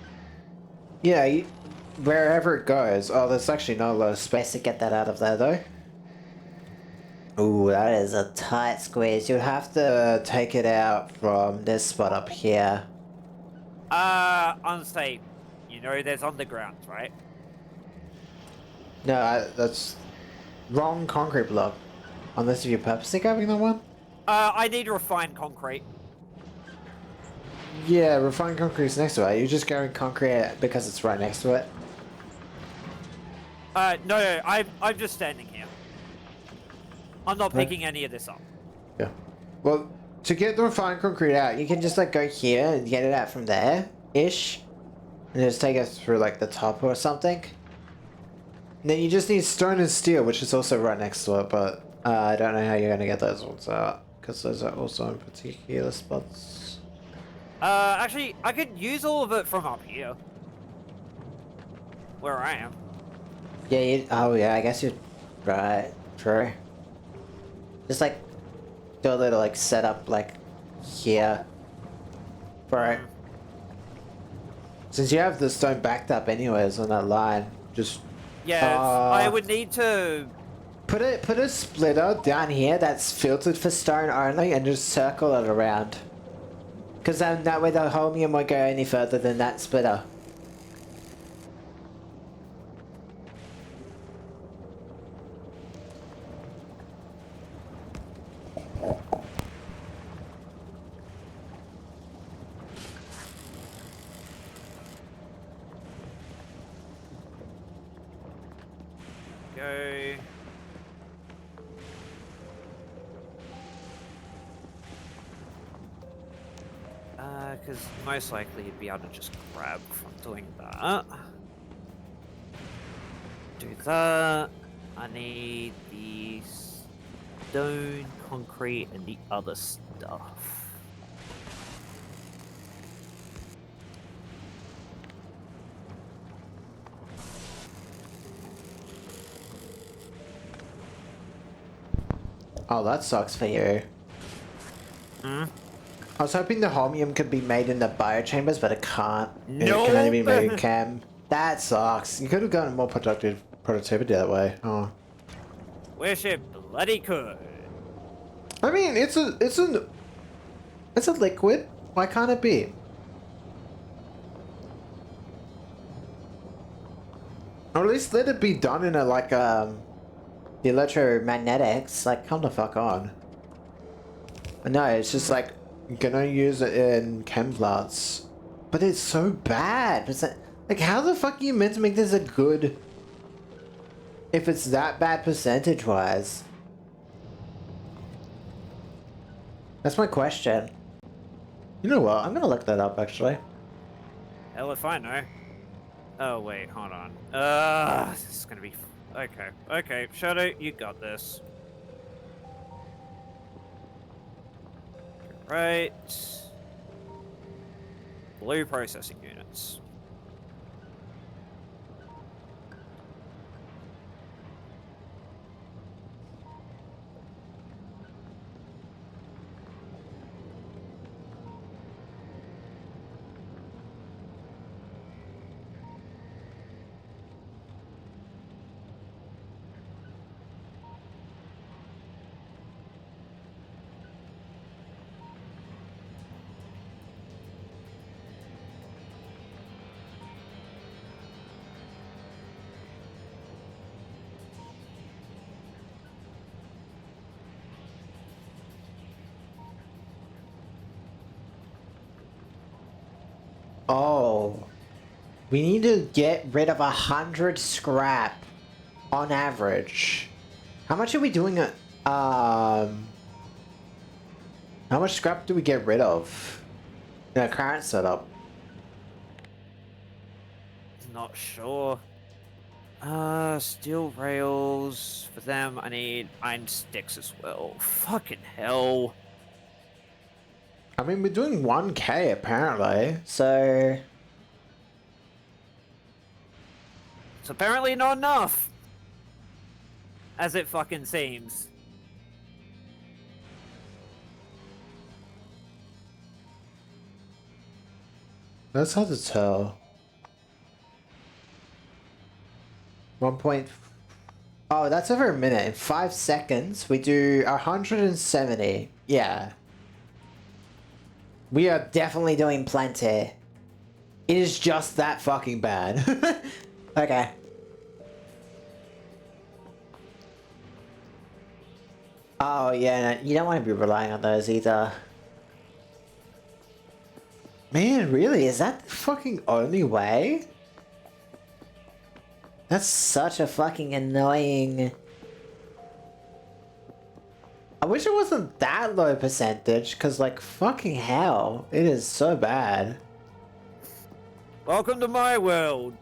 yeah, wherever it goes. Oh, there's actually not a lot of space to get that out of there though. Ooh, that is a tight squeeze. You'd have to take it out from this spot up here. Honestly, you know there's undergrounds, right? No, that's wrong concrete block. Unless you're purposely grabbing that one? I need refined concrete. Yeah, refined concrete's next to it. You're just going concrete because it's right next to it. No, I'm just standing here. I'm not Right. picking any of this up. Yeah. Well, to get the refined concrete out, you can just like go here and get it out from there, ish, and just take it through like the top or something. And then you just need stone and steel, which is also right next to it, but I don't know how you're gonna get those ones out because those are also in particular spots. Actually, I could use all of it from up here. Where I am. Yeah. Oh yeah. I guess you're right. True. Just like do a little like setup like here for it. Since you have the stone backed up anyways on that line, just Yeah, I would need to... put a splitter down here that's filtered for stone only and just circle it around. Because then that way the holmium won't go any further than that splitter. Go... Because most likely you'd be able to just grab from doing that. Do that. I need the stone, concrete, and the other stuff. Oh, that sucks for you. Hmm? I was hoping the holmium could be made in the biochambers, but it can't. It Nope. can only be made in chem. That sucks. You could have gotten more productivity that way. Oh. Wish it bloody could. I mean, it's a liquid. Why can't it be? Or at least let it be done in a like the electromagnetics. Like, come the fuck on. No, it's just like you're gonna use it in chem plants, but it's so bad. It's like how the fuck are you meant to make this a good if it's that bad percentage wise? That's my question. You know what? I'm gonna look that up actually. Hell if I know. Oh wait, hold on. This is gonna be... Okay, okay, Shadow, you got this. Right. Blue processing units. Oh, we need to get rid of 100 scrap on average. How much are we doing it? How much scrap do we get rid of in our current setup? Not sure. Steel rails. For them, I need iron sticks as well. Fucking hell. I mean, we're doing 1k apparently, so... It's apparently not enough. As it fucking seems. That's hard to tell. 1 point... Oh, that's over a minute. In 5 seconds, we do 170. Yeah. We are definitely doing plenty. It is just that fucking bad. Okay. Oh, yeah, no, you don't want to be relying on those either. Man, really? Is that the fucking only way? That's such a fucking annoying... I wish it wasn't that low percentage, because like fucking hell, it is so bad. Welcome to my world.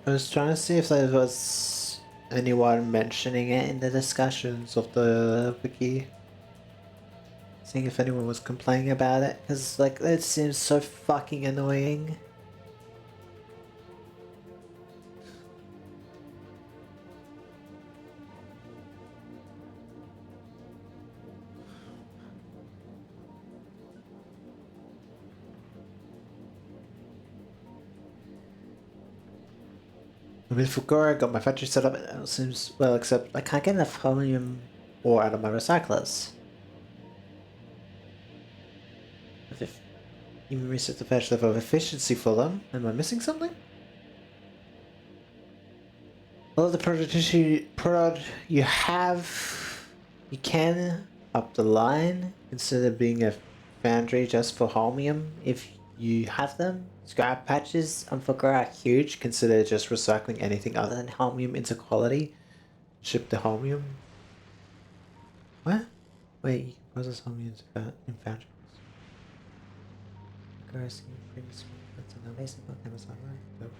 I was trying to see if there was anyone mentioning it in the discussions of the wiki. Seeing if anyone was complaining about it, because like it seems so fucking annoying. I mean, for Gora, I got my factory set up, it seems well, except I can't get enough chromium ore out of my recyclers. If even reset the patch level of efficiency for them, am I missing something? Well, the product you have, you can up the line instead of being a foundry just for holmium if you have them. Scrap patches on Fugger are huge. Consider just recycling anything other than holmium into quality. Ship the holmium. What? Wait, you can process holmium in foundries. Fugger previous that's an amazing book. Amazon, right? Nope.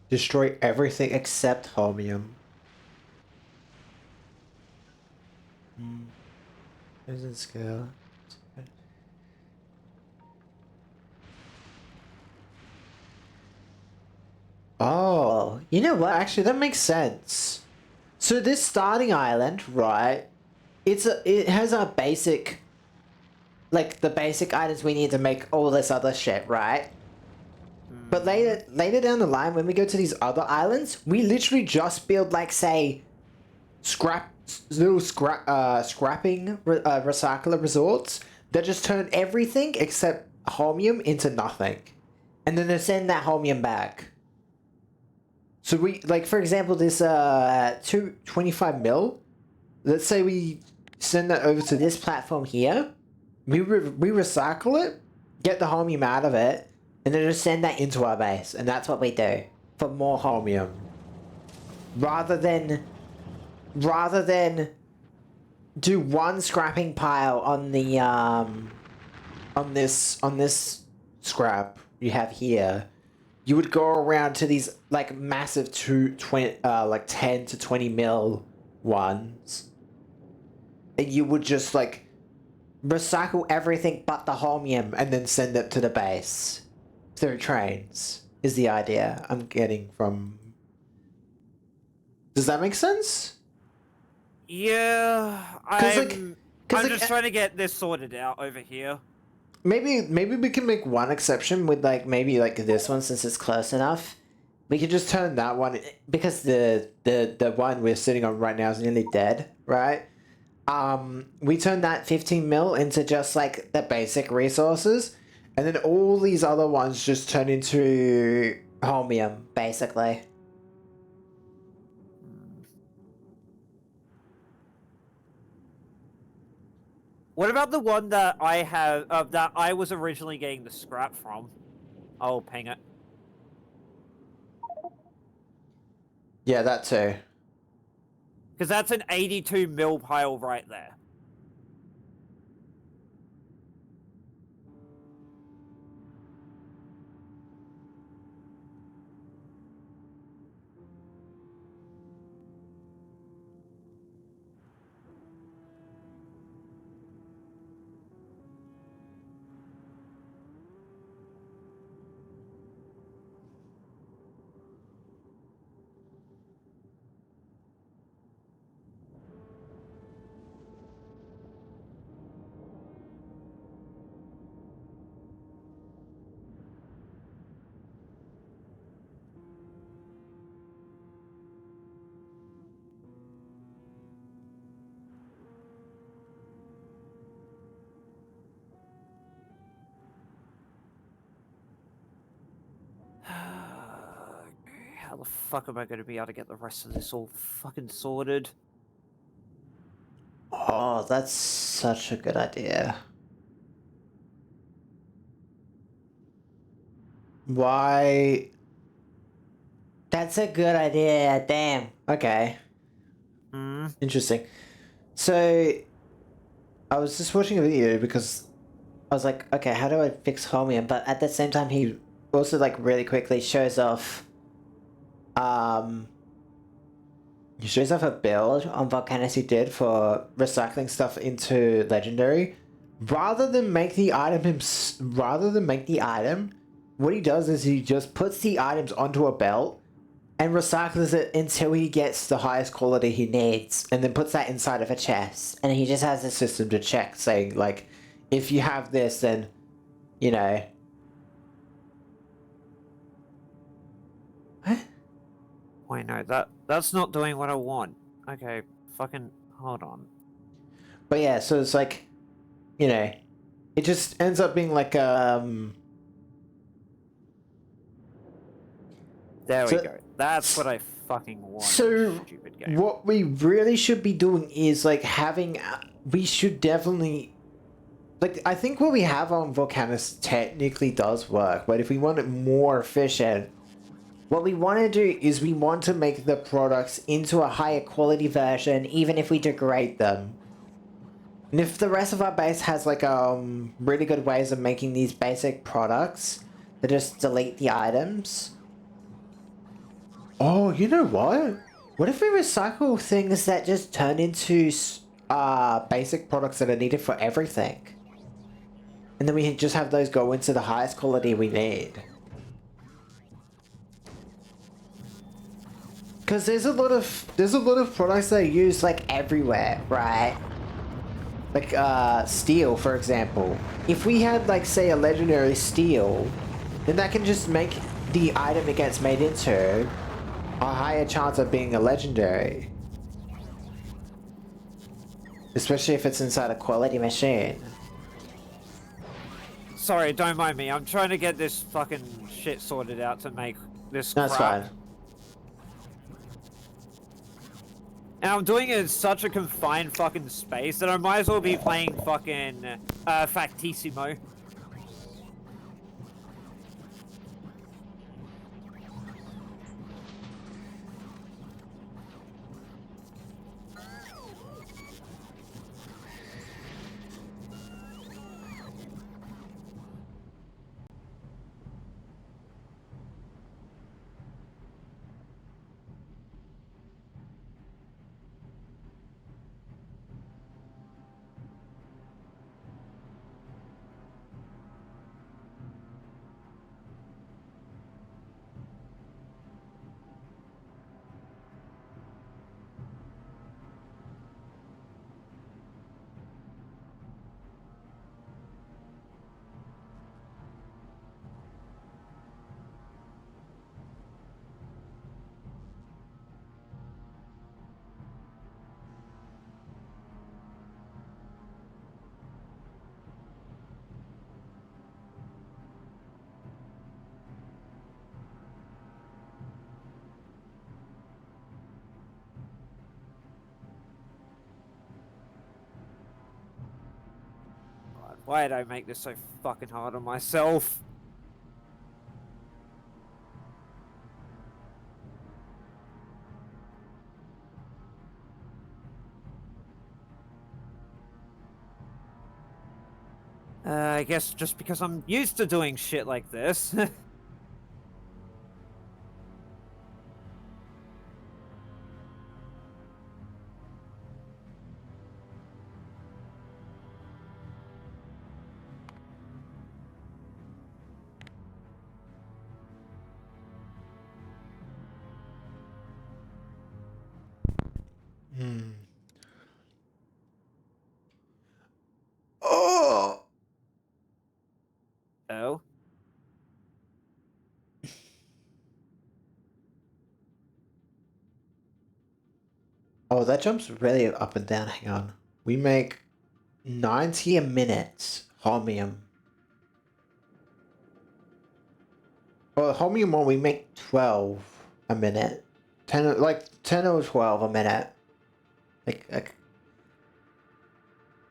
Destroy everything except holmium. Doesn't scale. Oh, you know what? Actually, that makes sense. So this starting island, right? It has our basic, like the basic items we need to make all this other shit, right? But later down the line, when we go to these other islands, we literally just build like say, scrapping recycler resorts that just turn everything except holmium into nothing, and then they send that holmium back. So we like, for example, this 225 mil. Let's say we send that over to this platform here. We recycle it, get the holmium out of it, and then just send that into our base, and that's what we do for more holmium. Rather than do one scrapping pile on the on this scrap you have here, you would go around to these like massive 10 to 20 mil ones, and you would just like recycle everything but the holmium and then send it to the base through trains is the idea I'm getting from. Does that make sense? Yeah, I'm just trying to get this sorted out over here. Maybe we can make one exception with like maybe like this one, since it's close enough. We could just turn that one, because the one we're sitting on right now is nearly dead, right? We turn that 15 mil into just like the basic resources, and then all these other ones just turn into holmium, basically. What about the one that I have, that I was originally getting the scrap from? I'll ping it. Yeah, that too. Because that's an 82 mil pile right there. how the fuck am I going to be able to get the rest of this all fucking sorted? Oh, that's such a good idea. Why? That's a good idea. Damn. Okay. Hmm. Interesting. So, I was just watching a video because I was like, okay, how do I fix Chromium? But at the same time, he also like really quickly shows off, he shows off a build on Volcanus he did for recycling stuff into Legendary. Rather than make the item what he does is he just puts the items onto a belt and recycles it until he gets the highest quality he needs, and then puts that inside of a chest. And he just has a system to check, saying like, if you have this, then, you know. What? Wait, no, that's not doing what I want. Okay, fucking hold on. But yeah, so it's like, you know, it just ends up being like There so, we go. That's what I fucking want. So Stupid game. what we really should be doing is like having, we should definitely, like, I think what we have on Volcanus technically does work, but if we want it more efficient, what we want to do is we want to make the products into a higher quality version, even if we degrade them. And if the rest of our base has like really good ways of making these basic products that just delete the items. Oh, you know what? What if we recycle things that just turn into basic products that are needed for everything? And then we just have those go into the highest quality we need. Because there's a lot of products that are used like everywhere, right? Like steel, for example. If we had like say a legendary steel, then that can just make the item it gets made into a higher chance of being a legendary. Especially if it's inside a quality machine. Sorry, don't mind me. I'm trying to get this fucking shit sorted out to make this That's crap. fine. And I'm doing it in such a confined fucking space that I might as well be playing fucking Factissimo. God, why did I make this so fucking hard on myself? I guess just because I'm used to doing shit like this. Oh! Oh? Oh, that jumps really up and down. Hang on. We make 90 a minute Holmium. Oh, Holmium 1 we make 12 a minute. 10 or 12 a minute. Like,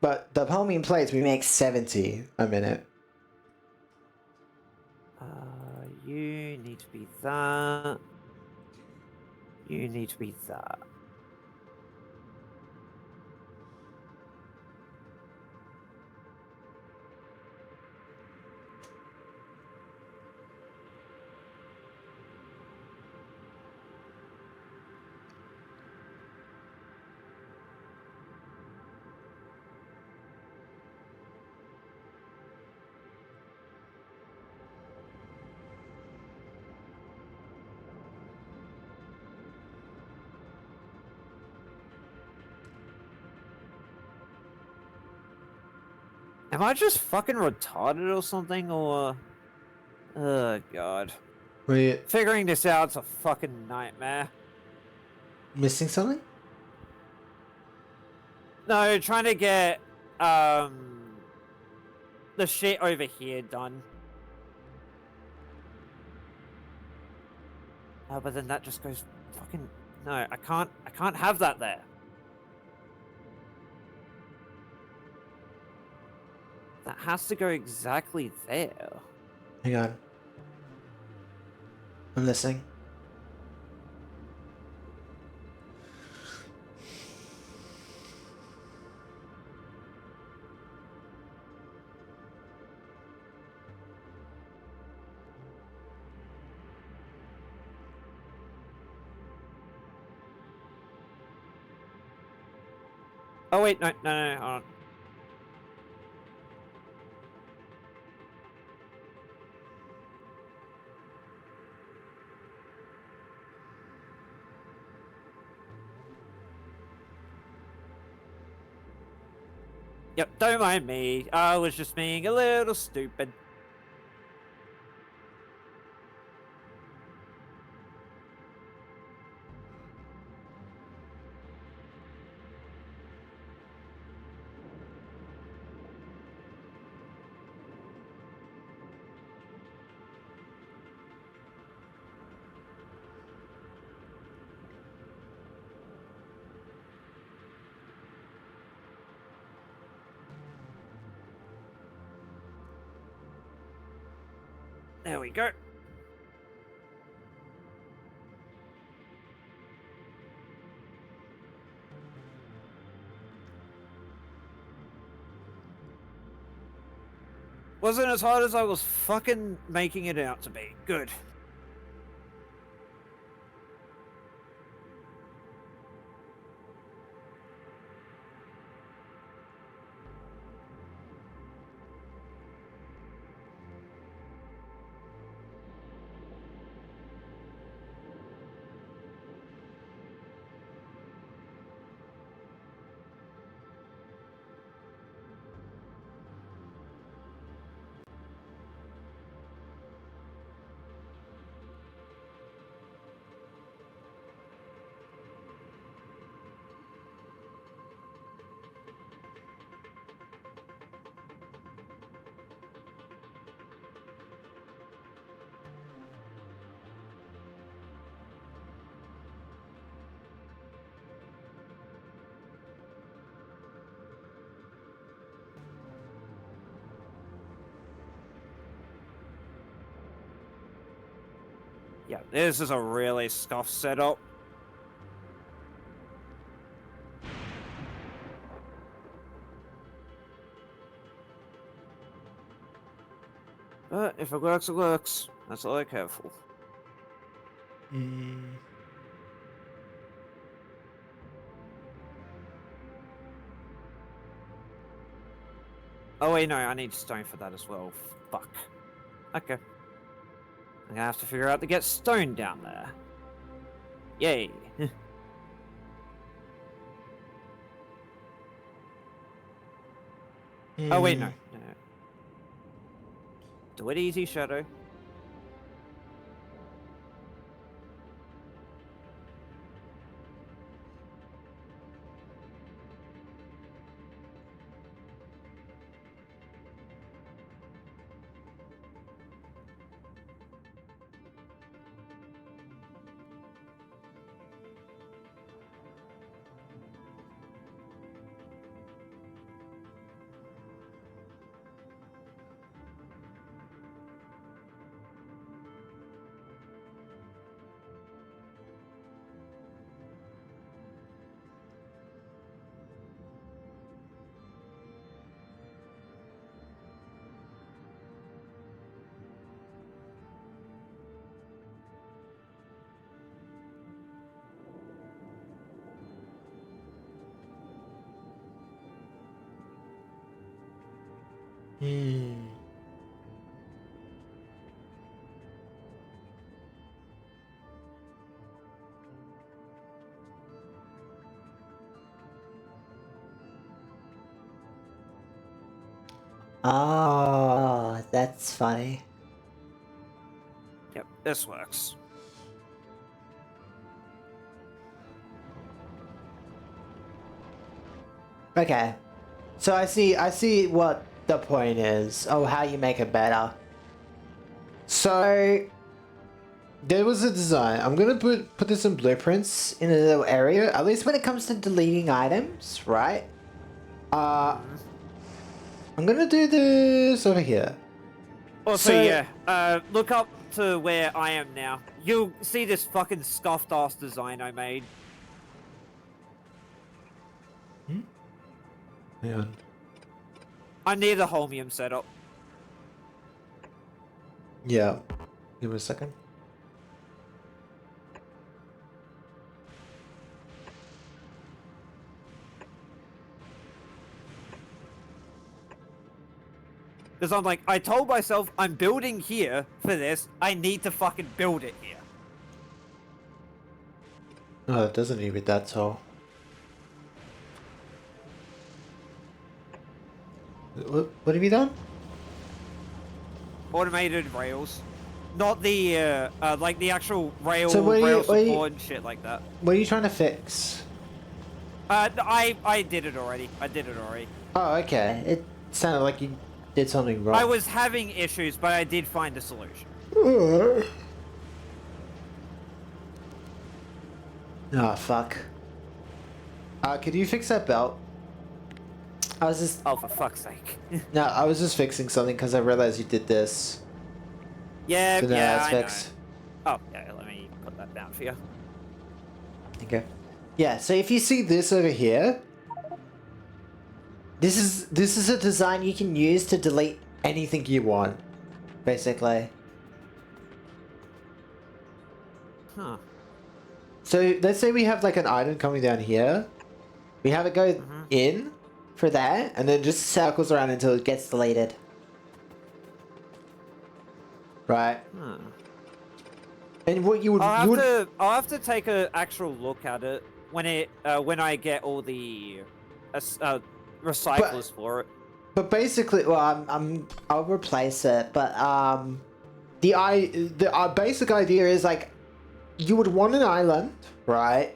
but the Palmian plates we make 70 a minute. You need to be that. You need to be that. Am I just fucking retarded or something, or... Oh, God. We're Figuring this out's a fucking nightmare. missing something? No, trying to get, the shit over here done. Oh, but then that just goes fucking... No, I can't have that there. That has to go exactly there. Hang on. I'm listening. Oh, wait, no, hold on. Yep, don't mind me. I was just being a little stupid. There we go. Wasn't as hard as I was fucking making it out to be. Good. Yeah, this is a really scuffed setup. But if it works, it works. That's all I care for. Mm. Oh wait, no, I need stone for that as well. Fuck. Okay. I'm gonna have to figure out to get stone down there. Yay. Oh wait, no. No. Do it easy, Shadow. Hmm. Oh, that's funny. Yep, this works. Okay. So I see what the point is. Oh, how you make it better. So there was a design. I'm gonna put this in blueprints in a little area. At least when it comes to deleting items, right? I'm gonna do this over here. Also, So- yeah, look up to where I am now. You'll see this fucking scuffed ass design I made. Hang on. I'm near the Holmium setup. Yeah. Give me a second. Because I'm like, I told myself I'm building here for this. I need to fucking build it here. Oh, it doesn't need to be that tall. What have you done? Automated rails. Not the, like the actual rail, So what are you- rail what are you- support and shit like that. What are you trying to fix? I did it already. I did it already. Oh, okay. It sounded like you did something wrong. I was having issues, but I did find a solution. Oh, fuck. Could you fix that belt? I was just... Oh, for fuck's sake. No, I was just fixing something because I realized you did this. Yeah, So now yeah, it's I know. fixed. Oh, yeah, let me put that down for you. Okay. Yeah, so if you see this over here, this is a design you can use to delete anything you want, basically. Huh. So let's say we have like an item coming down here. We have it go in for that, and then just circles around until it gets deleted. Right. And what you would I'll have to take an actual look at it when I get all the recyclers for it. But basically, well, I'll replace it. But the basic idea is like, you would want an island, right?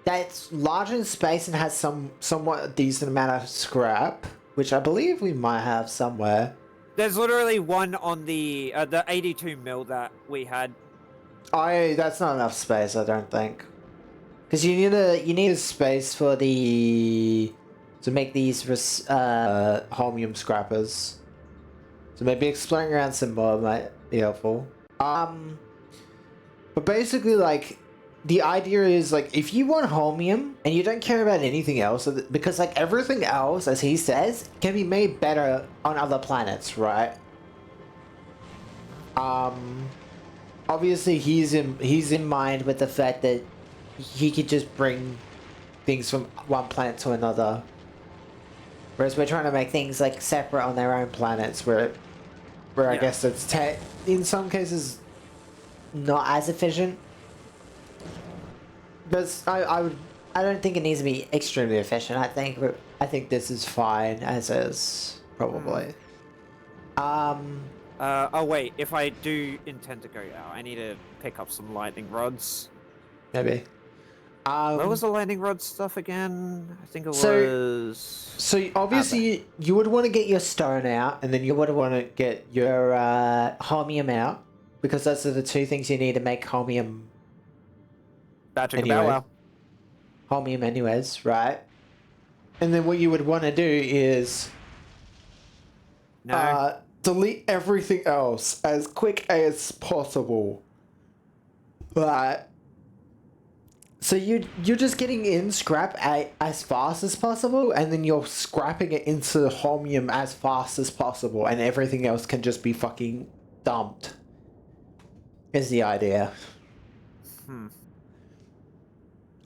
That's large in space and has somewhat decent amount of scrap, which I believe we might have somewhere. There's literally one on the 82 mil that we had. That's not enough space, I don't think, because you need a space for to make these holmium scrappers. So maybe exploring around some more might be helpful. But basically, like, the idea is, like, if you want holmium and you don't care about anything else, because, like, everything else, as he says, can be made better on other planets, right? Obviously, he's in mind with the fact that he could just bring things from one planet to another. Whereas we're trying to make things, like, separate on their own planets, where I guess it's in some cases not as efficient. But I don't think it needs to be extremely efficient. I think this is fine as is, probably. Oh wait, if I do intend to go out, I need to pick up some lightning rods. Maybe. Where was the lightning rod stuff again? I think it was. So obviously you would want to get your stone out, and then you would want to get your holmium out, because those are the two things you need to make holmium. Anyway. Holmium anyways, right? And then what you would want to do is delete everything else as quick as possible. Right. So you're just getting in scrap as fast as possible, and then you're scrapping it into holmium as fast as possible, and everything else can just be fucking dumped. Is the idea.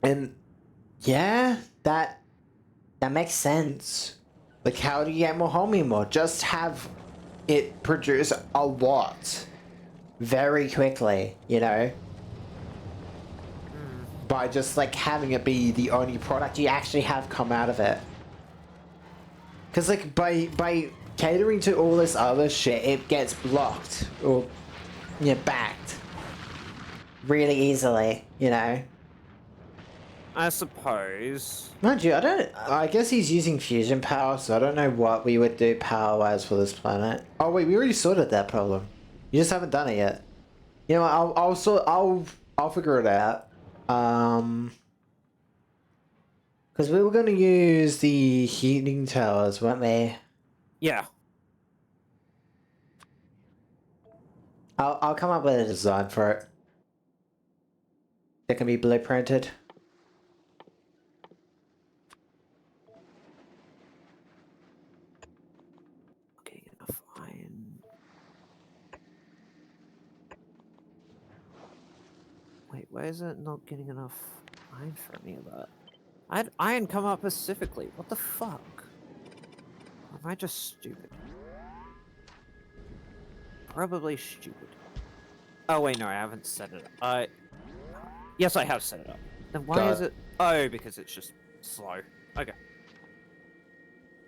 And yeah, that makes sense. Like, how do you get more homing more? Just have it produce a lot very quickly, you know? By just, like, having it be the only product you actually have come out of it. Because, like, by catering to all this other shit, it gets blocked or, you know, backed really easily, you know? I suppose. Mind you, I guess he's using fusion power, so I don't know what we would do power-wise for this planet. Oh wait, we already sorted that problem. You just haven't done it yet. You know what, I'll figure it out. Because we were going to use the heating towers, weren't we? Yeah. I'll come up with a design for it. That can be blueprinted. Getting enough iron. Wait, why is it not getting enough iron for any of that? I had iron come up specifically. What the fuck? Or am I just stupid? Probably stupid. Oh wait, no, I haven't set it up. Yes, I have set it up. Then why is it? Oh, because it's just slow. Okay.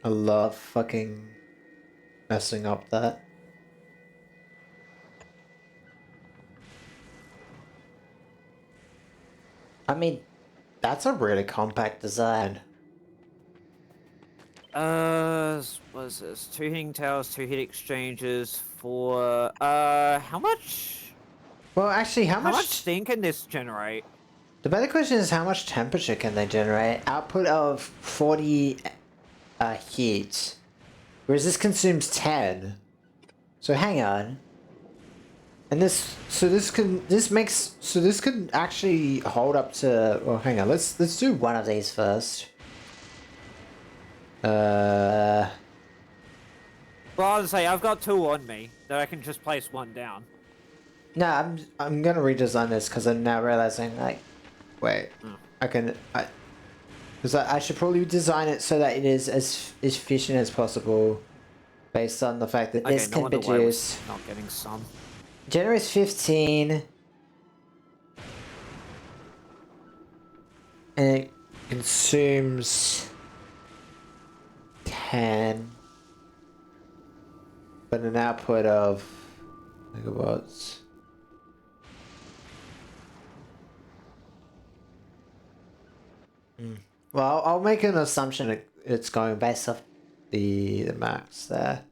I love fucking messing up that. I mean, that's a really compact design. Was this 2 heating towers, 2 heat exchangers for how much? Well, actually, how How much much steam can this generate? The better question is how much temperature can they generate? Output of 40 heat. Whereas this consumes 10. So hang on. And this could actually hold up to, well, hang on, let's do one of these first. Well, I'll say I've got 2 on me that I can just place 1 down. No, I'm gonna redesign this because I'm now realizing, like, wait, because I should probably design it so that it is as efficient as possible, based on the fact that this can produce. Not getting some. Generates 15, and it consumes 10, but an output of megawatts. Well, I'll make an assumption it's going based off the max there.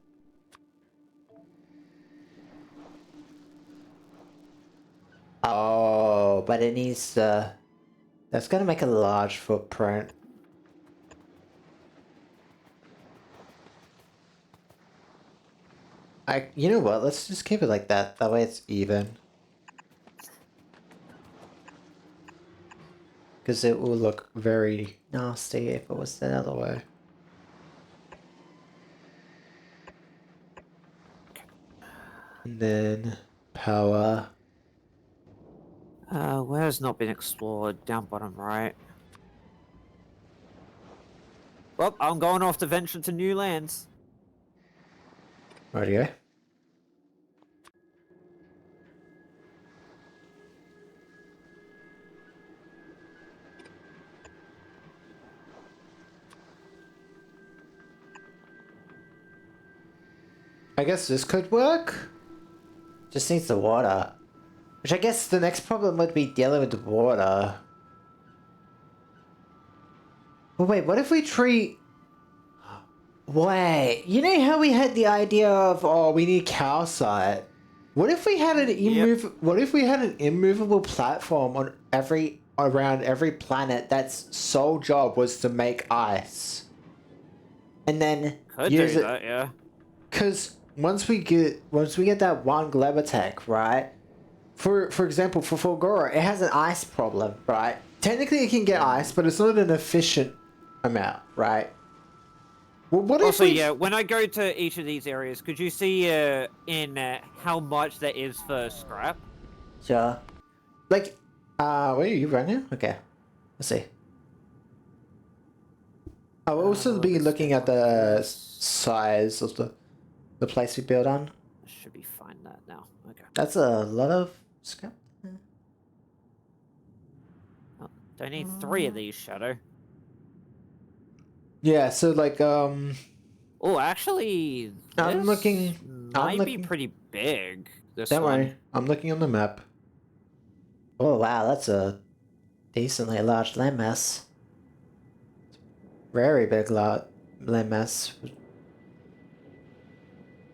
Oh, but it needs to... That's gonna make a large footprint. You know what? Let's just keep it like that. That way it's even. Because it will look very nasty if it was the other way. And then power. Where has not been explored? Down bottom right. Well, I'm going off to venture to new lands. Rightio. I guess this could work. Just needs the water. Which I guess the next problem would be dealing with the water. Well, wait, what if we treat... Wait, you know how we had the idea of, oh, we need calcite? What if we had an What if we had an immovable platform on around every planet that's sole job was to make ice, and then Could use do it? that, yeah. Because once we get that one Glebotech, right? For example, for Fulgora, it has an ice problem, right? Technically, it can get ice, but it's not an efficient amount, right? Well, what Also, if we... yeah, when I go to each of these areas, could you see how much there is for scrap? Sure. Like, where are you right now? Okay. Let's see. I'll also be let's looking check at on the this. size of the place we build on. I should be fine that now. Okay. That's a lot of scrap. Oh, don't need 3 of these, Shadow. Yeah, so like Oh, actually, I'm this looking. might be pretty big. This Don't one. worry, I'm looking on the map. Oh wow, that's a decently large landmass. Very big landmass.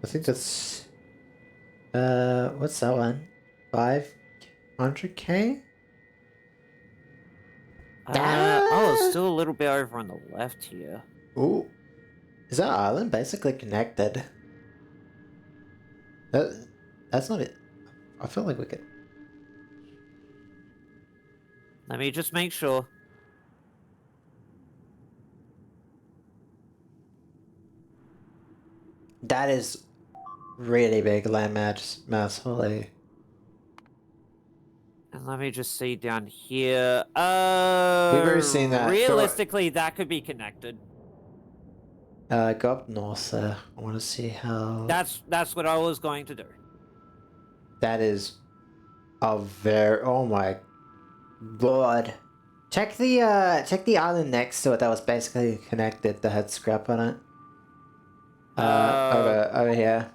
I think that's what's that one? 500K? Oh, it's still a little bit over on the left here. Ooh, is that island basically connected? That's not it. I feel like we could. Let me just make sure. That is really big landmass. Holy. And let me just see down here. We've already seen that. Realistically, that could be connected. Go up north. I want to see how. That's what I was going to do. That is a very. Oh my lord. Check the island next to it that was basically connected that had scrap on it. Over here.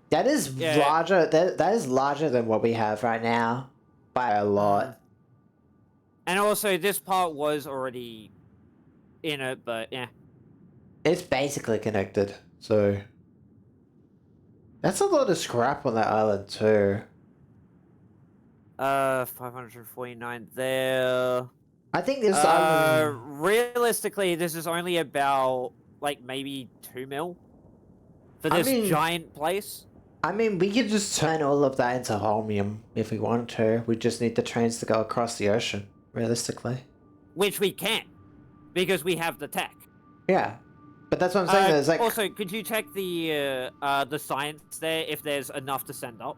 That is larger. That is larger than what we have right now, by a lot. And also, this part was already in it, but yeah. It's basically connected, so that's a lot of scrap on that island too. 549 there. I think this island. Realistically, this is only about like maybe 2 mil for this giant place. I mean, we could just turn all of that into holmium if we wanted to. We just need the trains to go across the ocean, realistically. Which we can, because we have the tech. Yeah, but that's what I'm saying. There's like. Also, could you check the science there if there's enough to send up?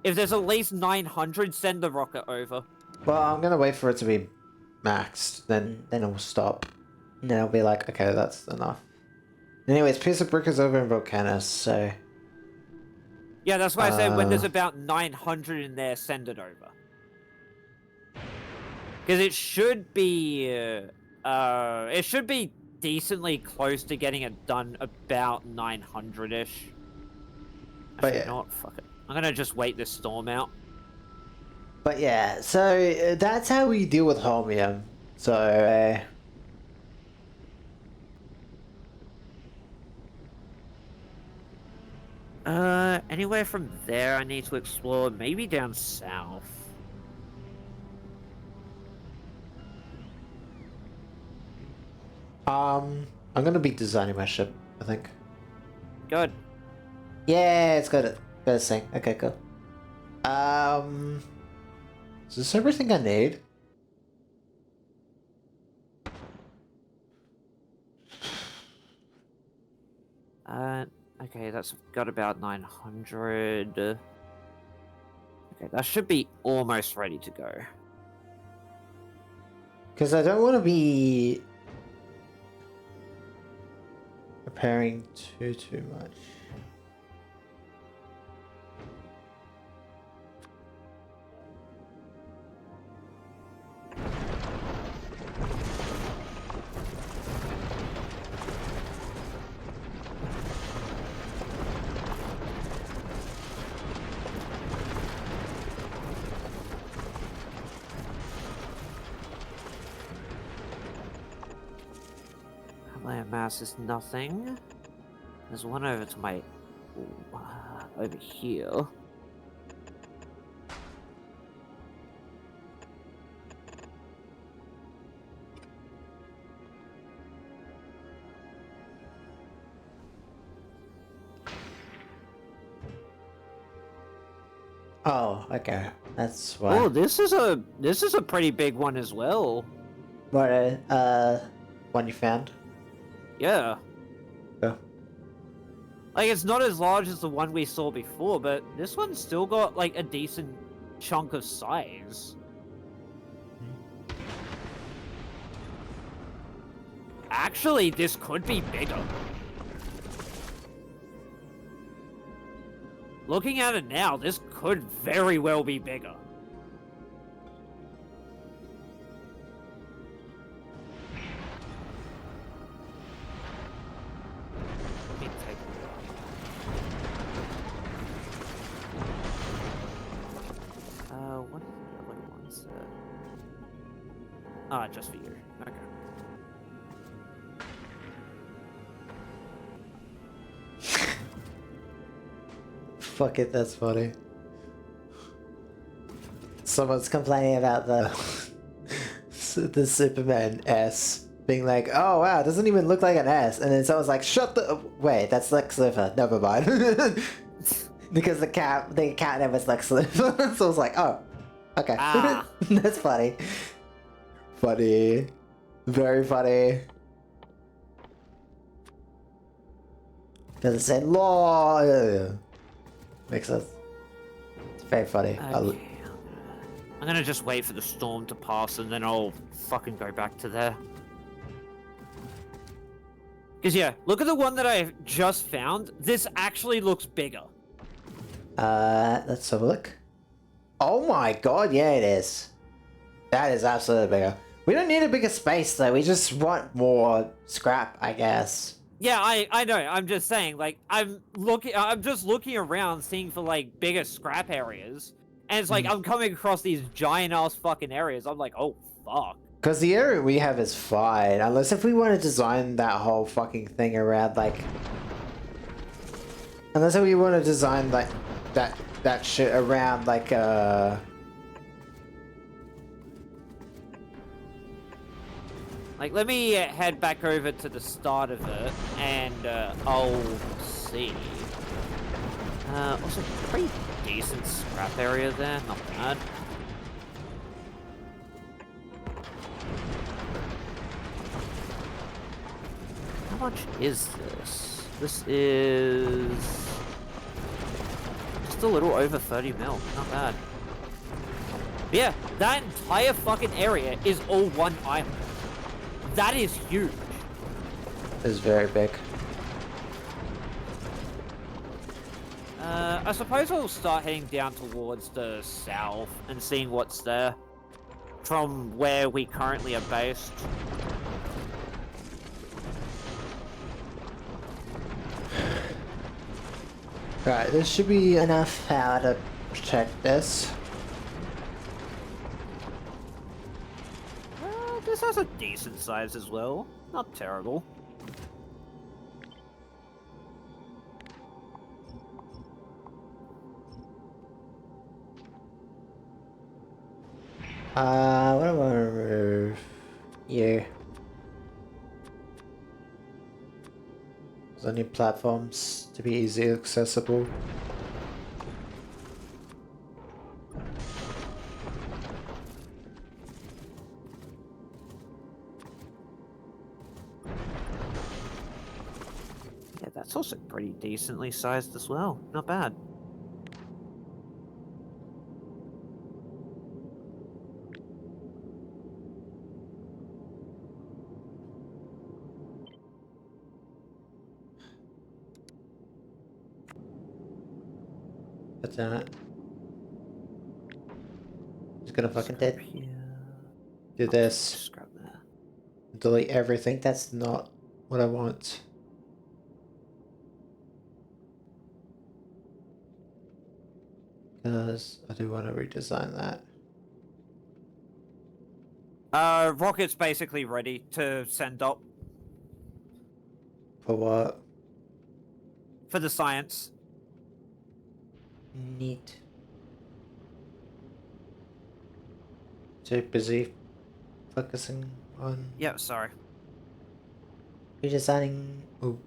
If there's at least 900, send the rocket over. Well, I'm gonna wait for it to be maxed, then it'll stop. And then I'll be like, okay, that's enough. Anyways, piece of brick is over in Volcanus, so. Yeah, that's why I said when there's about 900 in there, send it over. Because it should be decently close to getting it done about 900-ish. But yeah. You know what? Fuck it. I'm gonna just wait this storm out. But yeah, so that's how we deal with holmium. So. Anywhere from there I need to explore, maybe down south. I'm gonna be designing my ship, I think. Good. Yeah, it's got a thing. Okay, cool. Is this everything I need? Okay, that's got about 900. Okay, that should be almost ready to go. Because I don't want to be preparing too much. Land mass is nothing. There's one over to my over here. Oh, okay. That's why. Oh, this is a pretty big one as well. What one you found? Yeah. Yeah. Like, it's not as large as the one we saw before, but this one's still got, like, a decent chunk of size. Actually, this could be bigger. Looking at it now, this could very well be bigger. Let me take a look. What are the other ones? Ah, just for you. Okay. Fuck it, that's funny. Someone's complaining about the the Superman S being like, oh wow, it doesn't even look like an S, and then someone's like, shut the wait, that's Lex Luthor. Never mind, because the cat name was Lex Luthor, so I was like, oh, okay, that's funny, funny, very funny. Doesn't say law. Makes sense. It's very funny. Okay. I'm gonna just wait for the storm to pass and then I'll fucking go back to there. Because yeah, look at the one that I just found. This actually looks bigger. Let's have a look. Oh my god, yeah it is. That is absolutely bigger. We don't need a bigger space though, we just want more scrap, I guess. Yeah, I know. I'm just saying, like, I'm just looking around, seeing for like bigger scrap areas, and it's like I'm coming across these giant ass fucking areas. I'm like, oh fuck. Because the area we have is fine, unless if we want to design that whole fucking thing around like, unless we want to design like that shit around like Like, let me head back over to the start of it, and I'll see. Also, pretty decent scrap area there, not bad. How much is this? This is just a little over 30 mil, not bad. But yeah, that entire fucking area is all one island. That is huge. It's very big. I suppose I'll start heading down towards the south and seeing what's there from where we currently are based. Right, there should be enough power to protect this. This has a decent size as well. Not terrible. What do I want to remove? You. There's only platforms to be easily accessible. Yeah, that's also pretty decently sized as well. Not bad. But damn it. Just gonna fucking do this. Scrap there. Delete everything. That's not what I want. Because I do want to redesign that. Rocket's basically ready to send up For what? for the science. Neat. Too busy focusing on Yeah, sorry. redesigning or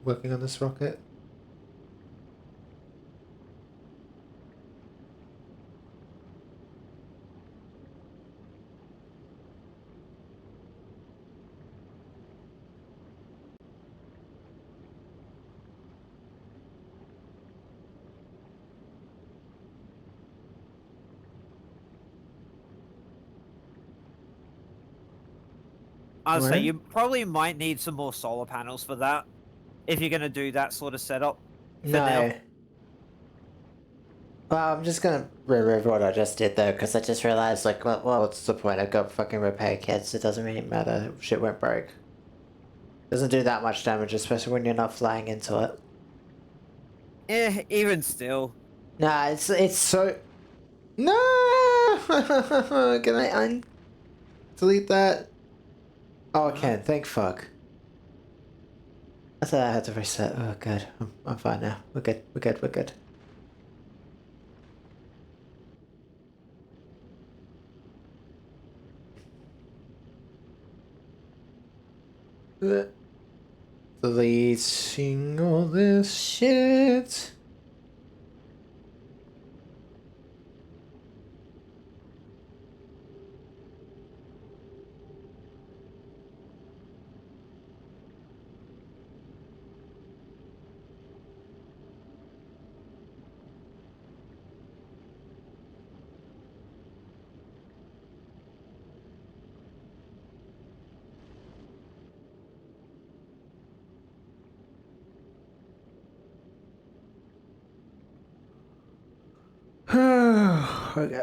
working on this rocket. I'll say What? you probably might need some more solar panels for that if you're gonna do that sort of setup. For now. No. Well, I'm just gonna remove what I just did though, because I just realized, like, well, what's the point? I've got fucking repair kits. It doesn't really matter. Shit went broke. Doesn't do that much damage, especially when you're not flying into it. Even still. Nah, it's so. No. Can I delete that? Oh, I can. Thank fuck. I thought I had to reset. Oh, good. I'm fine now. We're good. We're good. We're good. Deleting all this shit. Okay.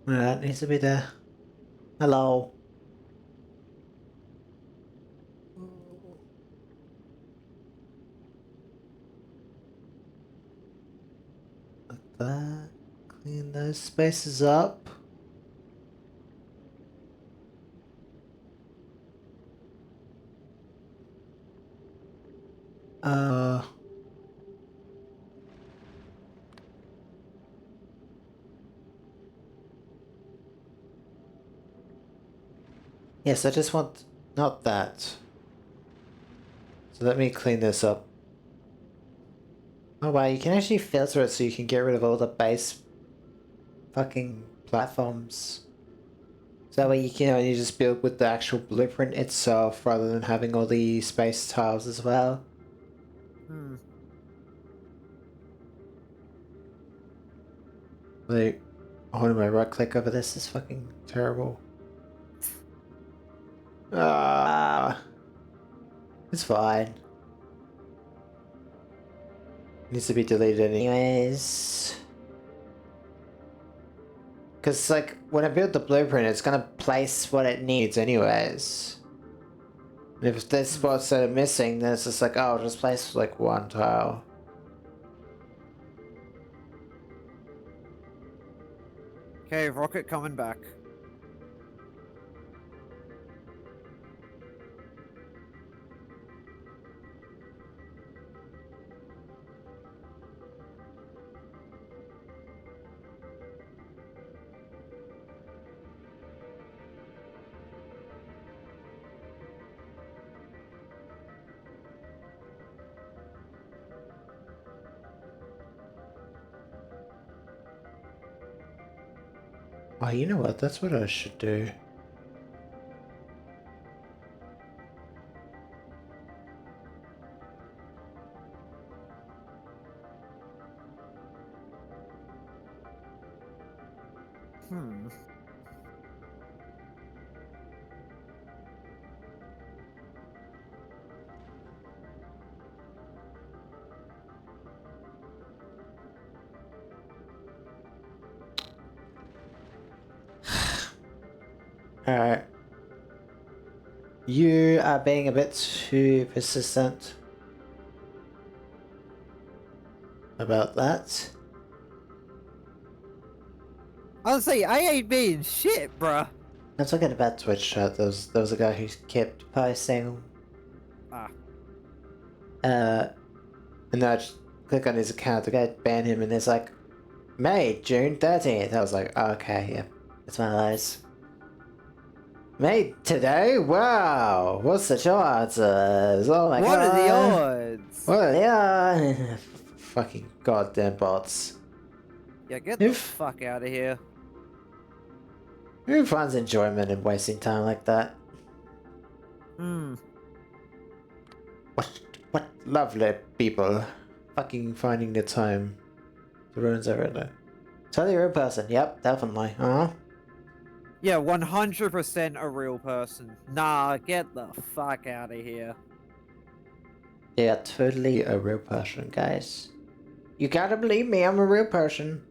That needs to be there. Hello. Like that. Clean those spaces up. Uh. Yes, I just want not that. So let me clean this up. Oh wow, you can actually filter it so you can get rid of all the base fucking platforms. So that way you can only just build with the actual blueprint itself rather than having all the space tiles as well. Hmm. Like, holding my right click over this is fucking terrible. Ah, it's fine. Needs to be deleted anyways. Because, like, when I build the blueprint, it's gonna place what it needs anyways. And if there's spots that are missing, then it's just like, oh, I'll just place, like, one tile. Okay, rocket coming back. Oh, you know what? That's what I should do. Hmm. Alright. You are being a bit too persistent about that. I'll say I ain't being shit, bruh. I'm talking about Twitch chat. There was a guy who kept posting. Ah. And then I just click on his account to go ban him, and it's like, May, June 13th. I was like, oh, okay, yeah. It's one of those. May today? Wow. What's the chances? Oh my What god. are the odds? What are the odds? Fucking goddamn bots. Yeah, get the If fuck out of here. who finds enjoyment in wasting time like that? Hmm. What? What lovely people. Fucking finding the time. The ruins are in there. Totally real person. Yep, definitely. Yeah, 100% a real person. Nah, get the fuck out of here. Yeah, totally a real person, guys. You gotta believe me, I'm a real person.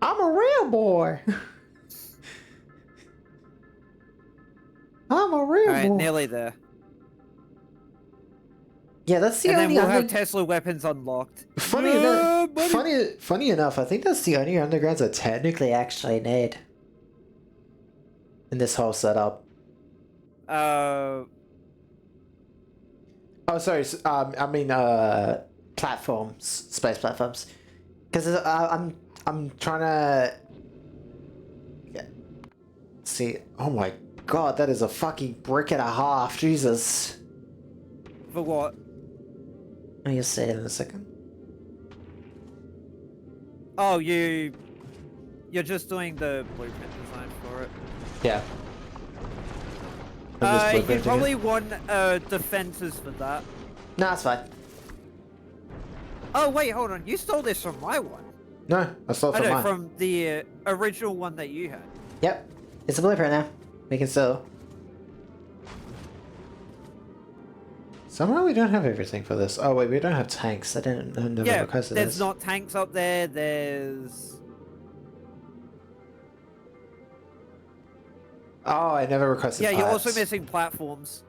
I'm a real boy. I'm a real Alright, boy. nearly there. Yeah, that's the And then only we'll have Tesla weapons unlocked. Yeah, buddy. funny enough, I think that's the only undergrounds I technically actually need in this whole setup. Oh, sorry. I mean, platforms, space platforms, because I'm trying to see. Oh my god, that is a fucking brick and a half. Jesus. For what? You'll see it in a second. Oh, you're just doing the blueprint design for it. Yeah. I'm just You blueprinting probably it. want defenses for that. No, it's fine. Oh wait, hold on. You stole this from my one. No, I stole it I from know, mine. from the original one that you had. Yep, it's a blueprint now. We can still. Somehow we don't have everything for this. Oh wait, we don't have tanks. I didn't never Yeah, requested there's this. not tanks up there. There's. Oh, I never requested. Yeah, you're also parts. missing platforms.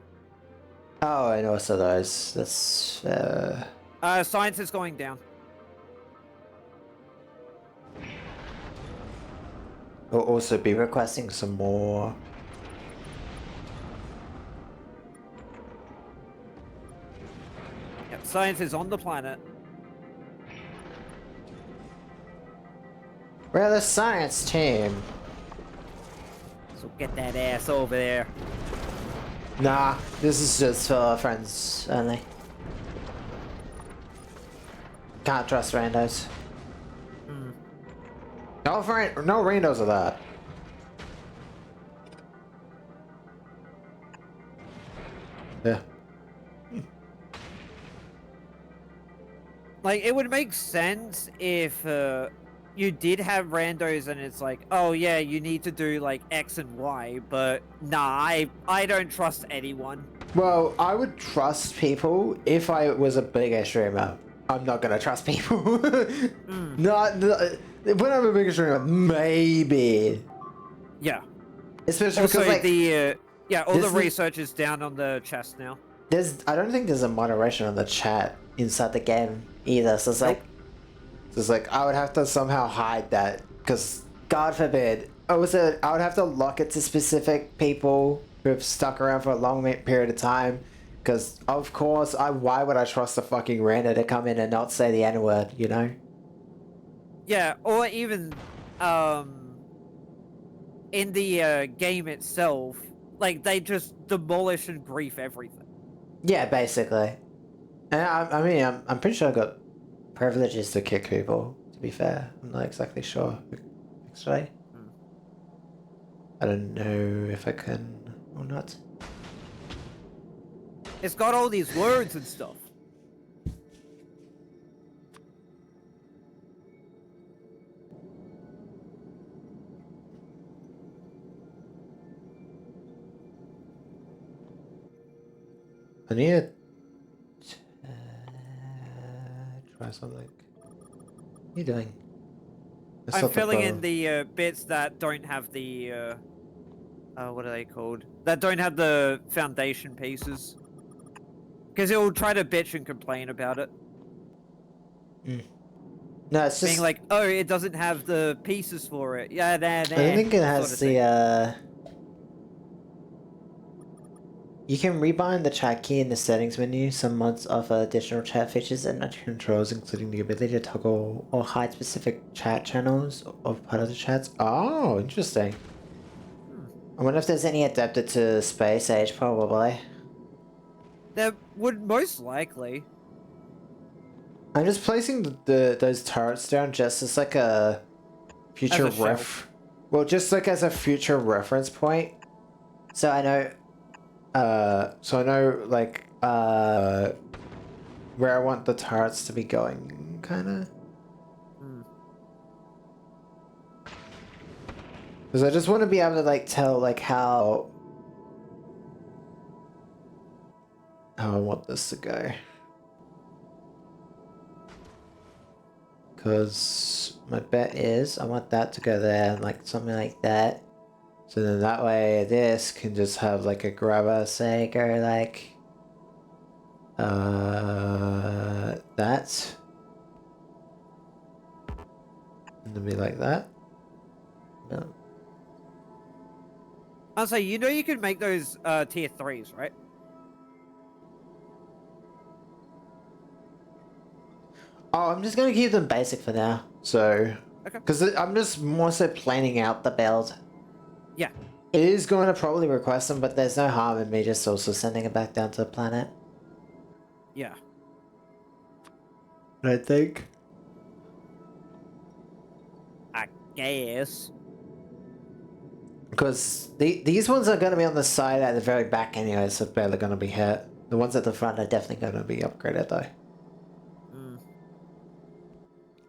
Oh, and also those. That's Science is going down. We'll also be requesting some more. Yep, science is on the planet. We're the science team. So get that ass over there. Nah, this is just for friends only. Can't trust randos. No, no randos of that. Yeah. Like, it would make sense if you did have randos and it's like, oh yeah, you need to do like X and Y, but nah, I don't trust anyone. Well, I would trust people if I was a bigger streamer. I'm not gonna trust people. Not when I'm a bigger streamer, maybe. Yeah. Especially Also, because like the all the this is- research is down on the chest now. I don't think there's a moderation on the chat inside the game either. So it's like, I would have to somehow hide that because God forbid. I would have to lock it to specific people who have stuck around for a long period of time. Because of course, why would I trust a fucking rando to come in and not say the N-word? You know? Yeah, or even in the game itself, like they just demolish and grief everything. Yeah, basically. And I mean, I'm pretty sure I got privileges to kick people. To be fair, I'm not exactly sure. Actually, I don't know if I can or not. It's got all these words and stuff. I need to try something. What are you doing? That's I'm not the filling in bottom. the bits that don't have the what are they called? That don't have the foundation pieces. Because it will try to bitch and complain about it. No, it's just Being like, oh, it doesn't have the pieces for it. Yeah, nah. I don't think it has sort of thing. You can rebind the chat key in the settings menu. Some mods offer additional chat features and controls, including the ability to toggle or hide specific chat channels of part of the chats. Oh, interesting. I wonder if there's any adapted to Space Age, probably. There would most likely. I'm just placing those turrets down just as like a future As a shelf. Well, just like as a future reference point. So I know like where I want the turrets to be going, kind of. Hmm. Because I just want to be able to like tell like how I want this to go. Because my bet is I want that to go there and like something like that. So then that way this can just have like a grabber, say, go like that. And then be like that. No. I'll say, you know, you could make those tier 3s, right? Oh, I'm just gonna keep them basic for now. So, Okay. because I'm just more so planning out the build. Yeah. It is going to probably request them, but there's no harm in me just also sending it back down to the planet. Yeah. I think. I guess. Because these ones are going to be on the side at the very back anyway, so barely going to be hit. The ones at the front are definitely going to be upgraded though. Mm.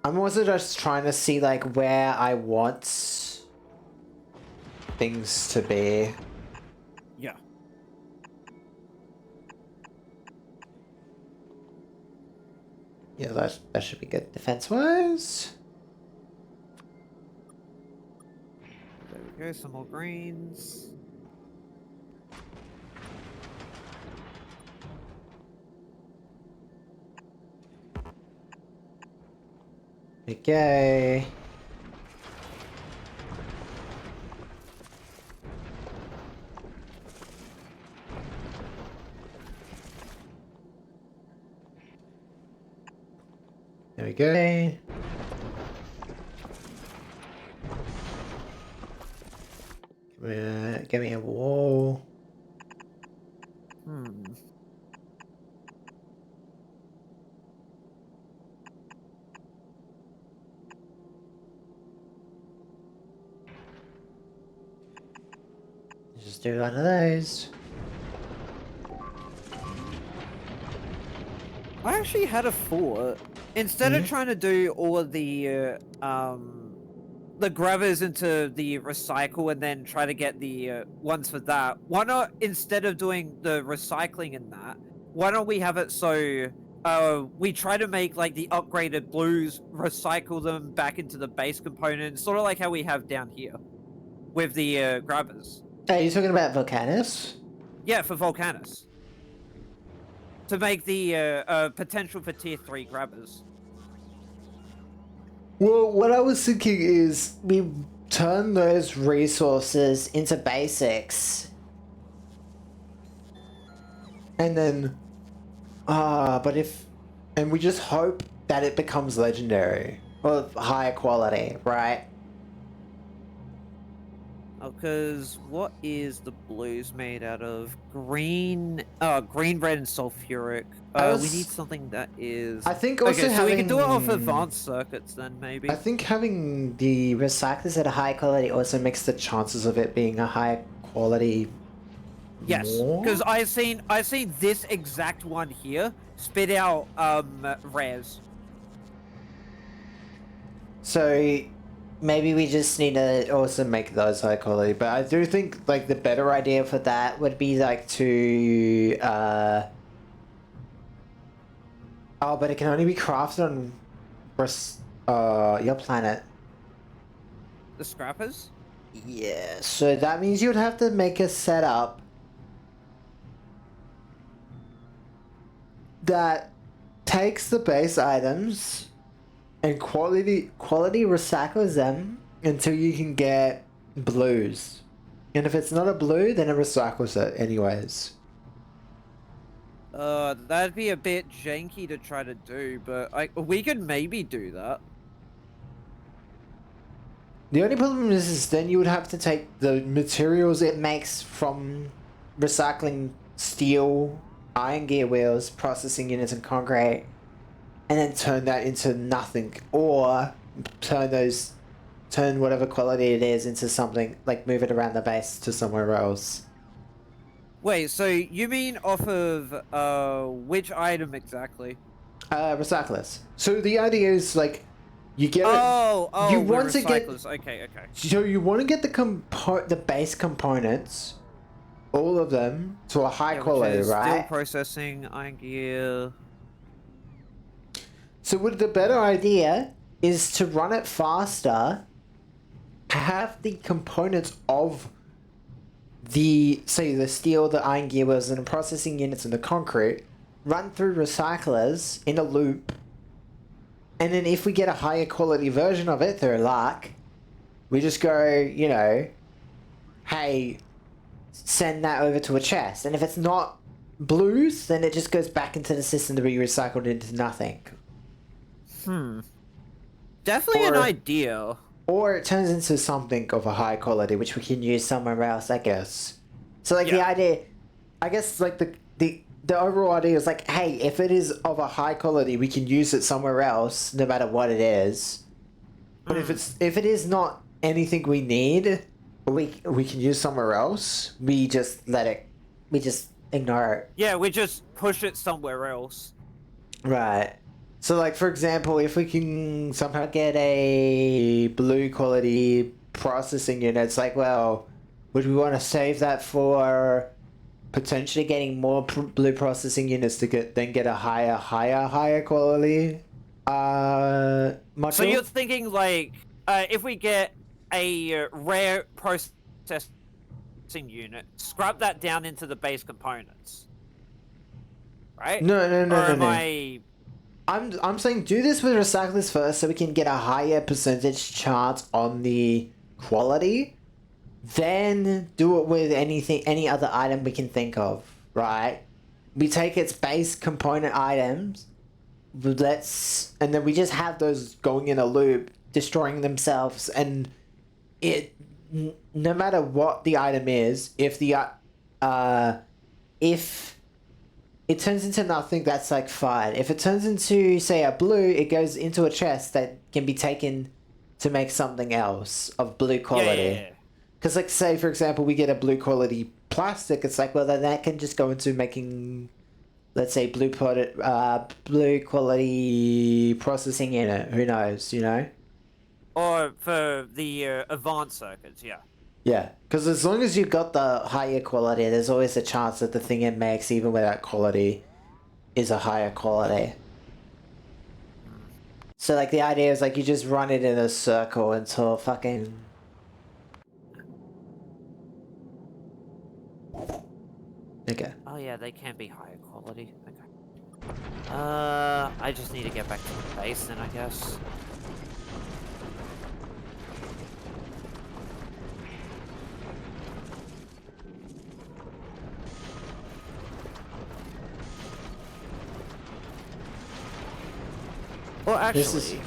I'm also just trying to see like where I want things to be. Yeah. Yeah, that should be good defense-wise. There we go. Some more greens. Okay. There we go. Give me a wall. Hmm. Just do one of those. I actually had a thought. Instead of trying to do all of the grabbers into the recycle and then try to get the ones for that, why not, instead of doing the recycling in that, why don't we have it so we try to make like the upgraded blues, recycle them back into the base component, sort of like how we have down here with the grabbers. Are you talking about Volcanus? Yeah, for Volcanus. To make the potential for tier 3 grabbers. Well, what I was thinking is we turn those resources into basics. And then, and we just hope that it becomes legendary or higher quality, right? Oh, because what is the blues made out of? Green, green, red, and sulfuric. We need something that is. I think also okay, so we can do it off having- advanced circuits then, maybe. I think having the recyclers at a high quality also makes the chances of it being a high quality Yes, more. because I've seen this exact one here spit out rares. So maybe we just need to also make those high quality. But I do think like the better idea for that would be like to oh, but it can only be crafted on your planet. The scrappers. Yeah, so that means you would have to make a setup that takes the base items and quality recycles them until you can get blues. And if it's not a blue, then it recycles it anyways. That'd be a bit janky to try to do, but we could maybe do that. The only problem is then you would have to take the materials it makes from recycling steel, iron gear wheels, processing units, and concrete, and then turn that into nothing, or turn whatever quality it is into something, like move it around the base to somewhere else. Wait, so you mean off of which item exactly? recyclers. So the idea is like, you get Oh, you we're want to get, recyclers. Okay. so you want to get the base components, all of them, to a high Yeah, which quality, is steel right? processing, iron gear. So would the better idea is to run it faster, have the components of the, say, the steel, the iron gear wheels, and the processing units and the concrete run through recyclers in a loop, and then if we get a higher quality version of it through luck, we just go, you know, hey, send that over to a chest, and if it's not blues, then it just goes back into the system to be recycled into nothing. Definitely an idea. Or it turns into something of a high quality, which we can use somewhere else, I guess. So, like, Yeah. the idea, I guess, like, the overall idea is, like, hey, if it is of a high quality, we can use it somewhere else, no matter what it is. But if it is not anything we need, we can use somewhere else, we just ignore it. Yeah, we just push it somewhere else. Right. So, like, for example, if we can somehow get a blue quality processing unit, it's like, well, would we want to save that for potentially getting more blue processing units to get a higher quality module? So you're thinking like, if we get a rare processing unit, scrub that down into the base components, right? No. Or am I? I'm saying do this with recyclers first so we can get a higher percentage chance on the quality. Then do it with any other item we can think of, right? We take its base component items, and then we just have those going in a loop, destroying themselves, and no matter what the item is, if it turns into nothing, that's like fine. If it turns into, say, a blue, it goes into a chest that can be taken to make something else of blue quality. Yeah. Because, like, say, for example, we get a blue quality plastic, it's like, well, then that can just go into making, let's say, blue quality processing unit. Who knows, you know? Or for the advanced circuits, yeah. Yeah, because as long as you've got the higher quality, there's always a chance that the thing it makes, even without quality, is a higher quality. So, like, the idea is, like, you just run it in a circle until fucking... Okay. Oh yeah, they can be higher quality. Okay. I just need to get back to the base then, I guess. Well, actually,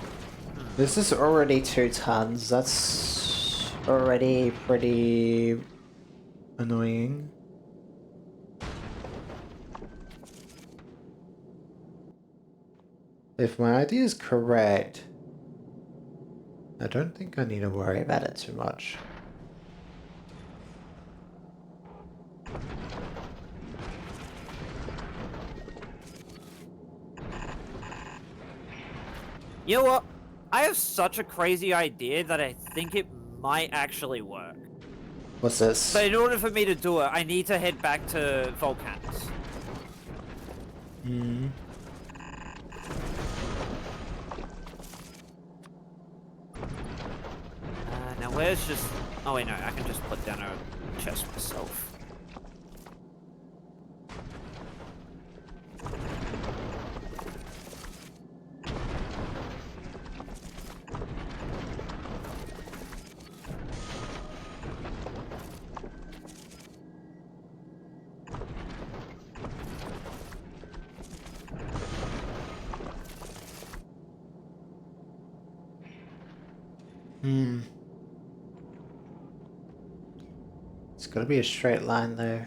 This is already 2 tons. That's already pretty annoying. If my idea is correct, I don't think I need to worry about it too much. you know what? I have such a crazy idea that I think it might actually work. What's this? But in order for me to do it, I need to head back to Volcans. Hmm. Now where's just... Oh wait, no, I can just put down a chest myself. Hmm. It's gotta be a straight line though.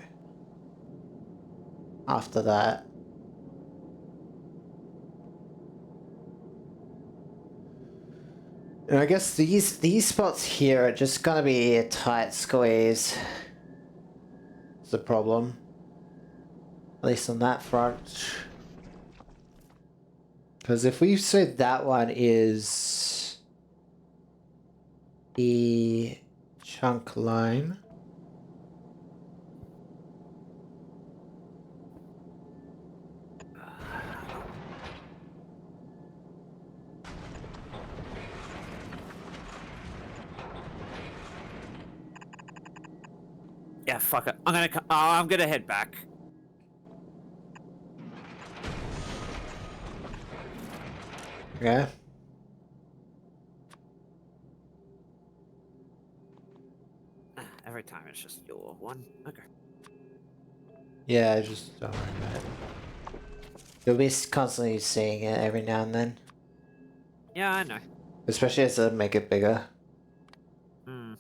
After that. And I guess these spots here are just gonna be a tight squeeze. It's the problem. At least on that front. Because if we say that one is the chunk line. Yeah, fuck it. I'm gonna head back. Yeah. Every time it's just your one. Okay. Yeah, just don't worry about it. You'll be constantly seeing it every now and then. Yeah, I know. Especially as I make it bigger. Hmm.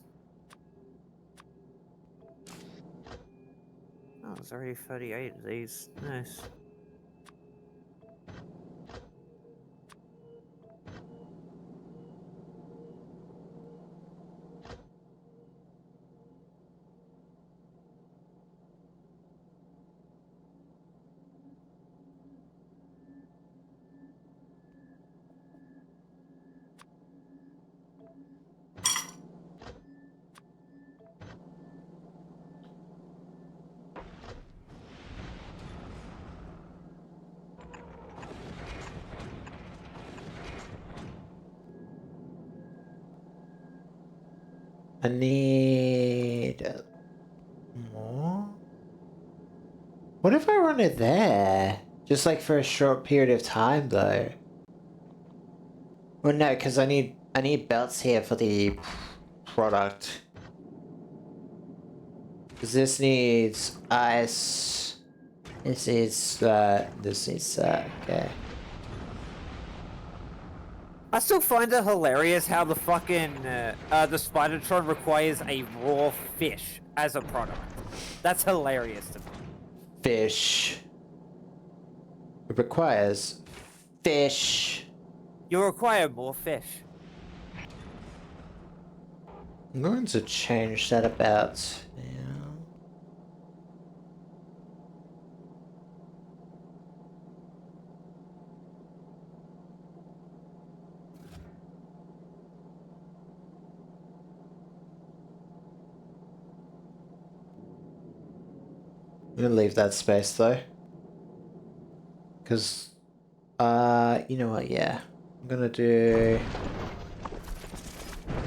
Oh, there's already 38 of these. Nice. I need more. What if I run it there? Just like for a short period of time though. Well no, because I need belts here for the product. Because this needs ice. This needs that. This needs that. Okay. I still find it hilarious how the fucking the Spidertron requires a raw fish as a product. That's hilarious to me. Fish. It requires fish. You require more fish. I'm going to change that about now. I'm gonna leave that space though. Because, you know what, yeah. I'm gonna do...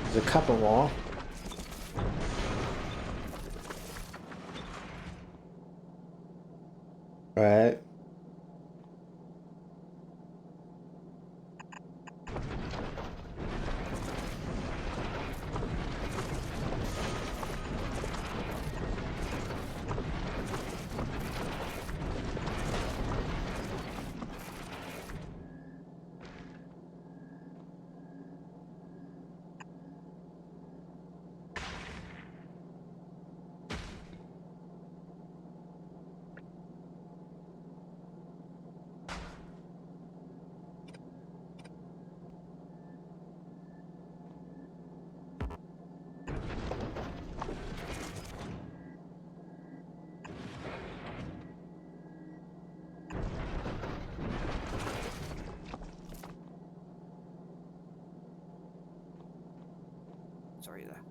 There's a couple more. Right. Sorry there.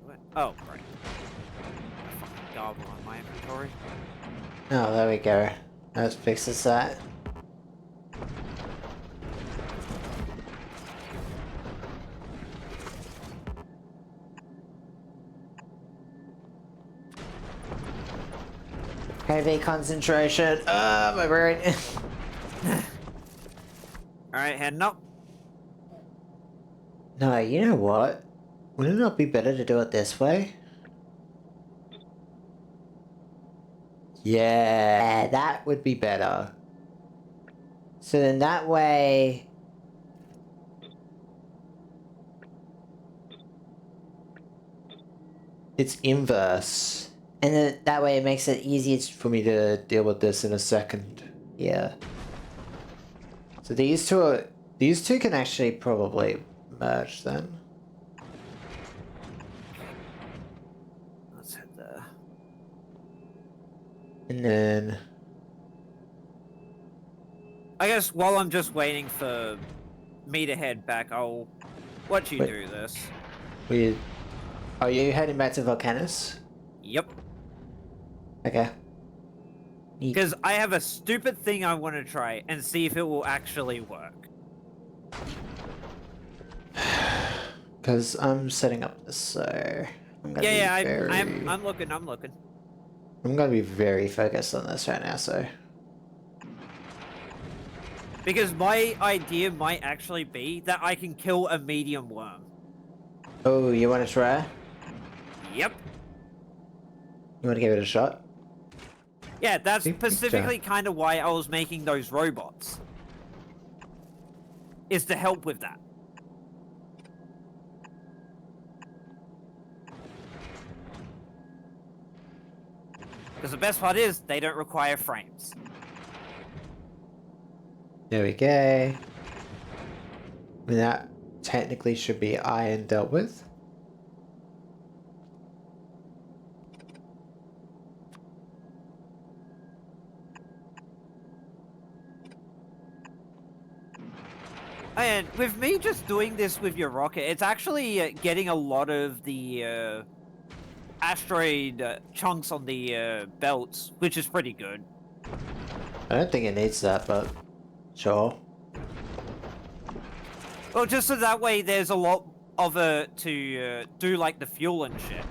What? Oh, right. Fucking gobble on my inventory. Oh, there we go. That fixes that. Heavy concentration. My brain. Alright, heading up. No, you know what? Would it not be better to do it this way? Yeah, that would be better. So then that way... It's inverse. And then that way it makes it easier for me to deal with this in a second. Yeah. So these two can actually probably merge then. Let's head there. And then I guess while I'm just waiting for me to head back, I'll let you Wait. do this. We. Are you heading back to Volcanus? Yep. Okay. Because I have a stupid thing I want to try and see if it will actually work. Because I'm setting up this, so I'm gonna Yeah, be very. I'm looking. I'm looking. I'm gonna be very focused on this right now. So. Because my idea might actually be that I can kill a medium worm. Oh, you want to try? Yep. You want to give it a shot? Yeah, that's Big picture. specifically kind of why I was making those robots. Is to help with that. Because the best part is, they don't require frames. There we go. I mean, that technically should be iron dealt with. And with me just doing this with your rocket, it's actually getting a lot of the asteroid chunks on the belts, which is pretty good. I don't think it needs that, but sure. Well, just so that way there's a lot of it to do like the fuel and shit.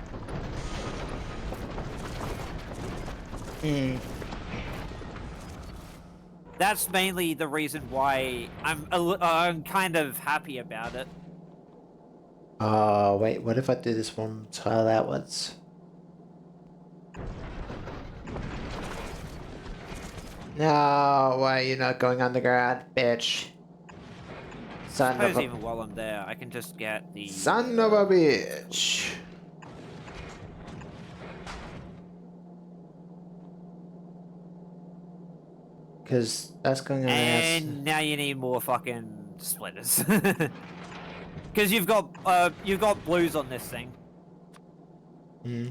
Hmm. That's mainly the reason why I'm kind of happy about it. Oh, wait, what if I do this one tile outwards? No, why are you not going underground, bitch? Son Suppose of a... even while I'm there, I can just get the... Son of a bitch! Because that's going on And now you need more fucking splitters. Because you've got blues on this thing. Hmm.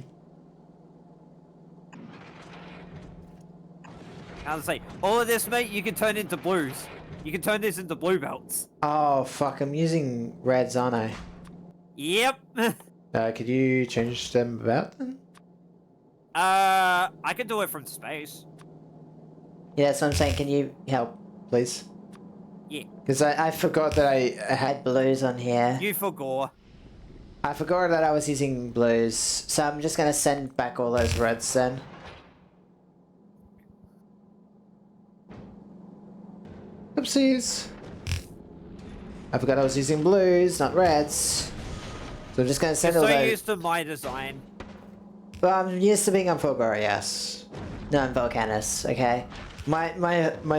I was like, all of this, mate, you can turn into blues. You can turn this into blue belts. Oh, fuck, I'm using reds, aren't I? Yep. Could you change them about then? I can do it from space. Yeah, so I'm saying, can you help, please? Yeah. Because I forgot that I had blues on here. You forgot. I forgot that I was using blues, so I'm just gonna send back all those reds then. Oopsies. I forgot I was using blues, not reds. So I'm just gonna send You're all so those. used to my design. Well, I'm used to being on Fulgora, yes. No, I'm Volcanus, okay? My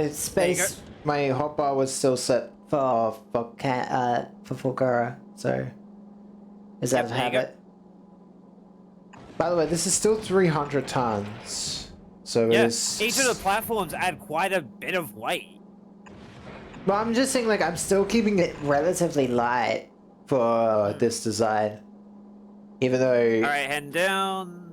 space, my hotbar was still set for Fulgora, so is that Yep, a there you go. habit? By the way, this is still 300 tons, so Yeah, it's... each of the platforms add quite a bit of weight. Well, I'm just saying, like, I'm still keeping it relatively light for this design. Even though... Alright, heading down.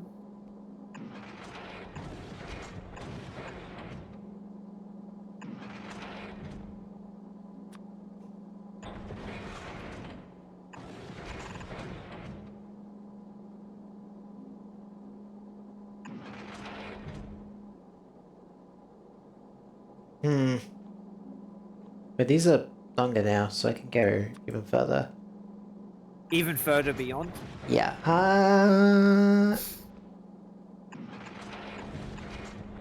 But these are longer now, so I can go even further. Even further beyond. Yeah.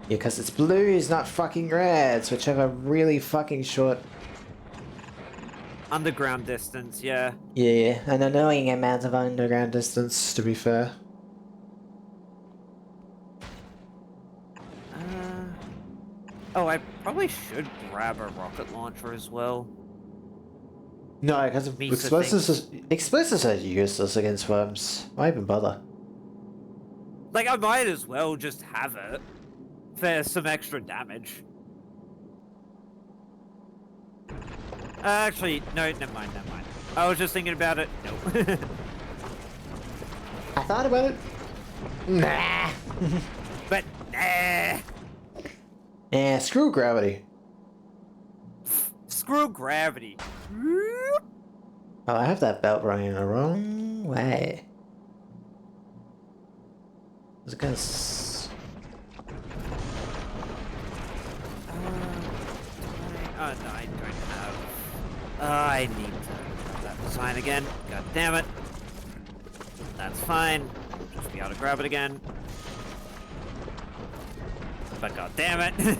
Yeah, because it's blues, not fucking reds, which have a really fucking short... Underground distance, yeah. Yeah, an annoying amount of underground distance, to be fair. Oh, I probably should grab a rocket launcher as well. No, because explosives are useless against worms. Why even bother? Like, I might as well just have it for some extra damage. Actually, no, never mind. I was just thinking about it. Nope. I thought about it. Nah. But, nah. Yeah, screw gravity. Screw gravity. Oh, I have that belt running the wrong way. I was gonna Oh, no, I don't have... I need to grab that sign again. God damn it. That's fine. Just be able to grab it again. But god damn it.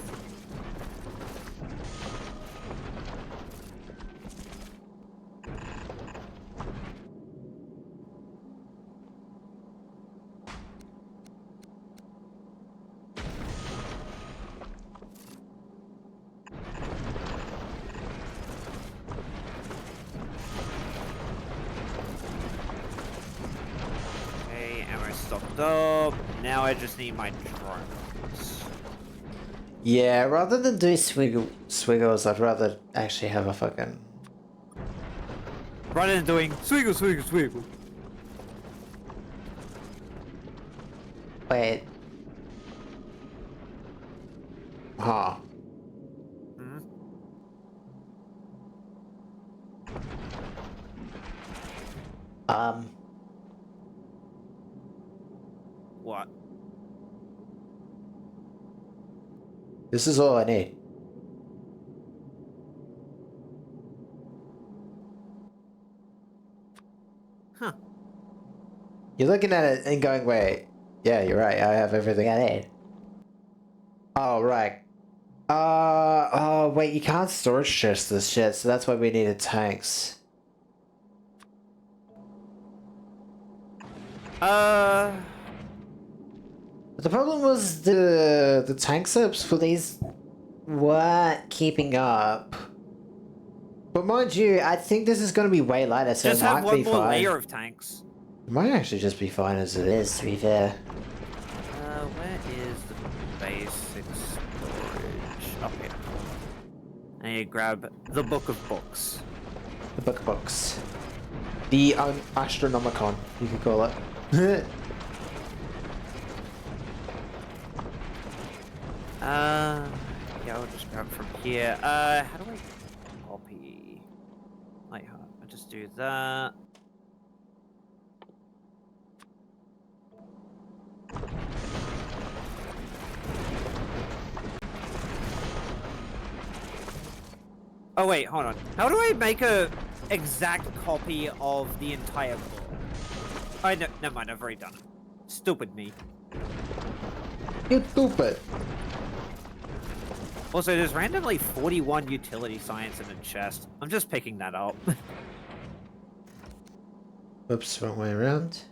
Stocked up. Now I just need my drones. Yeah, rather than do swiggles, I'd rather actually have a fucking... Rather than doing swiggle, swiggle, swiggle. Wait. Huh. Hmm? What? This is all I need. Huh. You're looking at it and going, wait. Yeah, you're right. I have everything I need. Oh, right. Oh, wait. You can't storage chest this shit, so that's why we needed tanks. But the problem was the tank setups for these weren't keeping up. But mind you, I think this is going to be way lighter, so just it have might be one more fine. layer of tanks. It might actually just be fine as it is, to be fair. Where is the basic storage? Up here. I need to grab the book of books. The book of books. The Astronomicon, you could call it. Yeah, I'll just grab from here. How do I copy? Like, I'll just do that. Oh wait, hold on. How do I make a exact copy of the entire book? Oh, no, never mind, I've already done it. Stupid me. You stupid. Also, there's randomly 41 utility science in the chest. I'm just picking that up. Oops, wrong way around.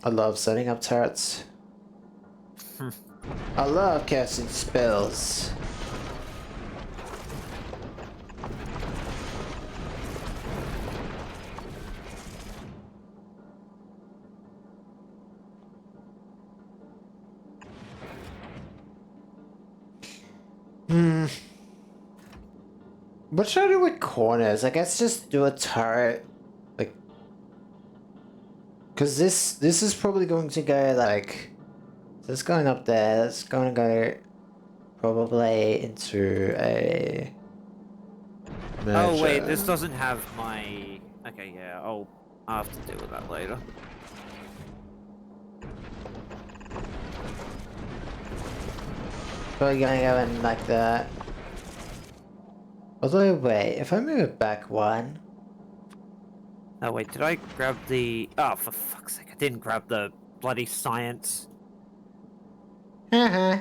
I love setting up turrets. I love casting spells. What should I do with corners? I guess just do a turret, like, because this is probably going to go like, this going up there. It's going to go probably into a. Oh wait, this doesn't have my... Okay, yeah, I'll have to deal with that later. Probably gonna go in like that. Although, wait, if I move it back one... Oh wait, did I grab the... Oh, for fuck's sake, I didn't grab the bloody science. Haha.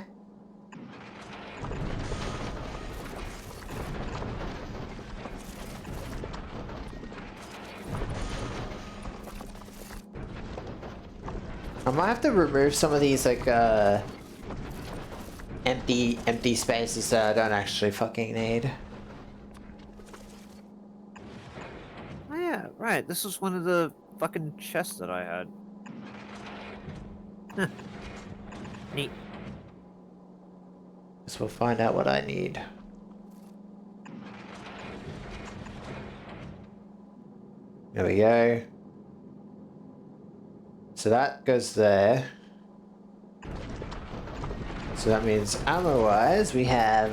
I might have to remove some of these, like, empty spaces that I don't actually fucking need. Oh yeah, right, this was one of the fucking chest that I had. Huh. Neat. Guess we'll find out what I need. There we go. So that goes there. So that means ammo-wise, we have...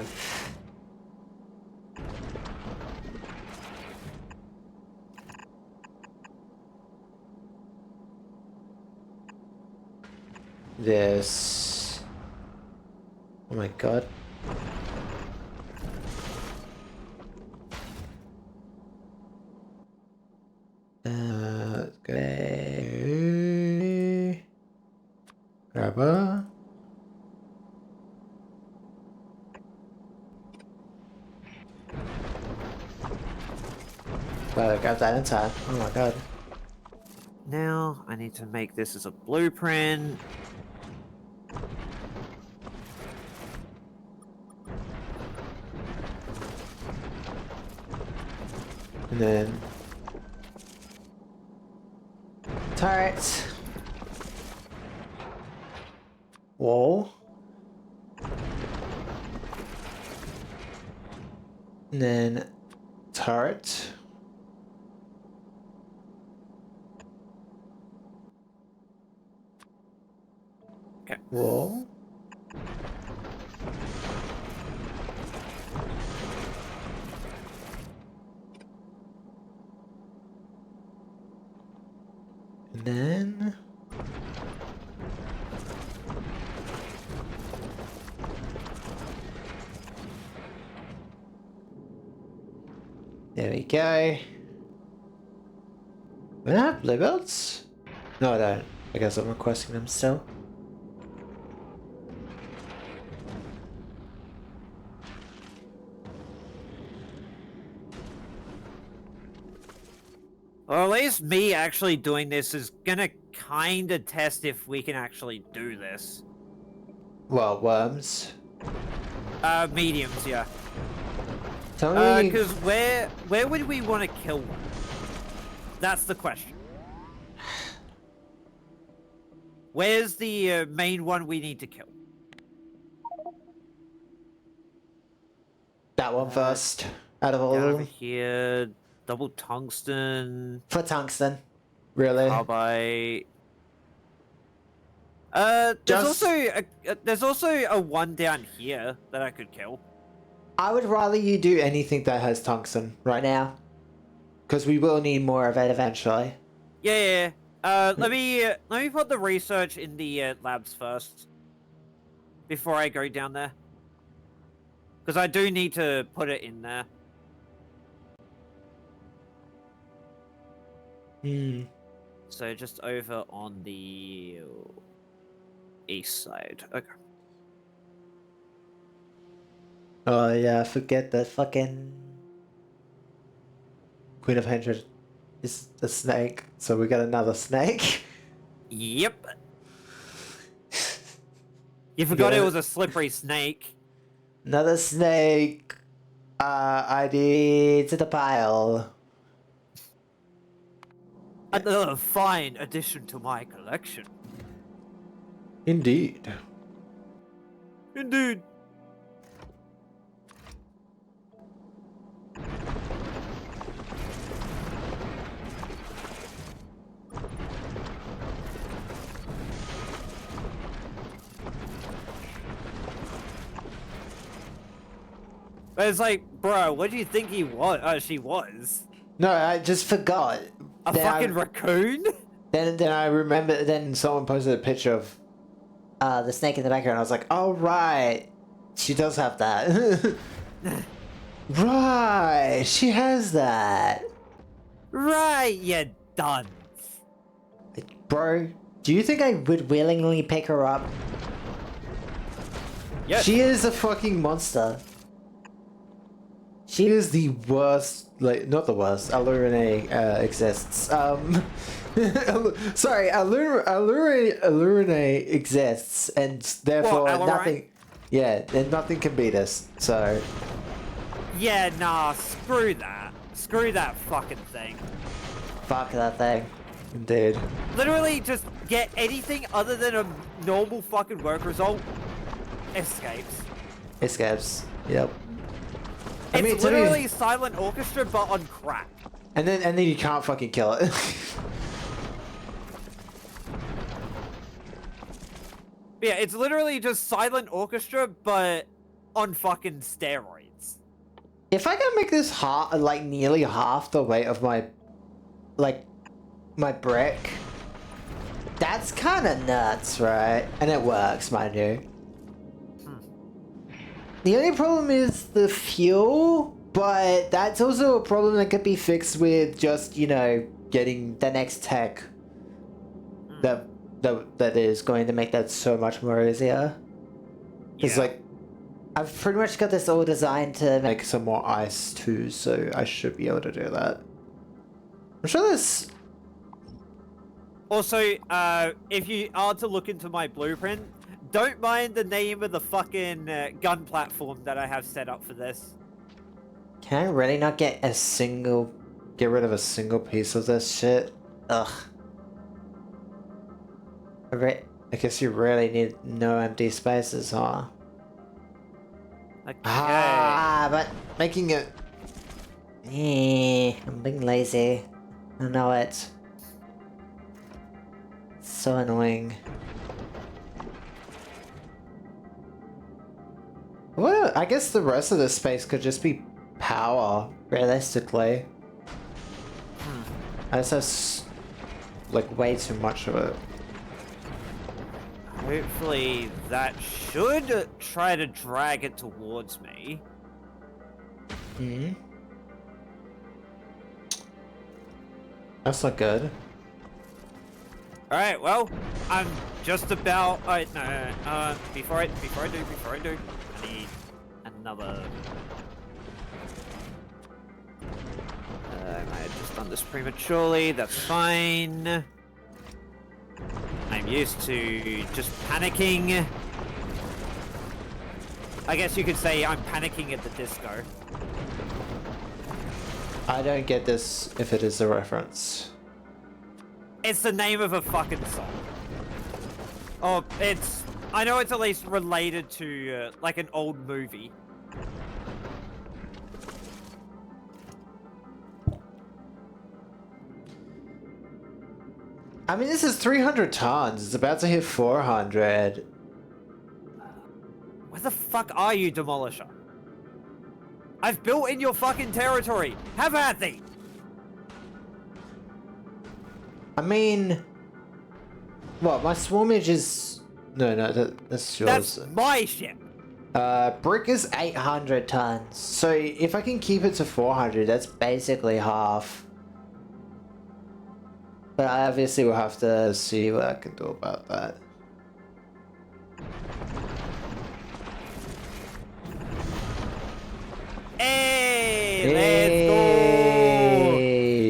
this... Oh my god. Let's go. Grabber. Glad I got that in time. Oh my god. Now I need to make this as a blueprint. And then turret. Wall. And then turret. Okay. Wall. And then there we go. Do I have blue belts? No, I don't. I guess I'm requesting them still. Or at least me actually doing this is gonna kinda test if we can actually do this. Well, worms. Mediums, yeah. Tell me. Because where would we want to kill one? That's the question. Where's the main one we need to kill? That one first. Out of all Down of over them. here, double tungsten, For tungsten. Really? carbide. Just- There's also a one down here that I could kill. I would rather you do anything that has tungsten right now. Because we will need more of it eventually. Yeah. Let me put the research in the labs first before I go down there. Because I do need to put it in there. So just over on the east side. Okay. Oh yeah, forget the fucking Queen of Hundred is the snake, so we got another snake. Yep. You forgot Yeah. it was a slippery snake. Another snake. ID to the pile. Another fine addition to my collection. Indeed. Indeed. But it's like, bro, what do you think he was? She was No, I just forgot. a Then fucking I, raccoon. then I remember. Then someone posted a picture of the snake in the background. I was like, oh right, she does have that. Right, she has that. Right, you dunce. Bro, do you think I would willingly pick her up? Yes. She is a fucking monster. She is the worst, like, not the worst, Allurine exists. Sorry, Allurine exists, and therefore What, Allurine? nothing, yeah, and nothing can beat us, so. Yeah, nah, screw that. Screw that fucking thing. Fuck that thing. Indeed. Literally, just get anything other than a normal fucking work result. Escapes. Escapes. Yep. It's literally Silent Orchestra, but on crack. And then you can't fucking kill it. Yeah, it's literally just Silent Orchestra, but on fucking steroids. If I can make this like nearly half the weight of my brick, that's kind of nuts, right? And it works, mind you. The only problem is the fuel, but that's also a problem that could be fixed with just, you know, getting the next tech that is going to make that so much more easier. Because, like, I've pretty much got this all designed to make some more ice too, so I should be able to do that. I'm sure there's... Also, if you are to look into my blueprint, don't mind the name of the fucking gun platform that I have set up for this. Can I really not get rid of a single piece of this shit? Ugh. I guess you really need no empty spaces, huh? Okay. Ah, but making it... I'm being lazy. I know it. So annoying. Well, I guess the rest of this space could just be power, realistically. I just have, like, way too much of it. Hopefully that should try to drag it towards me. Hmm. That's not good. Alright, well, I'm just about... before I do, I need another... I might have just done this prematurely, that's fine. I'm used to just panicking. I guess you could say I'm panicking at the disco. I don't get this if it is a reference. It's the name of a fucking song. Oh, I know it's at least related to, like, an old movie. I mean, this is 300 tons. It's about to hit 400. Where the fuck are you, Demolisher? I've built in your fucking territory. Have at thee. I mean... What, my swarmage is... No, that's yours. That's my ship. Brick is 800 tons. So if I can keep it to 400, that's basically half. But I obviously will have to see what I can do about that. Hey, let's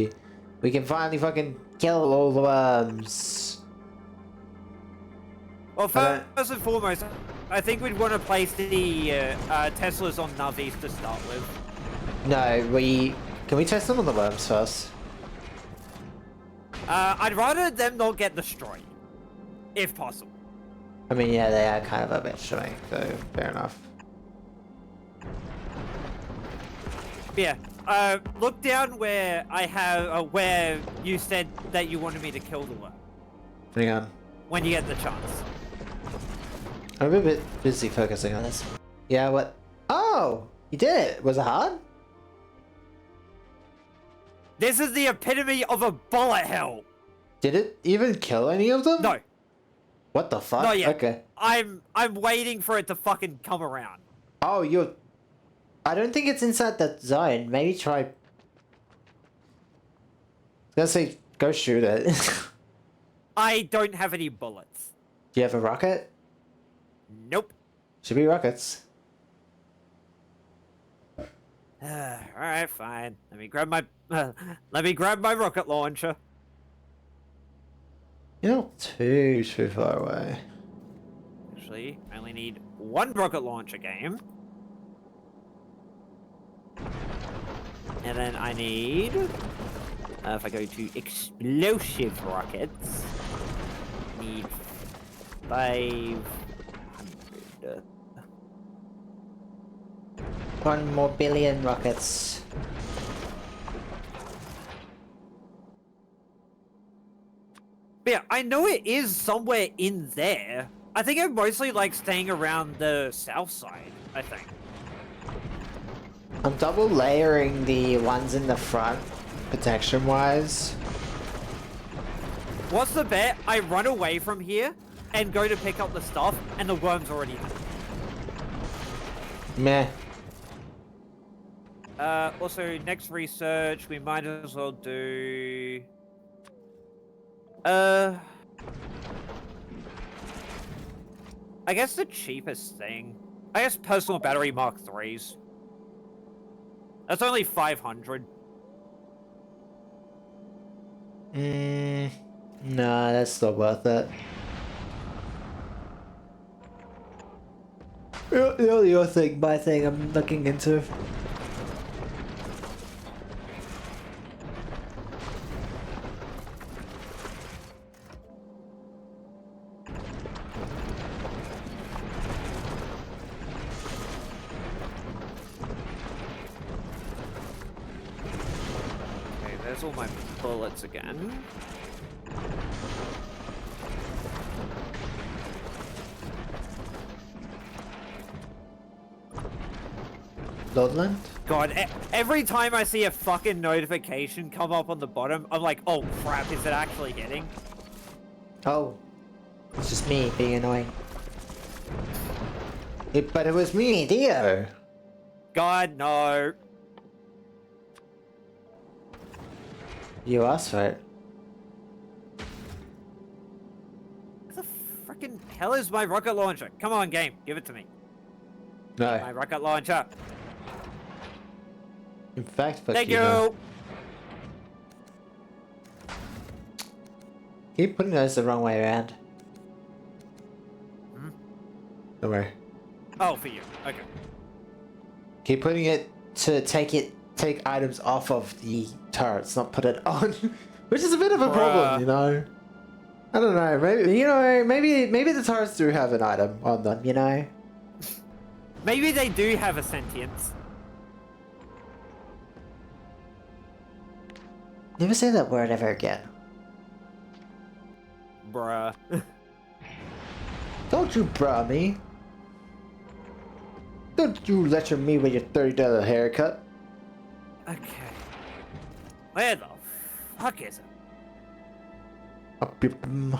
go! We can finally fucking kill all the worms. Well, first and foremost, I think we'd want to place the Teslas on Navis to start with. No, can we test them on the worms first? I'd rather them not get destroyed, if possible. I mean, yeah, they are kind of a bit showing, so fair enough. Yeah, look down where I have, where you said that you wanted me to kill the worm. Hang on. When you get the chance. I'm a bit busy focusing on this. Yeah, what? Oh! You did it! Was it hard? This is the epitome of a bullet hell! Did it even kill any of them? No. What the fuck? Not yet. Okay. I'm waiting for it to fucking come around. Oh, I don't think it's inside that zone. Maybe try... I was gonna say, go shoot it. I don't have any bullets. Do you have a rocket? Nope. Should be rockets. Alright, fine. Let me grab my rocket launcher. You're not too far away. Actually, I only need one rocket launcher game. And then I need If I go to explosive rockets, need 500. 1 more billion rockets. But yeah, I know it is somewhere in there. I think I mostly like staying around the south side, I think. I'm double layering the ones in the front, protection wise. What's the bet? I run away from here and go to pick up the stuff, and the worm's already Meh. there. Also, next research, we might as well do... I guess the cheapest thing. I guess personal battery Mark 3s. That's only 500. Nah, that's still worth it. Your thing, my thing, I'm looking into. Okay, there's all my bullets again. Lodland? God, every time I see a fucking notification come up on the bottom, I'm like, oh crap, is it actually hitting? Oh. It's just me being annoying. But it was me, Dio. God, no. You asked for it. What the freaking hell is my rocket launcher? Come on, game, give it to me. No. My rocket launcher. In fact, fuck Thank you. you. No. Keep putting those the wrong way around. Hmm? Don't worry. Oh, for you. Okay. Keep putting it to take items off of the turrets, not put it on. Which is a bit of a problem, you know? I don't know, maybe the turrets do have an item on them, you know? Maybe they do have a sentience. Never say that word ever again. Bruh. Don't you bruh me. Don't you lecture me with your $30 haircut. Okay. Where the fuck is it? Up your bum.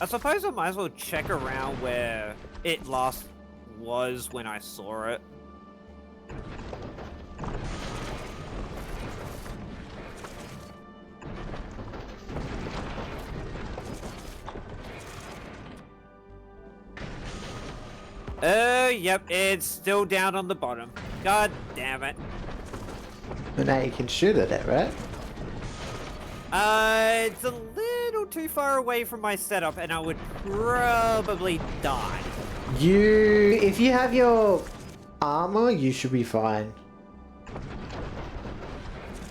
I suppose I might as well check around where it last was when I saw it. Yep, it's still down on the bottom. God damn it. But now you can shoot at it, right? It's a little too far away from my setup, and I would probably die. If you have your armor, you should be fine.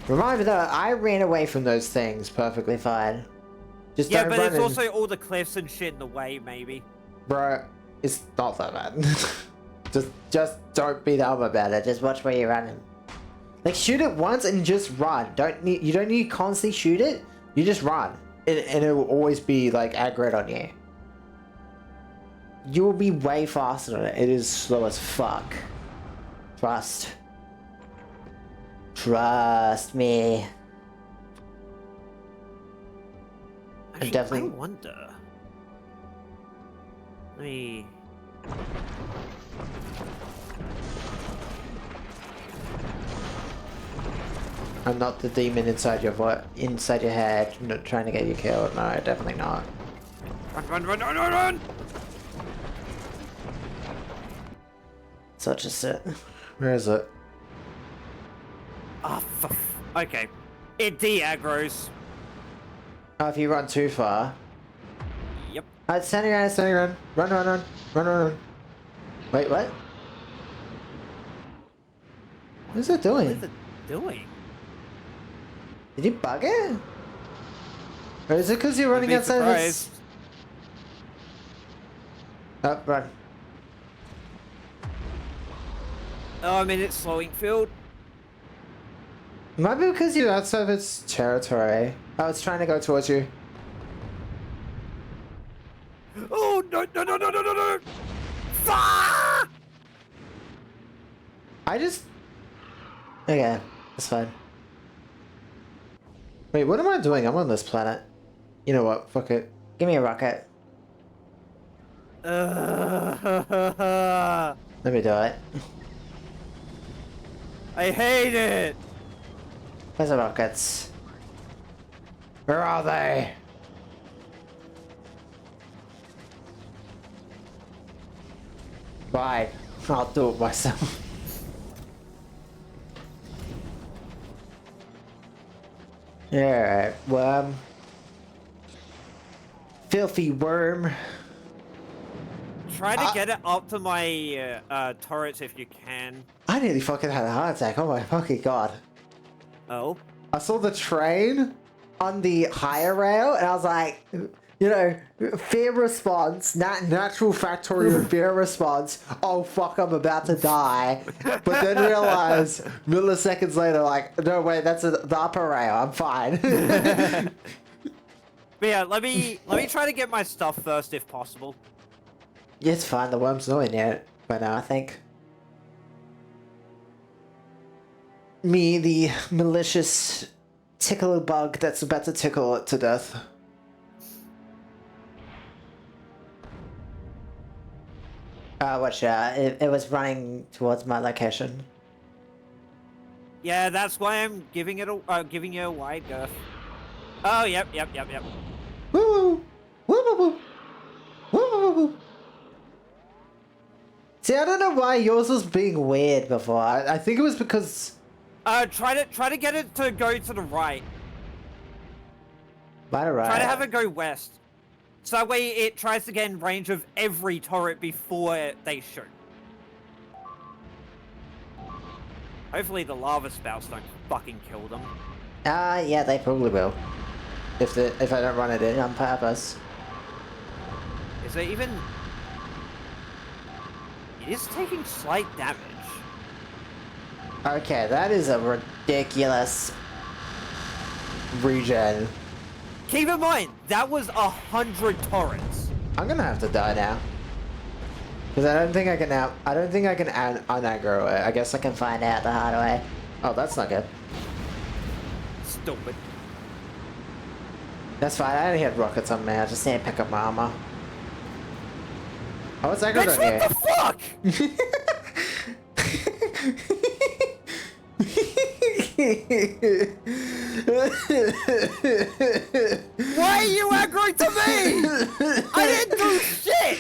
Remember though, I ran away from those things perfectly fine. Just Yeah, don't but run it's in. also all the cliffs and shit in the way, maybe. Bro, it's not that bad. just don't be dumb about it. Just watch where you're running. Like shoot it once and just run. You don't need to constantly shoot it. You just run, and it will always be like aggroed on you. You will be way faster than it. It is slow as fuck. Trust me. Actually, definitely- I wonder. Let me... I'm not the demon inside your head, not trying to get you killed. No, definitely not. Run! Such a sit. Where is it? Ah, okay. It de-aggroes. Oh, if you run too far. Yep. Standing around, standing around. Run, run, run. Run, run, run. Wait, what? What is it What doing? is it doing? Did you bug it? Or is it because you're Wouldn't running be outside of its... surprised. Oh, run. Oh, I'm in its slowing field. Might be because you're outside of its territory. Oh, it's trying to go towards you. Oh, no, no, no, no, no, no, no! Ah! I just... Okay, that's fine. Wait, what am I doing? I'm on this planet. You know what? Fuck it. Give me a rocket. I Let me do it. hate it! Where's the rockets? Where are they? Bye. I'll do it myself. Alright, worm. Filthy worm. Try to get it up to my turrets if you can. I nearly fucking had a heart attack. Oh my fucking god. Oh? I saw the train on the higher rail and I was like, you know, fear response, natural factorial fear response. Oh fuck, I'm about to die. But then realize milliseconds later, like, no wait, that's the upper rail. I'm fine. But yeah, let me try to get my stuff first if possible. Yeah, it's fine. The worm's not in yet by now, I think. Me, the malicious tickle bug that's about to tickle it to death. Watch out. It was running towards my location. Yeah, that's why I'm giving you a wide berth. Oh, yep. Woo woo! Woo woo woo! Woo woo woo! See, I don't know why yours was being weird before. I think it was because... Try to get it to go to the right. Right, right. Try to have it go west. So that way it tries to get in range of every turret before they shoot. Hopefully the lava spouts don't fucking kill them. Yeah, they probably will. If I don't run it in on purpose. Is there even... It is taking slight damage. Okay, that is a ridiculous regen. Keep in mind, that was 100 turrets. I'm gonna have to die now. Because I don't think I can unaggro it. I guess I can find out the hard way. Oh, that's not good. Stupid. That's fine, I only had rockets on me. I just need to pick up my armor. Oh, it's aggroed on Bitch, what you. the fuck? Why are you aggroing to me? I didn't do shit!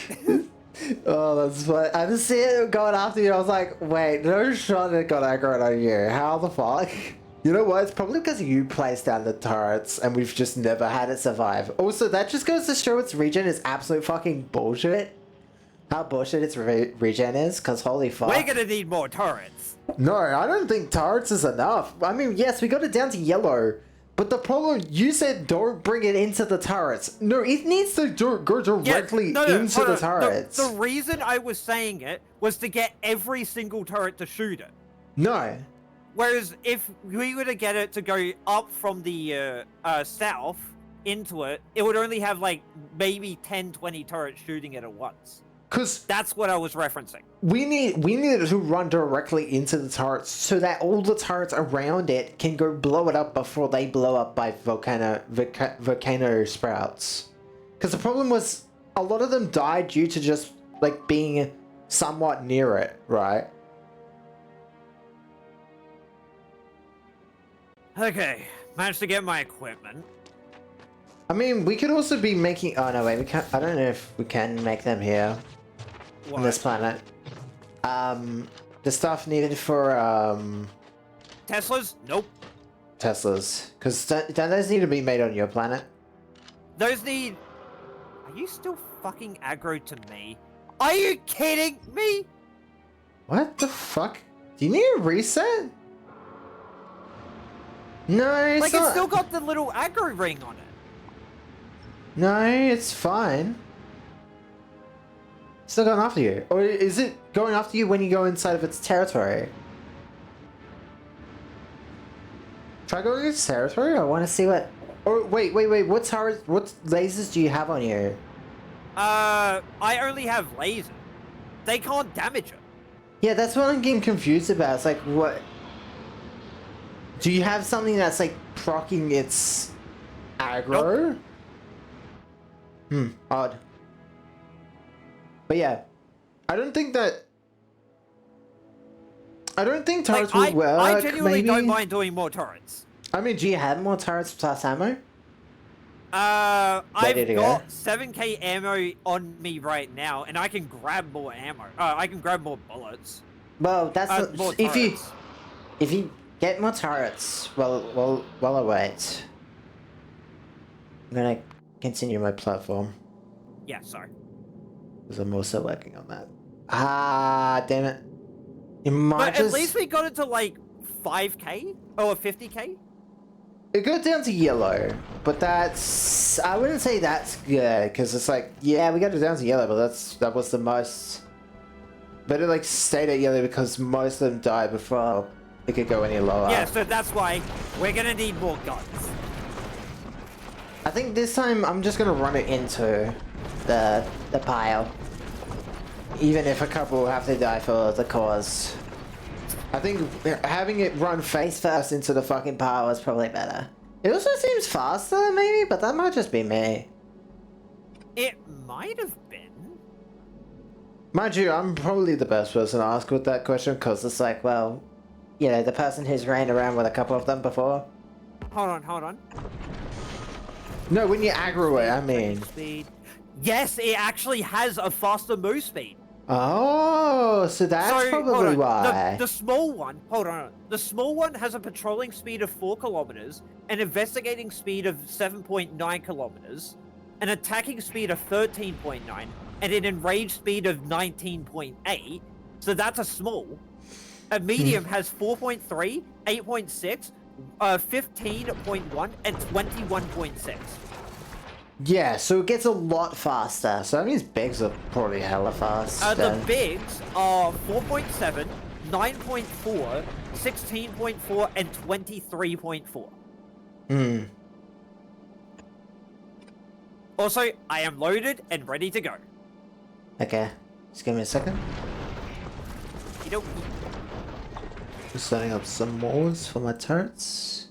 Oh, that's funny. I just see it going after you. I was like, wait, no shot it got aggroed on you. How the fuck? You know what? It's probably because you placed down the turrets and we've just never had it survive. Also, that just goes to show its regen is absolute fucking bullshit. How bullshit its regen is, because holy fuck. We're gonna need more turrets. No, I don't think turrets is enough. I mean, yes, we got it down to yellow. But the problem, you said don't bring it into the turrets. No, it needs to go directly into the turrets. The reason I was saying it was to get every single turret to shoot it. No. Whereas if we were to get it to go up from the south into it, it would only have like maybe 10, 20 turrets shooting it at once. Because that's what I was referencing. We need it to run directly into the turrets so that all the turrets around it can go blow it up before they blow up by volcano sprouts. Because the problem was a lot of them died due to just like being somewhat near it, right? Okay, managed to get my equipment. I mean, we could also be making... Oh, no, wait, we can't... I don't know if we can make them here. What? On this planet. The stuff needed for, Teslas? Nope. Teslas. Because don't those need to be made on your planet? Those need... Are you still fucking aggro to me? Are you kidding me? What the fuck? Do you need a reset? No, it's Like, not. it's still got the little aggro ring on it. No, it's fine. It's still going after you. Or is it going after you when you go inside of its territory? Try going into its territory? I want to see what... Oh, wait. What lasers do you have on you? I only have lasers. They can't damage it. Yeah, that's what I'm getting confused about. It's like, what... Do you have something that's like proccing its aggro? Nope. Odd. But yeah, I don't think turrets would work. I genuinely maybe. don't mind doing more turrets. I mean, do you have more turrets plus ammo? I've to go? got 7k ammo on me right now, and I can grab more ammo. I can grab more bullets. Well, that's not, more if turrets. you get more turrets. Well, I wait. I'm gonna continue my platform Yeah, sorry. because I'm also working on that. Ah, damn it! You might But at least we got it to like 5k or 50k. It goes down to yellow, but that's... I wouldn't say that's good, because it's like, yeah, we got it down to yellow, but that was the most... But it like stayed at yellow because most of them died before it could go any lower. Yeah, so that's why we're gonna need more guns. I think this time I'm just gonna run it into the pile. Even if a couple have to die for the cause. I think having it run face first into the fucking pile is probably better. It also seems faster, maybe, but that might just be me. It might have been. Mind you, I'm probably the best person to ask with that question, because it's like, well, you know, the person who's ran around with a couple of them before. Hold on. No, when you aggro it, I mean. Speed. Yes, it actually has a faster move speed. Oh, so that's probably why. The small one, hold on. The small one has a patrolling speed of 4 kilometers, an investigating speed of 7.9 kilometers, an attacking speed of 13.9, and an enraged speed of 19.8. So that's a small. A medium has 4.3, 8.6, 15.1, and 21.6. Yeah, so it gets a lot faster. So that means bigs are probably hella fast. The bigs are 4.7, 9.4, 16.4, and 23.4. Also, I am loaded and ready to go. Okay, just give me a second. Just setting up some molds for my turrets.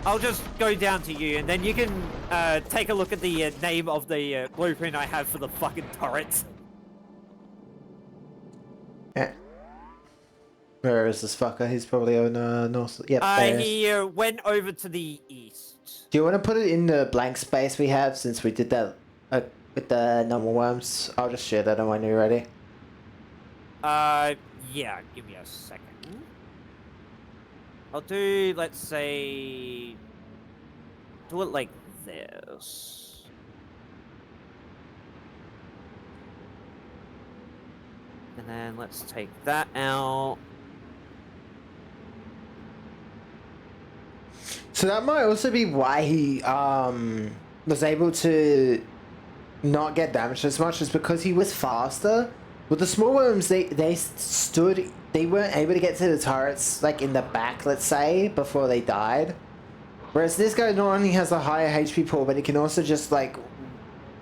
I'll just go down to you, and then you can take a look at the name of the blueprint I have for the fucking turrets. Yeah. Where is this fucker? He's probably on north. Yep. He went over to the east. Do you want to put it in the blank space we have since we did that with the normal worms? I'll just share that when you're ready. Yeah. Give me a second. I'll do, let's say, do it like this. And then let's take that out. So that might also be why he was able to not get damaged as much, is because he was faster. With the small worms, they weren't able to get to the turrets like in the back, let's say, before they died. Whereas this guy not only has a higher HP pool, but he can also just like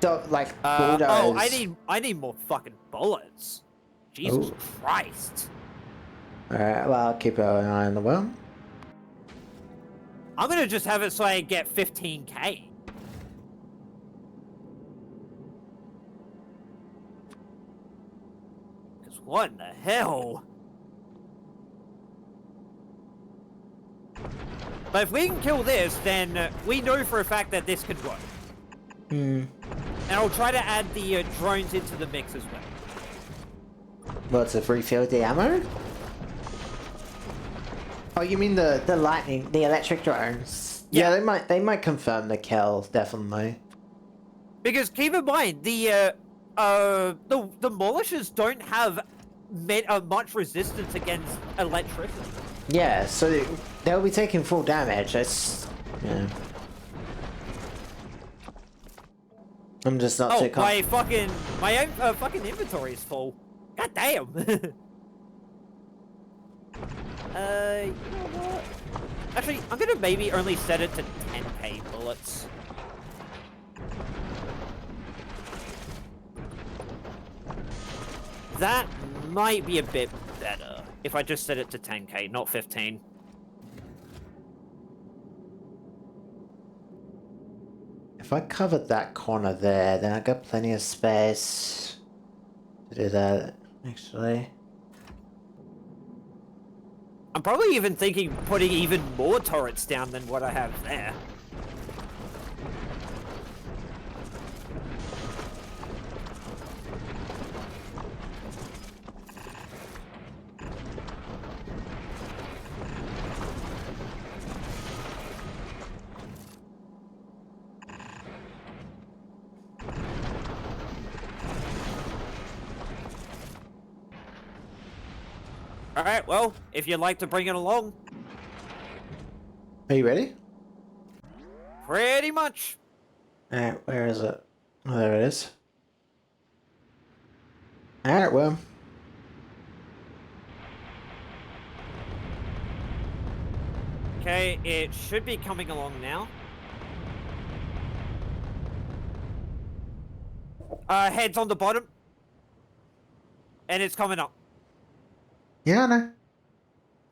bulldoze. Oh, I need more fucking bullets. Jesus Christ. Alright, well, I'll keep an eye on the worm. I'm gonna just have it so I get 15k. Because what in the hell? But if we can kill this, then we know for a fact that this could work. And I'll try to add the drones into the mix as well. What's a refill the ammo? Oh, you mean the lightning, the electric drones? Yeah. Yeah, they might confirm the kill, definitely. Because keep in mind, the demolishers don't have much resistance against electricity. Yeah, so they'll be taking full damage. That's yeah. I'm just not too confident. my own fucking inventory is full. God damn. You know what? Actually, I'm gonna maybe only set it to 10k bullets. That might be a bit better if I just set it to 10k, not 15. If I covered that corner there, then I got plenty of space to do that, actually. I'm probably even thinking putting even more turrets down than what I have there. Alright, well, if you'd like to bring it along. Are you ready? Pretty much. Alright, where is it? Oh, there it is. Alright, well. Okay, it should be coming along now. Heads on the bottom. And it's coming up. Yeah, I know.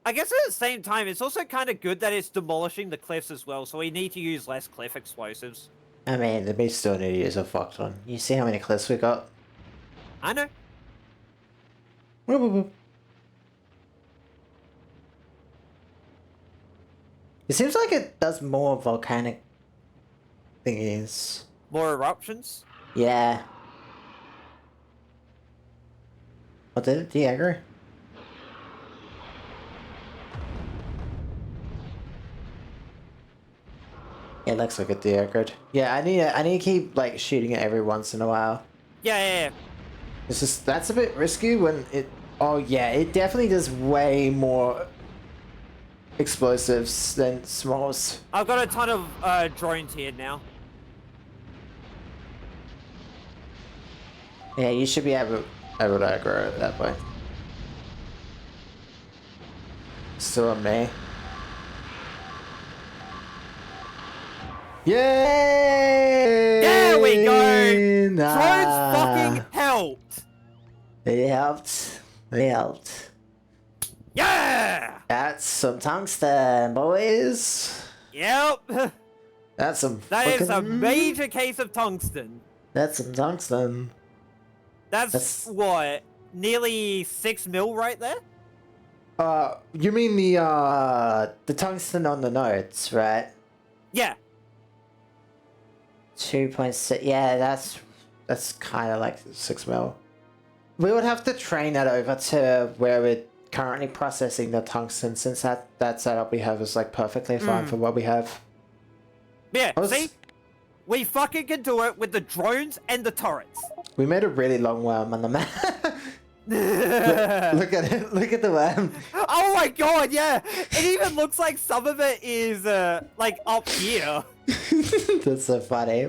I guess at the same time, it's also kind of good that it's demolishing the cliffs as well, so we need to use less cliff explosives. I mean, we still need to use a fuck ton. You see how many cliffs we got? I know. Whoop, whoop, whoop. It seems like it does more volcanic thingies. More eruptions? Yeah. What did it de-aggro? It looks like it de-aggroed. Yeah, I need to keep like shooting it every once in a while. Yeah. It's just that's a bit risky when it. Oh yeah, it definitely does way more explosives than smalls. I've got a ton of drones here now. Yeah, you should be able to aggro it at that point. Still on me. Yay! There we go! Nah. Drones fucking helped! They helped. They helped. Yeah! That's some tungsten, boys. Yep. That's some That fucking... is a major case of tungsten. That's some tungsten. That's what? Nearly 6 mil right there? You mean the tungsten on the nodes, right? Yeah. 2.6. Yeah, that's kind of like 6 mil. We would have to train that over to where we're currently processing the tungsten, since that setup we have is like perfectly fine for what we have. Yeah, see? We fucking can do it with the drones and the turrets. We made a really long worm on the map. Look at it. Look at the worm. Oh my god, yeah! It even looks like some of it is, like, up here. That's so funny.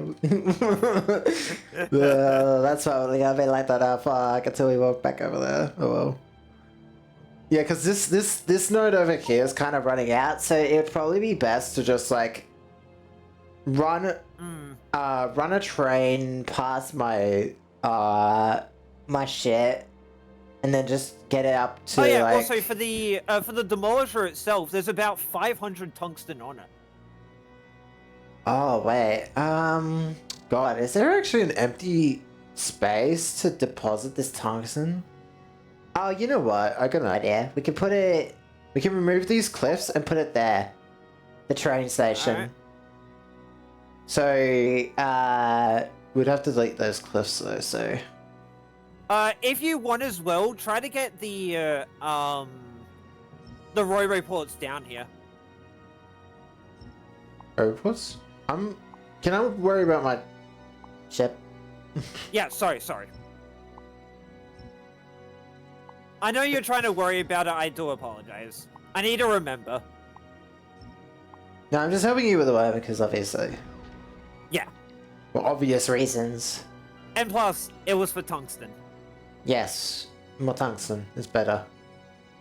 That's probably gonna be like that fuck until we walk back over there. Oh well. Yeah, because this node over here is kind of running out, so it would probably be best to just like run a train past my my shit, and then just get it up to. Oh yeah. Like... Also for the demolisher itself, there's about 500 tungsten on it. Oh wait, God, is there actually an empty space to deposit this tungsten? Oh, you know what? I got an idea. We can put it. We can remove these cliffs and put it there, the train station. Alright. So, we'd have to delete those cliffs though. So, If you want as well, try to get the the Roboport's down here. Roboports? Can I worry about my ship? Yeah, sorry. I know you're trying to worry about it, I do apologize. I need to remember. No, I'm just helping you with the weather because obviously. Yeah. For obvious reasons. And plus, it was for tungsten. Yes. More tungsten is better.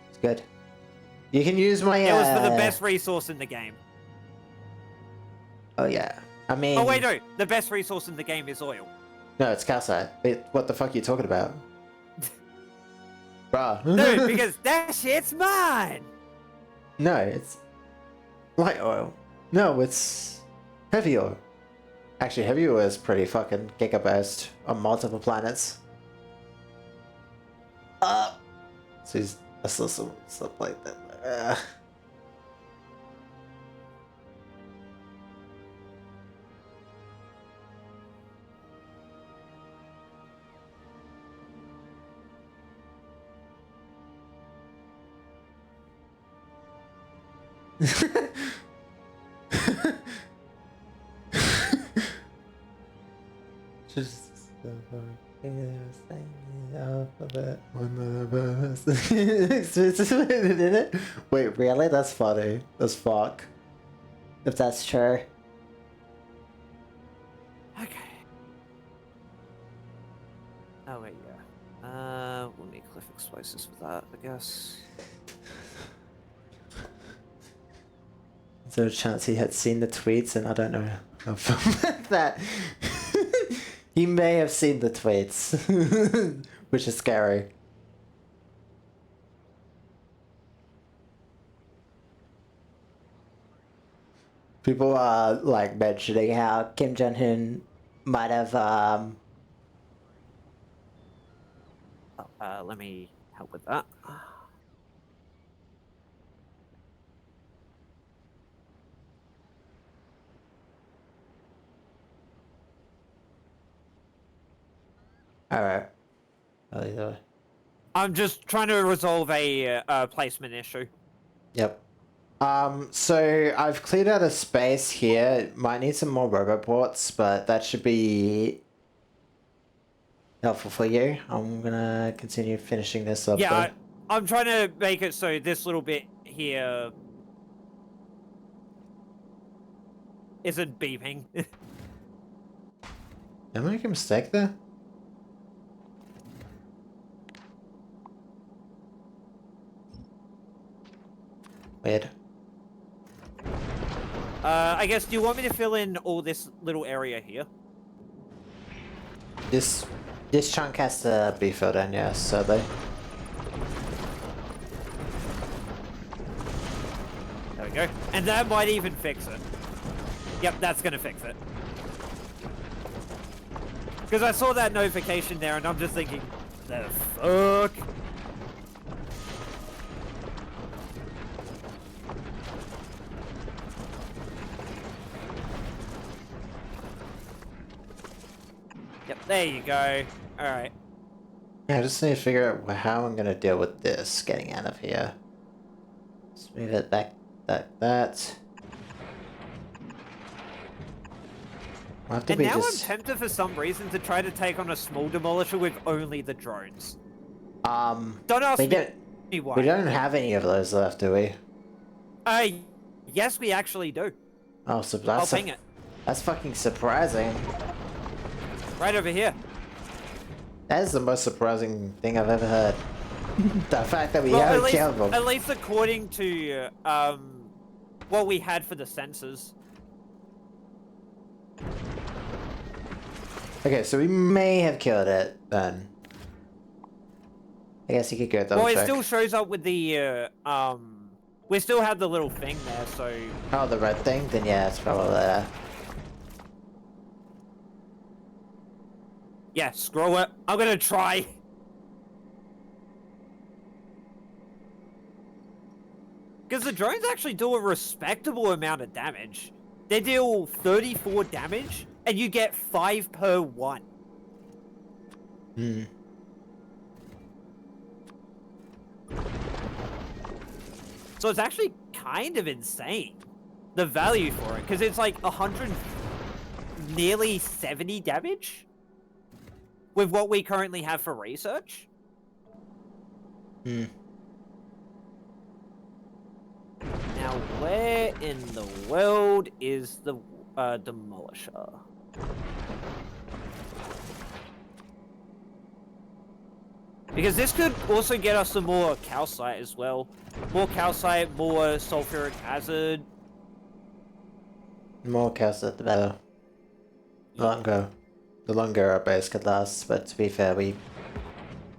It's good. You can use my It was for the best resource in the game. Oh yeah. I mean... Oh wait, no. The best resource in the game is oil. No, it's calcite. What the fuck are you talking about? Bruh. No, because that shit's mine! No, it's... light oil. No, it's... heavy oil. Actually, heavy oil is pretty fucking gigaburst on multiple planets. So he's... stuff like that. Just Wait, really? That's funny. That's fuck. If that's true. Okay. Oh wait, yeah. We'll need cliff explosives for that, I guess. Is there a chance he had seen the tweets and I don't know that he may have seen the tweets, which is scary. People are like mentioning how Kim Jong-un might have Let me help with that. Alright. I'm just trying to resolve a placement issue. Yep. So I've cleared out a space here. Might need some more roboports, but that should be helpful for you. I'm gonna continue finishing this up. Yeah, I'm trying to make it so this little bit here isn't beeping. Am I making a mistake there? Weird. I guess, do you want me to fill in all this little area here? This chunk has to be filled in, yes, sadly. There we go. And that might even fix it. Yep, that's gonna fix it. Because I saw that notification there and I'm just thinking, the fuck? Yep, there you go. Alright. Yeah, I just need to figure out how I'm gonna deal with this getting out of here. Let's move it back like that. I'll have to And be now just... I'm tempted for some reason to try to take on a small demolisher with only the drones. Don't ask me why. We don't have any of those left, do we? Yes, we actually do. Oh, so I'll that's ping it. That's fucking surprising. Right over here. That is the most surprising thing I've ever heard. The fact that we Well, haven't killed them. at least according to what we had for the sensors. Okay, so we may have killed it then. I guess you could go double Well, it check. still shows up with the we still have the little thing there, so. Oh, the red thing? Then yeah, it's probably there. Yeah, screw it. I'm gonna try. Because the drones actually do a respectable amount of damage. They deal 34 damage, and you get 5 per one. Hmm. So it's actually kind of insane, the value for it, because it's like 100, nearly 70 damage with what we currently have for research. Hmm. Now, where in the world is the demolisher? Because this could also get us some more calcite as well. More calcite, more sulfuric acid. The more calcite, the better. The longer our base could last, but to be fair, we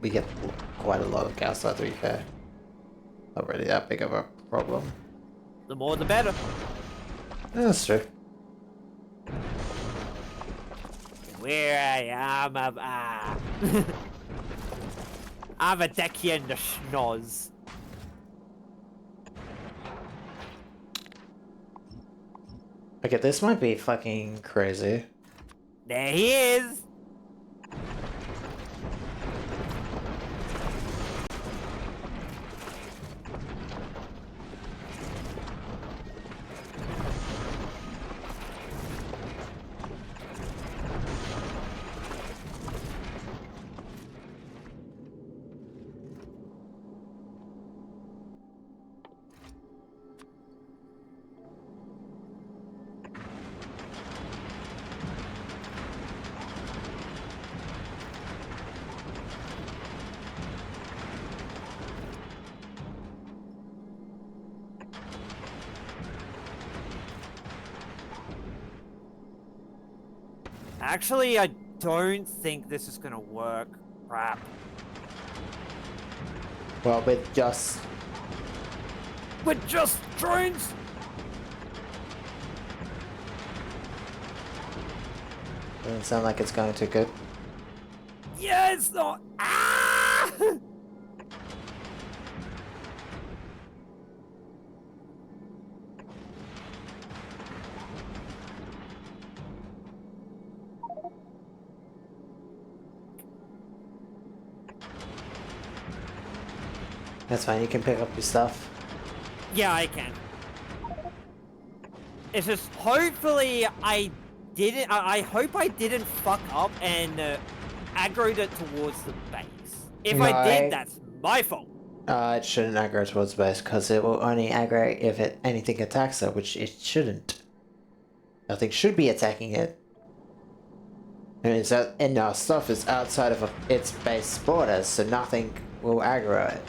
get quite a lot of calcite, to be fair. Not really that big of a problem. The more the better. Yeah, that's true. Where I am, I'm a decky in the schnoz. Okay, this might be fucking crazy. There he is. Actually, I don't think this is gonna work. Crap. Well, with just drones? doesn't sound like it's going too good. Yeah, it's not. Ah! That's fine, you can pick up your stuff. Yeah, I can. It's just hopefully I didn't. I hope I didn't fuck up and aggroed it towards the base. If I did, that's my fault. It shouldn't aggro towards the base, because it will only aggro if anything attacks it, which it shouldn't. Nothing should be attacking it. And our stuff is outside of its base borders, so nothing will aggro it.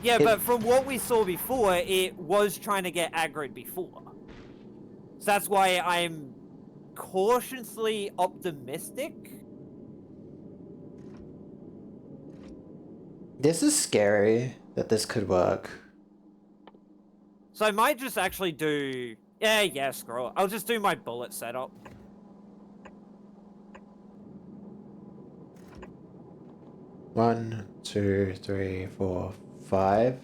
Yeah, but from what we saw before, it was trying to get aggroed before. So that's why I'm cautiously optimistic. This is scary that this could work. So I might just actually do... Yeah, screw it. I'll just do my bullet setup. One, two, three, four, 5.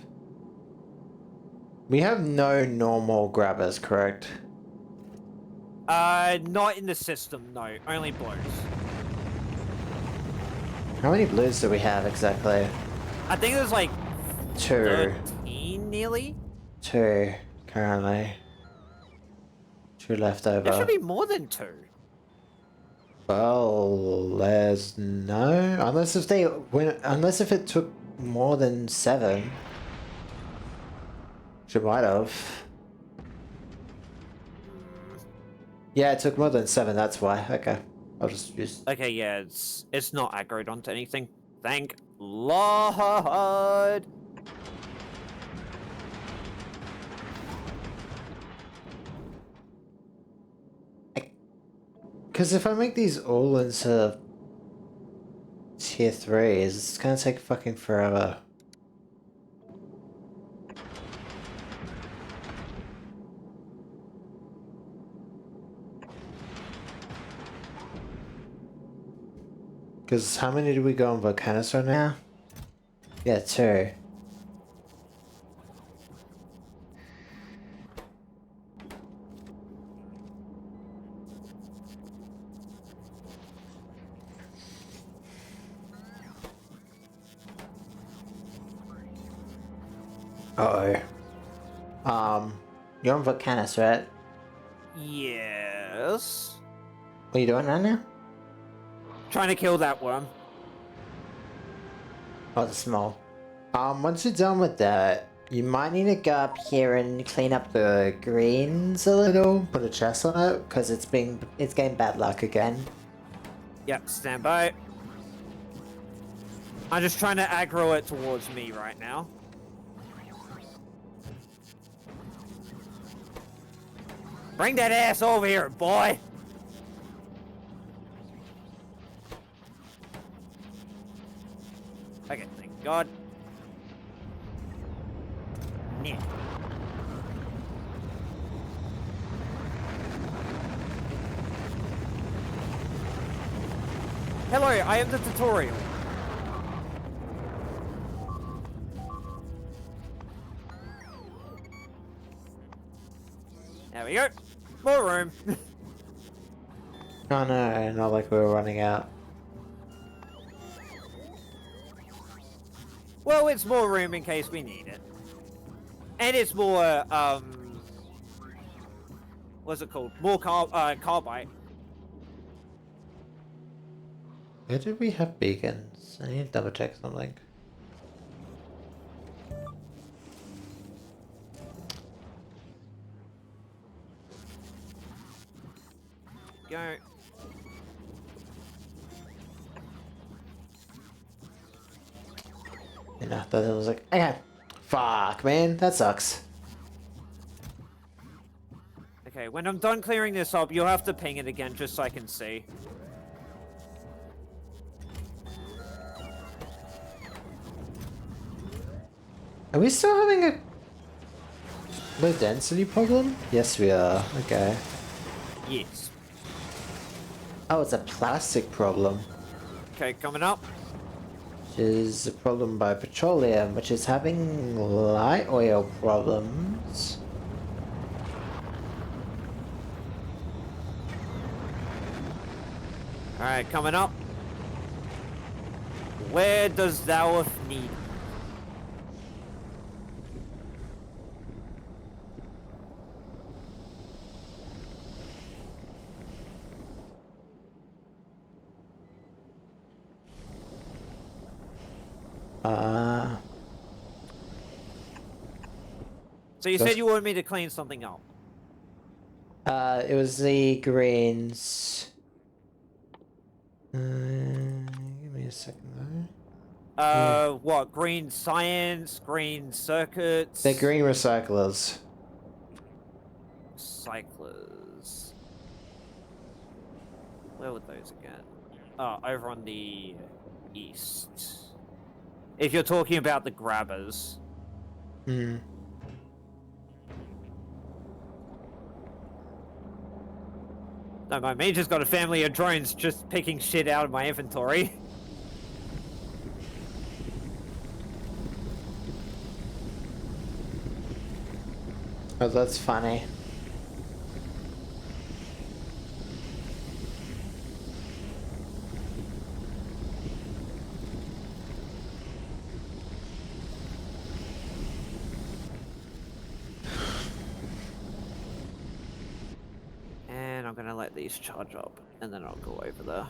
We have no normal grabbers, correct? Not in the system, no. Only blues. How many blues do we have exactly? I think there's like 2. 13 nearly. 2 currently. 2 left over. There should be more than 2. Well, there's no, unless if it took more than 7. She might have. Yeah, it took more than 7. That's why. Okay, I'll just use. Okay, yeah, it's not aggroed onto anything. Thank Lord. Because if I make these all into tier 3s, it's gonna take fucking forever. Because how many did we go on Volcanus right now? Yeah, 2. Uh oh. You're on Volcanus, right? Yes. What are you doing right now? Trying to kill that worm. Oh, the small. Once you're done with that, you might need to go up here and clean up the greens a little. Put a chest on it, because it's getting bad luck again. Yep, stand by. I'm just trying to aggro it towards me right now. Bring that ass over here, boy! Okay, thank God. Yeah. Hello, I am the tutorial. There we go. More room. Oh no, not like we were running out. Well, it's more room in case we need it. And it's more, what's it called? More carbide. Where did we have beacons? I need to double check something. Go. And I thought it was like, okay. Fuck, man, that sucks. Okay, when I'm done clearing this up, you'll have to ping it again just so I can see. Are we still having a low density problem? Yes, we are. Okay. Yes. Oh, it's a plastic problem. Okay, coming up. Which is a problem by petroleum, which is having light oil problems. Alright, coming up. Where does thou need? So you said you wanted me to clean something up. It was the greens. Give me a second though. What? Green science, green circuits. They're green recyclers. Cyclers. Where were those again? Oh, over on the east. If you're talking about the grabbers. Hmm. No, my major's got a family of drones just picking shit out of my inventory. Oh, that's funny. And I'm gonna let these charge up, and then I'll go over there.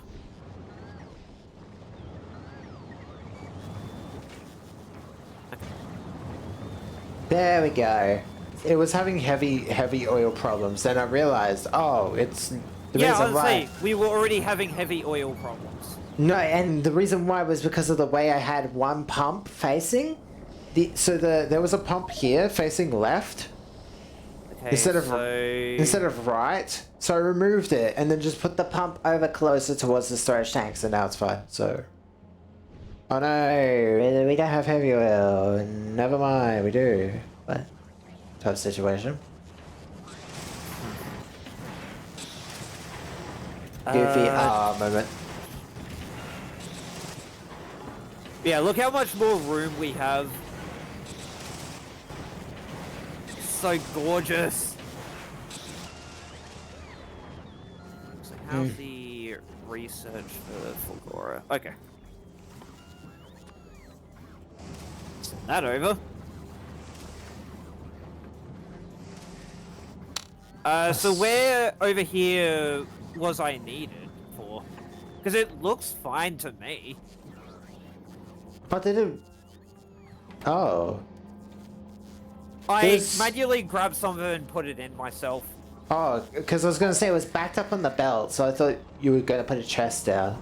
There we go. It was having heavy oil problems. Then I realized, oh, it's the Yeah, reason why. honestly, we were already having heavy oil problems. No, and the reason why was because of the way I had one pump facing. There was a pump here facing left Okay, instead of right. So I removed it and then just put the pump over closer towards the storage tanks, and now it's fine. So. Oh no, we don't have heavy oil. Never mind, we do. What? Type of situation. Goofy moment. Yeah, look how much more room we have. So gorgeous. So how's the research for Fulgora? Okay. Send that over. So where over here was I needed for? Because it looks fine to me. But did it... Oh. I There's- manually grabbed some of it and put it in myself. Oh, because I was going to say it was backed up on the belt, so I thought you were going to put a chest down.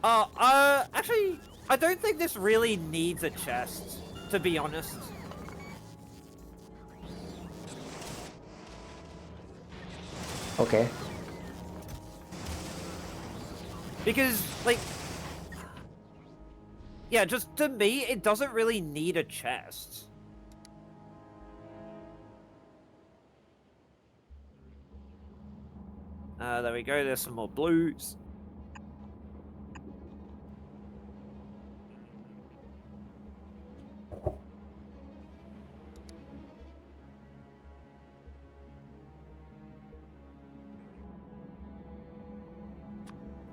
Actually, I don't think this really needs a chest, to be honest. Okay. Because, like... Yeah, just to me, it doesn't really need a chest. There we go, there's some more blues.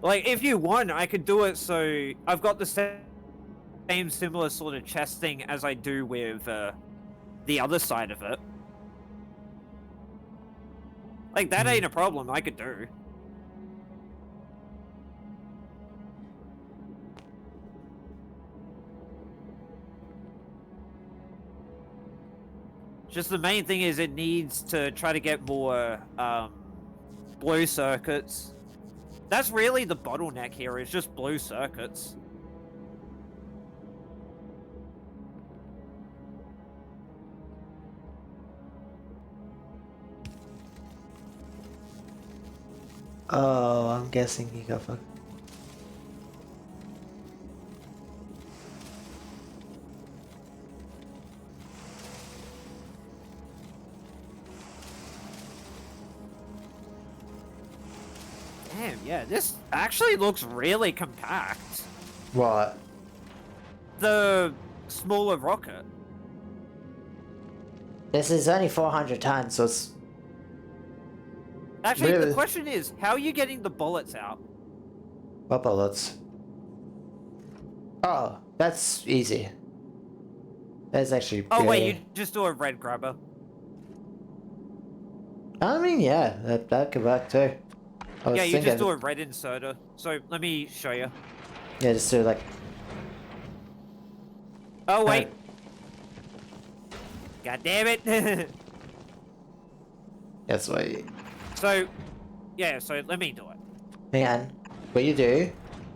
Like, if you want, I could do it so I've got the same similar sort of chest thing as I do with the other side of it. Like, that ain't a problem, I could do. Just the main thing is it needs to try to get more blue circuits. That's really the bottleneck here, is just blue circuits. Oh, I'm guessing he got fucked. Damn, yeah, this actually looks really compact. What? The smaller rocket. This is only 400 tons, so it's... Actually, Really? the question is, how are you getting the bullets out? What bullets? Oh, that's easy. That's actually... Oh, wait, really- you just do a red grabber. I mean, yeah, that could work too. I was Yeah, you thinking, just do a red inserter. So, let me show you. Yeah, just do like... Oh, wait. God damn it. That's what you... So, yeah, so let me do it. Hang on. What you do...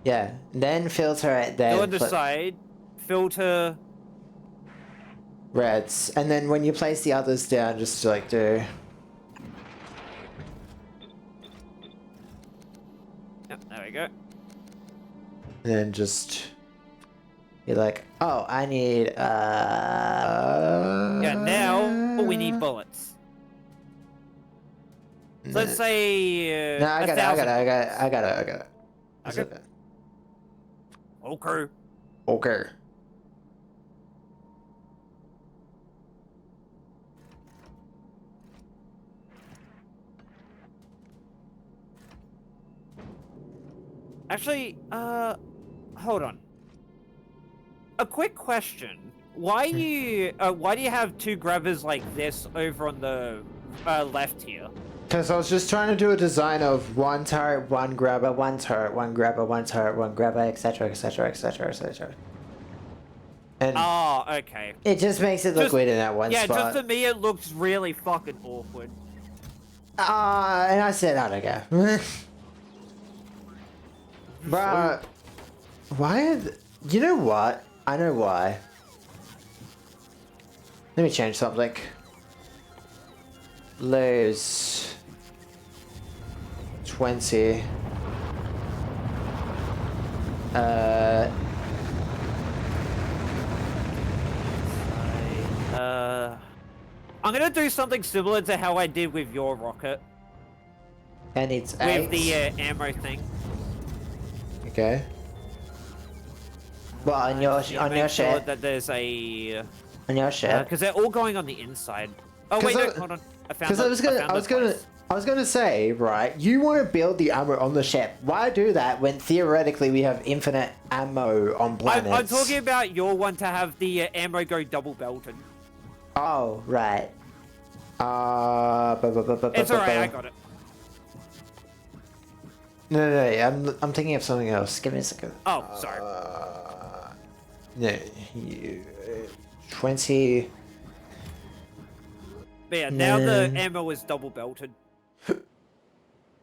Yeah, then filter it, then Go on the put side, filter. reds. And then when you place the others down, just like do... Yep, there we go. And then just... You're like, oh, I need, Yeah, now we need bullets. So let's say No, I got it. Okay. It's okay. Okay. Okay. Actually, hold on. A quick question. Why do you have two grabbers like this over on the left here? Because I was just trying to do a design of one turret, one grabber, one turret, one grabber, one turret, one grabber, etc, etc, etc, etc. And Oh, okay. it just makes it look weird in that one Yeah, spot. just to me it looks really fucking awkward. And I said, I don't care. Bruh, why? You know what? I know why. Let me change something. Lose 20. I'm gonna do something similar to how I did with your rocket. And it's With 8. the ammo thing. Okay. Well, on your Make ship. sure that there's a On your ship. because they're all going on the inside. Oh 'Cause wait, I- no, hold on. Because I was gonna say, right, you want to build the ammo on the ship. Why do that when theoretically we have infinite ammo on planets? I'm talking about your one to have the ammo go double belted. Oh, right. It's alright, I got it. No, I'm thinking of something else. Give me a second. Oh, sorry. No, you 20. But yeah, now the No. ammo is double belted.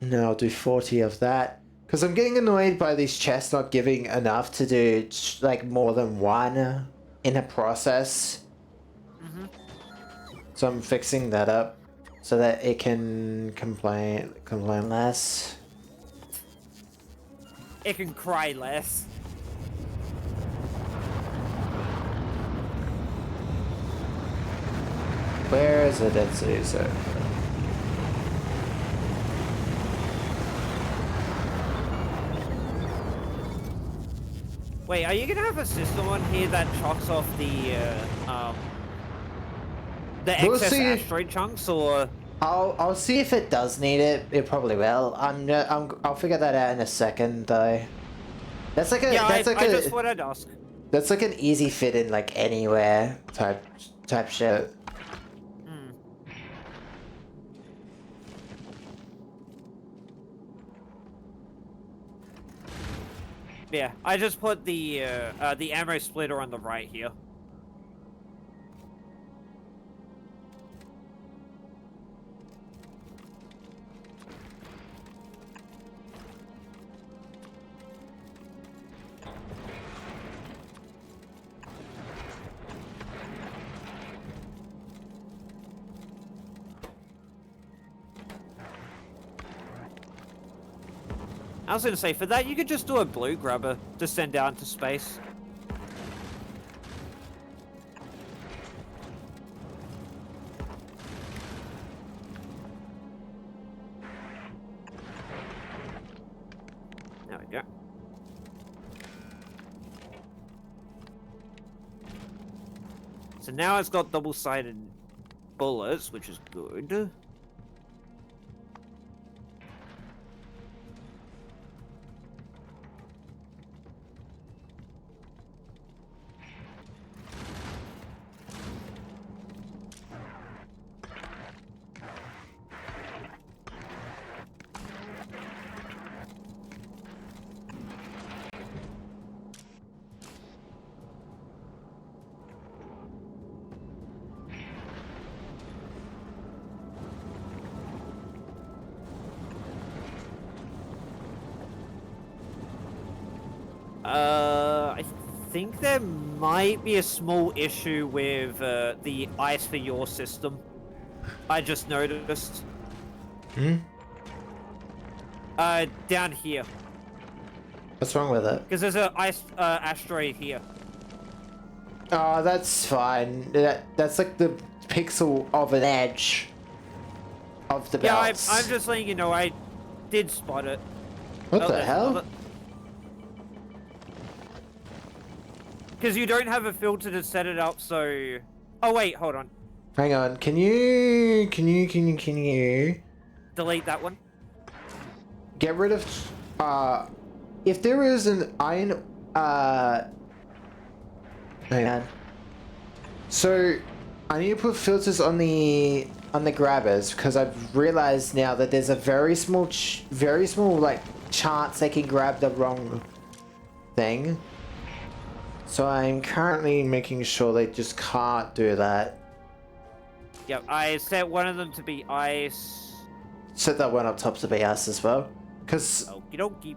No, I'll do 40 of that. Because I'm getting annoyed by these chests not giving enough to do like more than one in a process. So I'm fixing that up so that it can complain less. It can cry less. Where is it? It's so. Wait, are you gonna have a system on here that chocks off the We'll excess see. asteroid chunks, or? I'll see if it does need it. It probably will. I'll figure that out in a second though. That's like a Yeah, that's like I a just thought I'd ask. that's like an easy fit in like anywhere type shit. Yeah, I just put the ammo splitter on the right here. I was gonna say, for that, you could just do a blue grabber to send down to space. There we go. So now it's got double-sided bullets, which is good. I think there might be a small issue with the ice for your system. I just noticed. Hmm? Down here. What's wrong with it? Because there's an ice asteroid here. Oh, that's fine. That's like the pixel of an edge of the Yeah, belts. I'm just letting you know, I did spot it. What the hell? Because you don't have a filter to set it up, so... Oh, wait, hold on. Hang on. Can you Delete that one. get rid of if there is an iron hang on. So I need to put filters on the grabbers because I've realized now that there's a very small like chance they can grab the wrong thing. So I'm currently making sure they just can't do that. Yep, I set one of them to be ice. Set that one up top to be us as well. Because Okie dokie.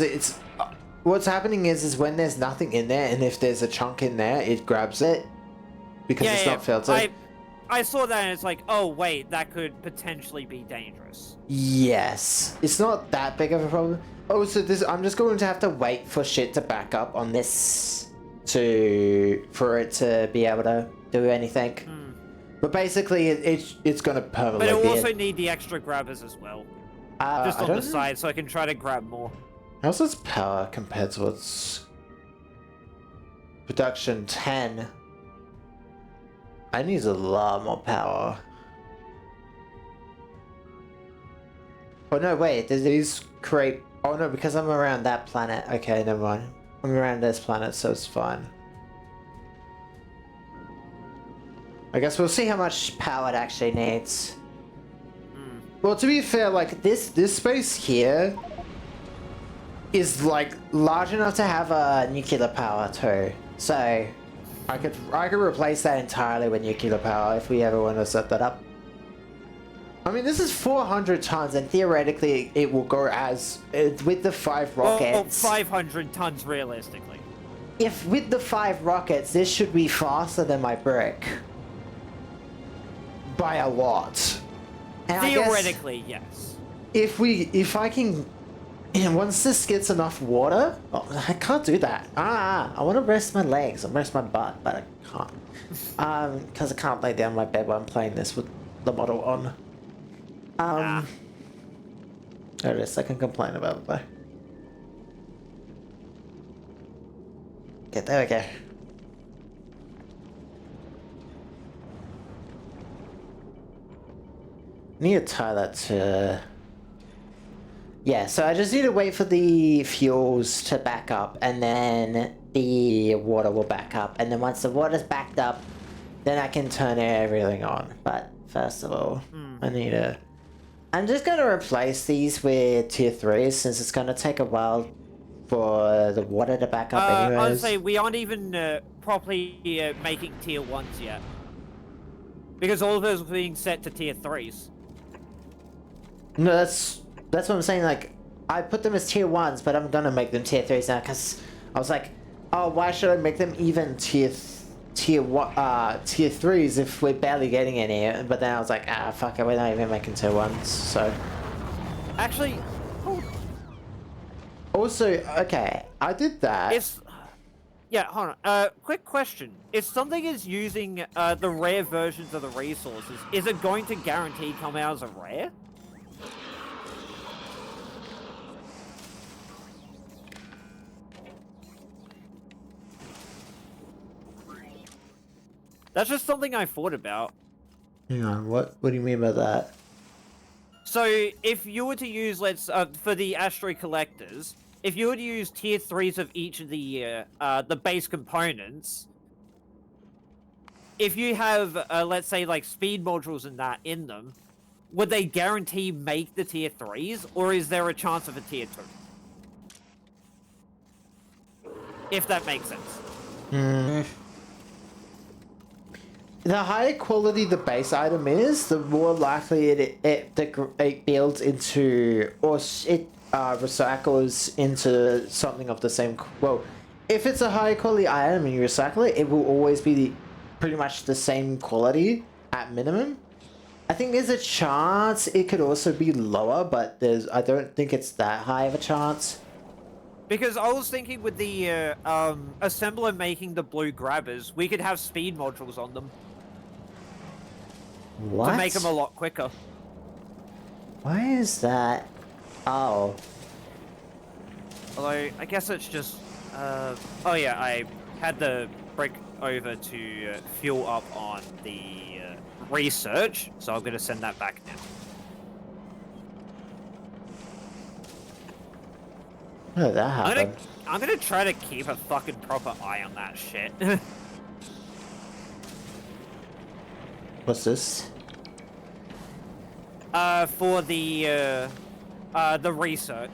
it's what's happening is when there's nothing in there and if there's a chunk in there it grabs it because it's not filtered. I saw that and it's like, oh wait, that could potentially be dangerous. Yes, it's not that big of a problem. Oh, so I'm just going to have to wait for shit to back up on this for it to be able to do anything. But basically it's going to permanently But it be also need the extra grabbers as well. Just on the side so I can try to grab more. How's its power compared to its production 10? I need a lot more power. Oh no, wait, do these create... Oh no, because I'm around that planet. Okay, never mind. I'm around this planet, so it's fine. I guess we'll see how much power it actually needs. Mm. Well, to be fair, like this space here is like large enough to have a nuclear power too. So I could replace that entirely with nuclear power if we ever want to set that up. I mean, this is 400 tons, and theoretically it will go as with the 5 rockets. Well, 500 tons realistically. If with the 5 rockets, this should be faster than my brick by a lot. And Theoretically, yes. If I can, and once this gets enough water, oh, I can't do that. I want to rest my legs and rest my butt, but I can't. Because I can't lay down my bed while I'm playing this with the model on. There it is. I can complain about it though. Okay, there we go. Need to tie that to... Yeah, so I just need to wait for the fuels to back up, and then the water will back up, and then once the water's backed up, then I can turn everything on. But first of all, I need to... I'm just going to replace these with tier 3s, since it's going to take a while for the water to back up anyways. I would say we aren't even properly making tier 1s yet. Because all of those are being set to tier 3s. No, that's what I'm saying, like, I put them as tier 1s, but I'm gonna make them tier 3s now, because I was like, oh, why should I make them even tier 3s if we're barely getting any? But then I was like, ah, fuck it, we're not even making tier 1s, so... Actually... Also, okay, I did that. It's... Yeah, hold on. Quick question. If something is using the rare versions of the resources, is it going to guarantee come out as a rare? That's just something I thought about. Hang on, what do you mean by that? So, if you were to use, for the asteroid collectors, if you were to use tier 3s of each of the base components, if you have, let's say, like, speed modules and that in them, would they guarantee make the tier 3s, or is there a chance of a tier 2? If that makes sense. The higher quality the base item is, the more likely it builds into, or it recycles into something of the same... Well, if it's a high quality item and you recycle it, it will always be pretty much the same quality at minimum. I think there's a chance it could also be lower, but I don't think it's that high of a chance. Because I was thinking with the assembler making the blue grabbers, we could have speed modules on them. What? To make them a lot quicker. Why is that? Oh. Although, I guess it's just... oh yeah, I had the brick over to fuel up on the research, so I'm going to send that back now. How did that happen? I'm gonna try to keep a fucking proper eye on that shit. What's this? For the research.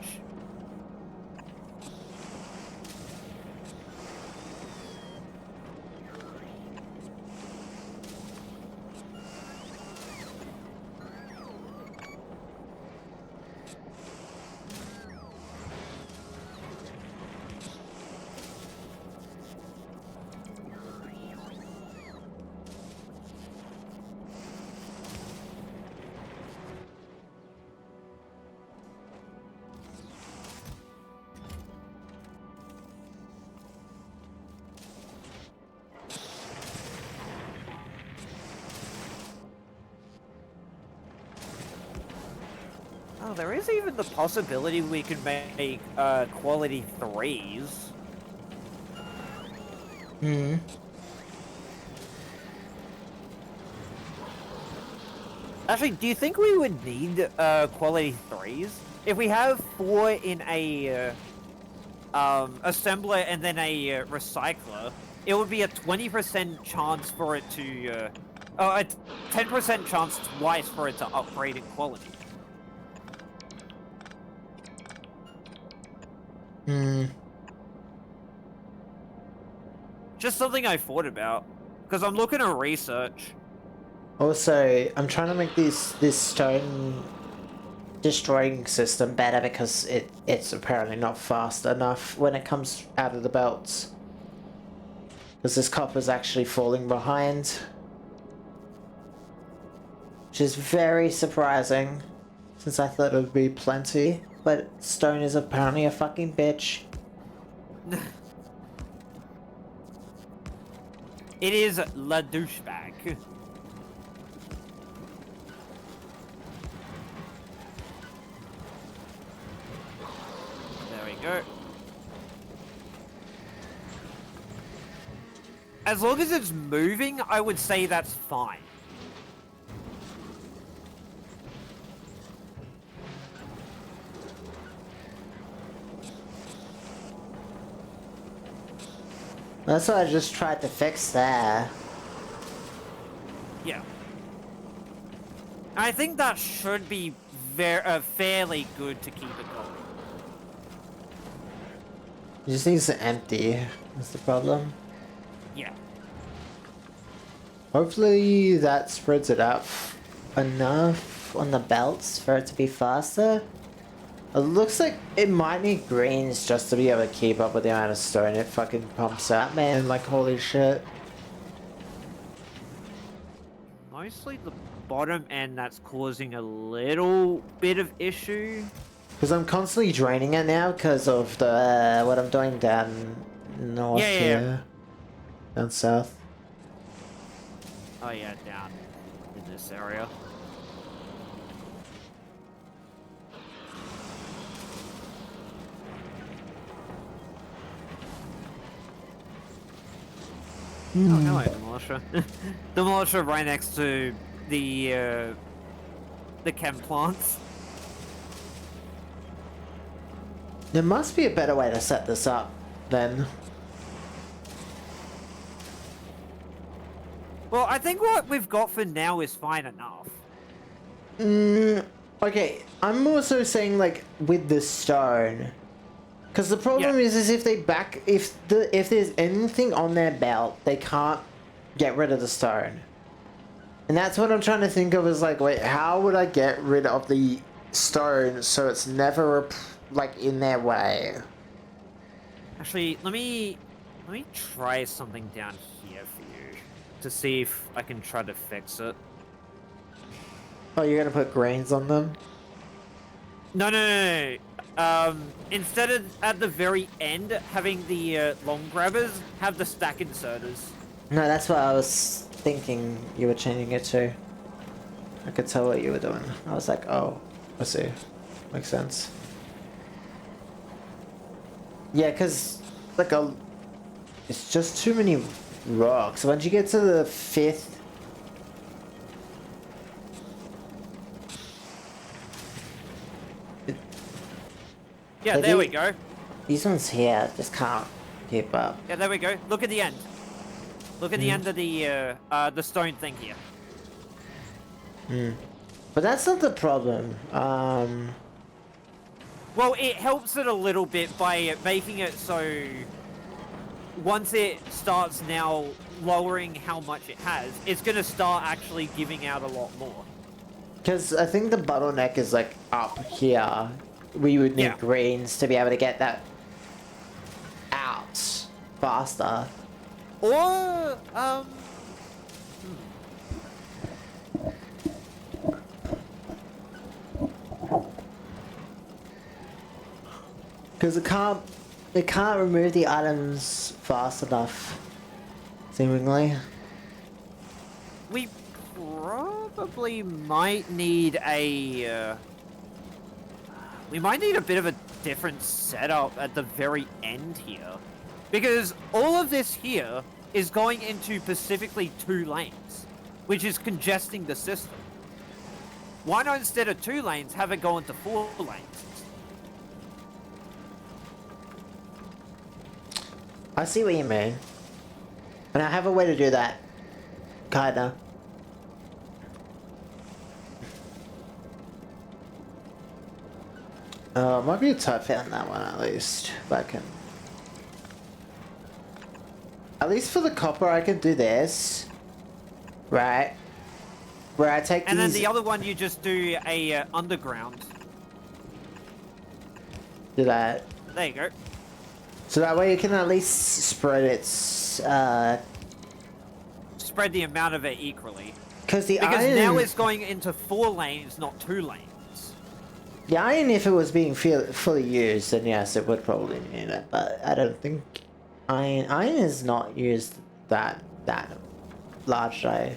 Oh, there is even the possibility we could make quality 3s. Hmm. Actually, do you think we would need quality 3s? If we have 4 in a assembler and then a recycler, it would be a 20% chance for it to a 10% chance twice for it to upgrade in quality. Hmm. Just something I thought about. Because I'm looking at research. Also, I'm trying to make this stone destroying system better because it's apparently not fast enough when it comes out of the belts. Because this copper's actually falling behind. Which is very surprising, since I thought it would be plenty. But stone is apparently a fucking bitch. It is la douchebag. There we go. As long as it's moving, I would say that's fine. That's what I just tried to fix there. Yeah. I think that should be fairly good to keep it going. It just needs to empty, that's the problem. Yeah. Hopefully that spreads it out enough on the belts for it to be faster. It looks like it might need greens just to be able to keep up with the amount of stone it fucking pumps out, man. Like, holy shit. Mostly the bottom end that's causing a little bit of issue. Because I'm constantly draining it now because of the what I'm doing down north here. Down south. Oh yeah, down in this area. Oh, hello, Demolisher. Demolisher right next to the chem plants. There must be a better way to set this up, then. Well, I think what we've got for now is fine enough. Okay, I'm also saying, like, with the stone. Because the problem is if they if there's anything on their belt, they can't get rid of the stone. And that's what I'm trying to think of is like, wait, how would I get rid of the stone so it's never, like, in their way? Actually, let me try something down here for you to see if I can try to fix it. Oh, you're gonna put grains on them? No. Instead of at the very end having the long grabbers, have the stack inserters. No, that's what I was thinking you were changing it to. I could tell what you were doing. I was like, oh, I see. Makes sense. Yeah, because, like, it's just too many rocks. Once you get to the 5th... Yeah, there we go. These ones here just can't keep up. Yeah, there we go. Look at the end. Look at the end of the stone thing here. But that's not the problem. Well, it helps it a little bit by making it so once it starts now lowering how much it has, it's going to start actually giving out a lot more. Because I think the bottleneck is, like, up here. We would need greens to be able to get that out faster. Or, Because it can't remove the items fast enough, seemingly. we probably might need a, we might need a bit of a different setup at the very end here. Because all of this here is going into specifically 2 lanes, which is congesting the system. Why not instead of 2 lanes, have it go into 4 lanes? I see what you mean. And I have a way to do that. Kinda. Might be a tight fit on that one at least. But I can... At least for the copper, I can do this. Right. Where I take And these... then the other one, you just do a underground. Do that. There you go. So that way you can at least spread its... Spread the amount of it equally. Because the Because iron... now it's going into 4 lanes, not 2 lanes. The iron, if it was being fully used, then yes, it would probably need it. But I don't think... Iron is not used that largely.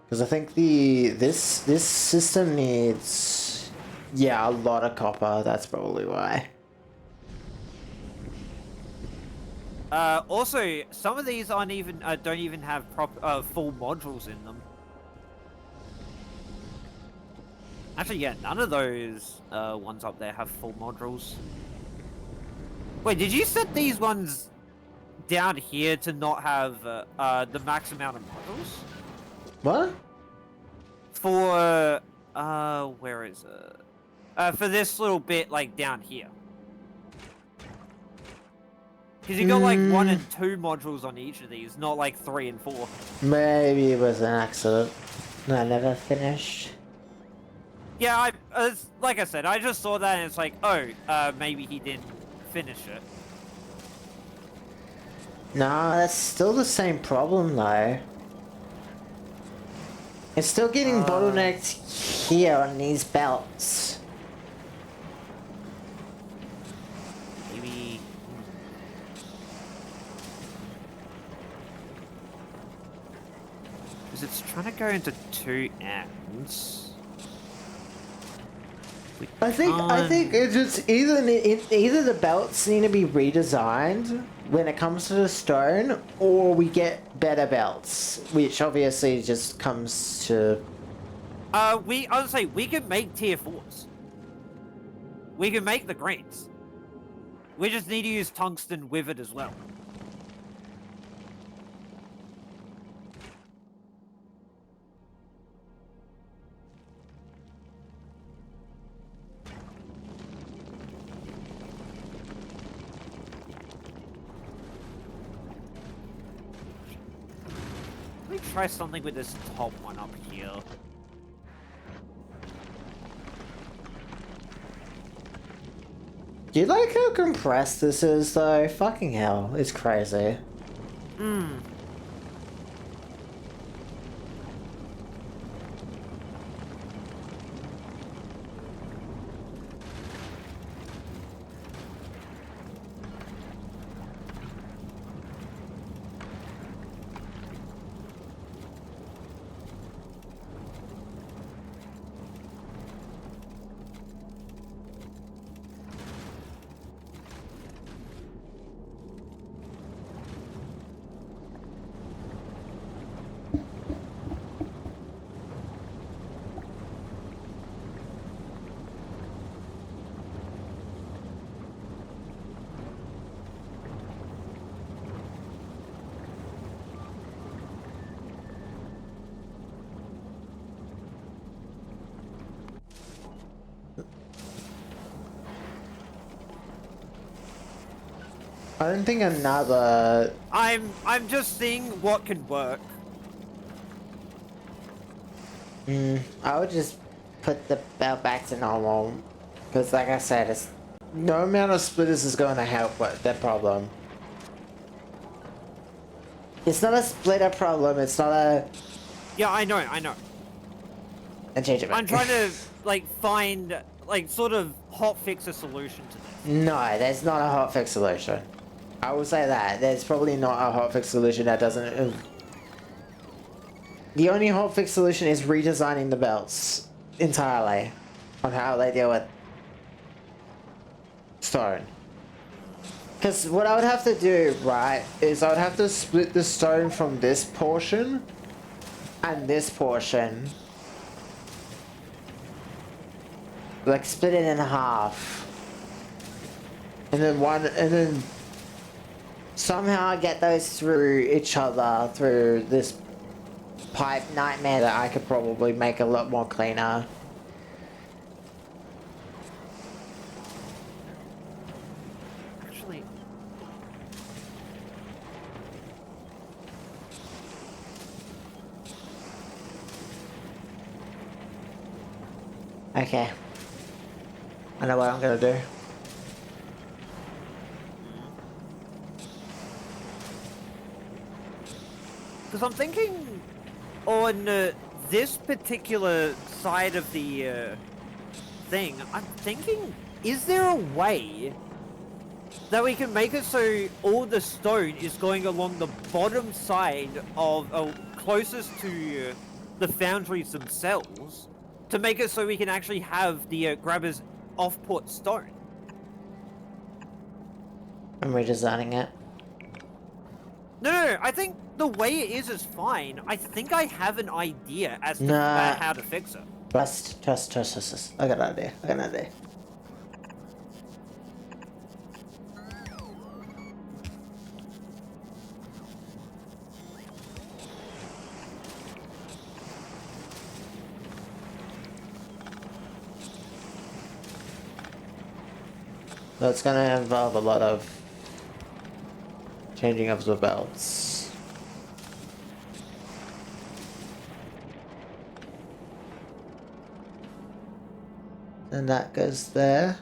Because I think this system needs... Yeah, a lot of copper. That's probably why. Also, some of these aren't even don't even have full modules in them. Actually, yeah, none of those ones up there have full modules. Wait, did you set these ones down here to not have the max amount of modules? What? For where is it? For this little bit, like down here. Because you got like 1 and 2 modules on each of these, not like 3 and 4. Maybe it was an accident. No, I never finished. Yeah, like I said, I just saw that and it's like, oh, maybe he didn't finish it. No, that's still the same problem though. It's still getting bottlenecked here on these belts. Maybe... Because it's trying to go into 2 ends. I think it's just either the belts need to be redesigned when it comes to the stone, or we get better belts, which obviously just comes to... I would say we can make tier 4s. We can make the greens. We just need to use tungsten with it as well. Let me try something with this top one up here. Do you like how compressed this is though? Fucking hell, it's crazy. Hmm. I don't think another... I'm just seeing what can work. I would just put the belt back to normal. Because like I said, it's... No amount of splitters is going to help with that problem. It's not a splitter problem, it's not a... Yeah, I know. And change it back. I'm trying to, like, find, like, sort of hotfix a solution to this. No, there's not a hotfix solution. I will say that. There's probably not a hotfix solution that doesn't... The only hotfix solution is redesigning the belts entirely on how they deal with stone. Because what I would have to do, right, is I would have to split the stone from this portion and this portion. Like split it in half. And then somehow get those through each other through this pipe nightmare that I could probably make a lot more cleaner. Okay. I know what I'm gonna do. Because I'm thinking on this particular side of the thing, I'm thinking, is there a way that we can make it so all the stone is going along the bottom side of, closest to the foundries themselves, to make it so we can actually have the grabbers off-put stone? I'm redesigning it. No, I think the way it is fine. I think I have an idea as to Nah. how to fix it. Trust. I got an idea. So it's gonna involve a lot of changing of the belts. And that goes there.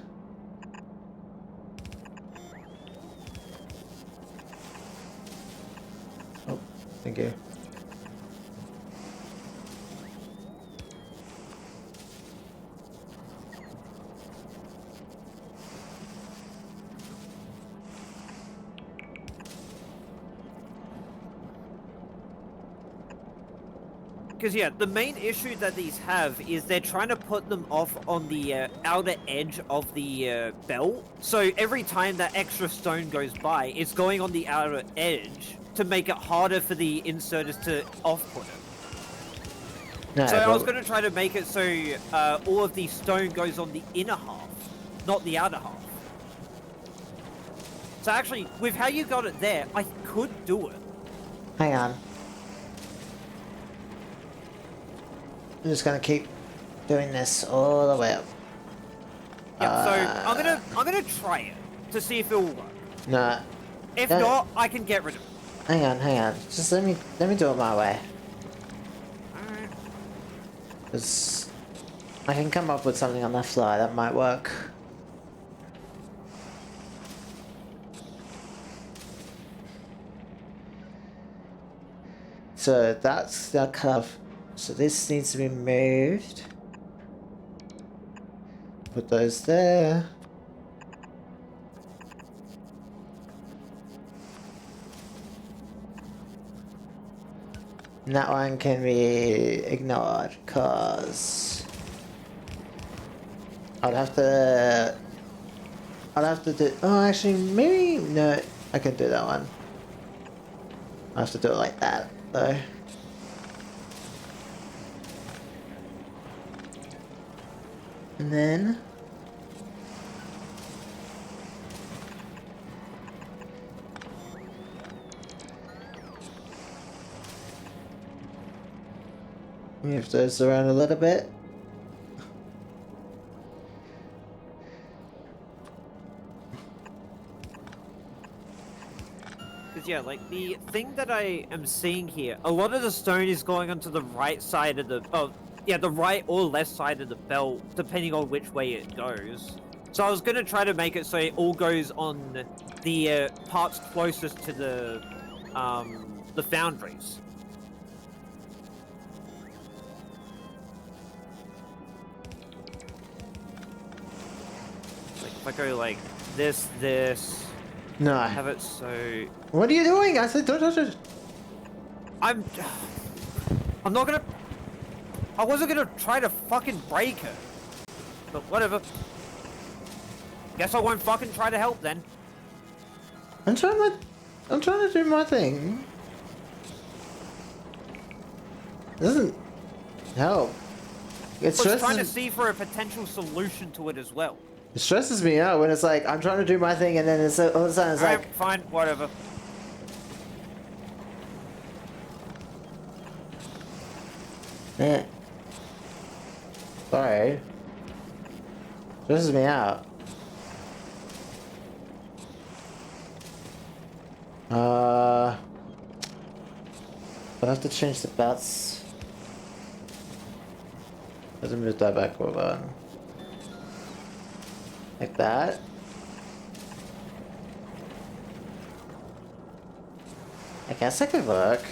Oh, thank you. Because, yeah, the main issue that these have is they're trying to put them off on the outer edge of the belt. So every time that extra stone goes by, it's going on the outer edge to make it harder for the inserters to off-put it. No, So I was but going to try to make it so all of the stone goes on the inner half, not the outer half. So actually, with how you got it there, I could do it. hang on. I'm just gonna keep doing this all the way up. Yeah, so I'm gonna try it to see if it will work. No. If not, I can get rid of it. Hang on. Just let me do it my way. Alright. Cause I can come up with something on the fly that might work. So that's the cuff. So this needs to be moved. Put those there. And that one can be ignored, cause I'd have to do, oh actually maybe, no, I can do that one. I have to do it like that though. And then move those around a little bit. Because, yeah, like, the thing that I am seeing here, a lot of the stone is going onto the right side of the... Oh, yeah, the right or left side of the belt, depending on which way it goes. So I was going to try to make it so it all goes on the parts closest to the foundries. Like, if I go like this... No. Have it so... What are you doing? I said don't touch it. I'm not gonna... I wasn't gonna try to fucking break her. But whatever. Guess I won't fucking try to help then. I'm trying to do my thing. It doesn't help. It I was trying to stresses, see for a potential solution to it as well. it stresses me out when it's like I'm trying to do my thing and then it's all of a sudden it's Alright, like fine, whatever. eh. Sorry. Stresses me out. I'll have to change the belts. Let's move that back over. Like that. I guess that could work.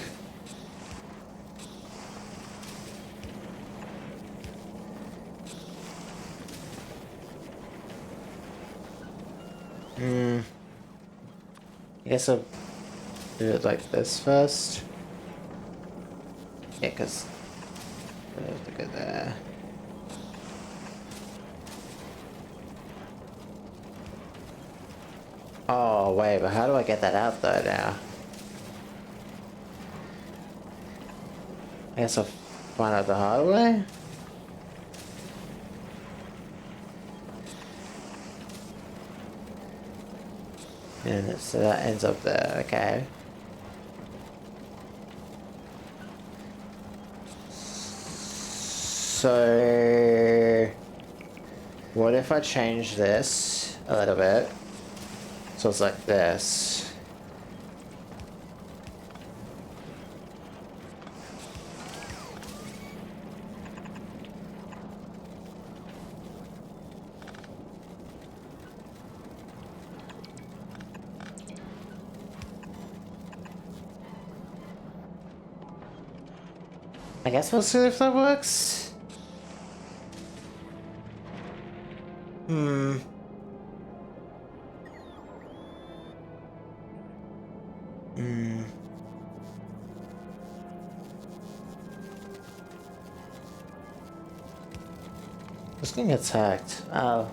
I guess I'll do it like this first. Yeah, because I have to go there. Oh, wait, but how do I get that out though now? I guess I'll find out the hard way. And so that ends up there, okay. So what if I change this a little bit? So it's like this. I guess we'll see if that works. Who's getting attacked? Oh.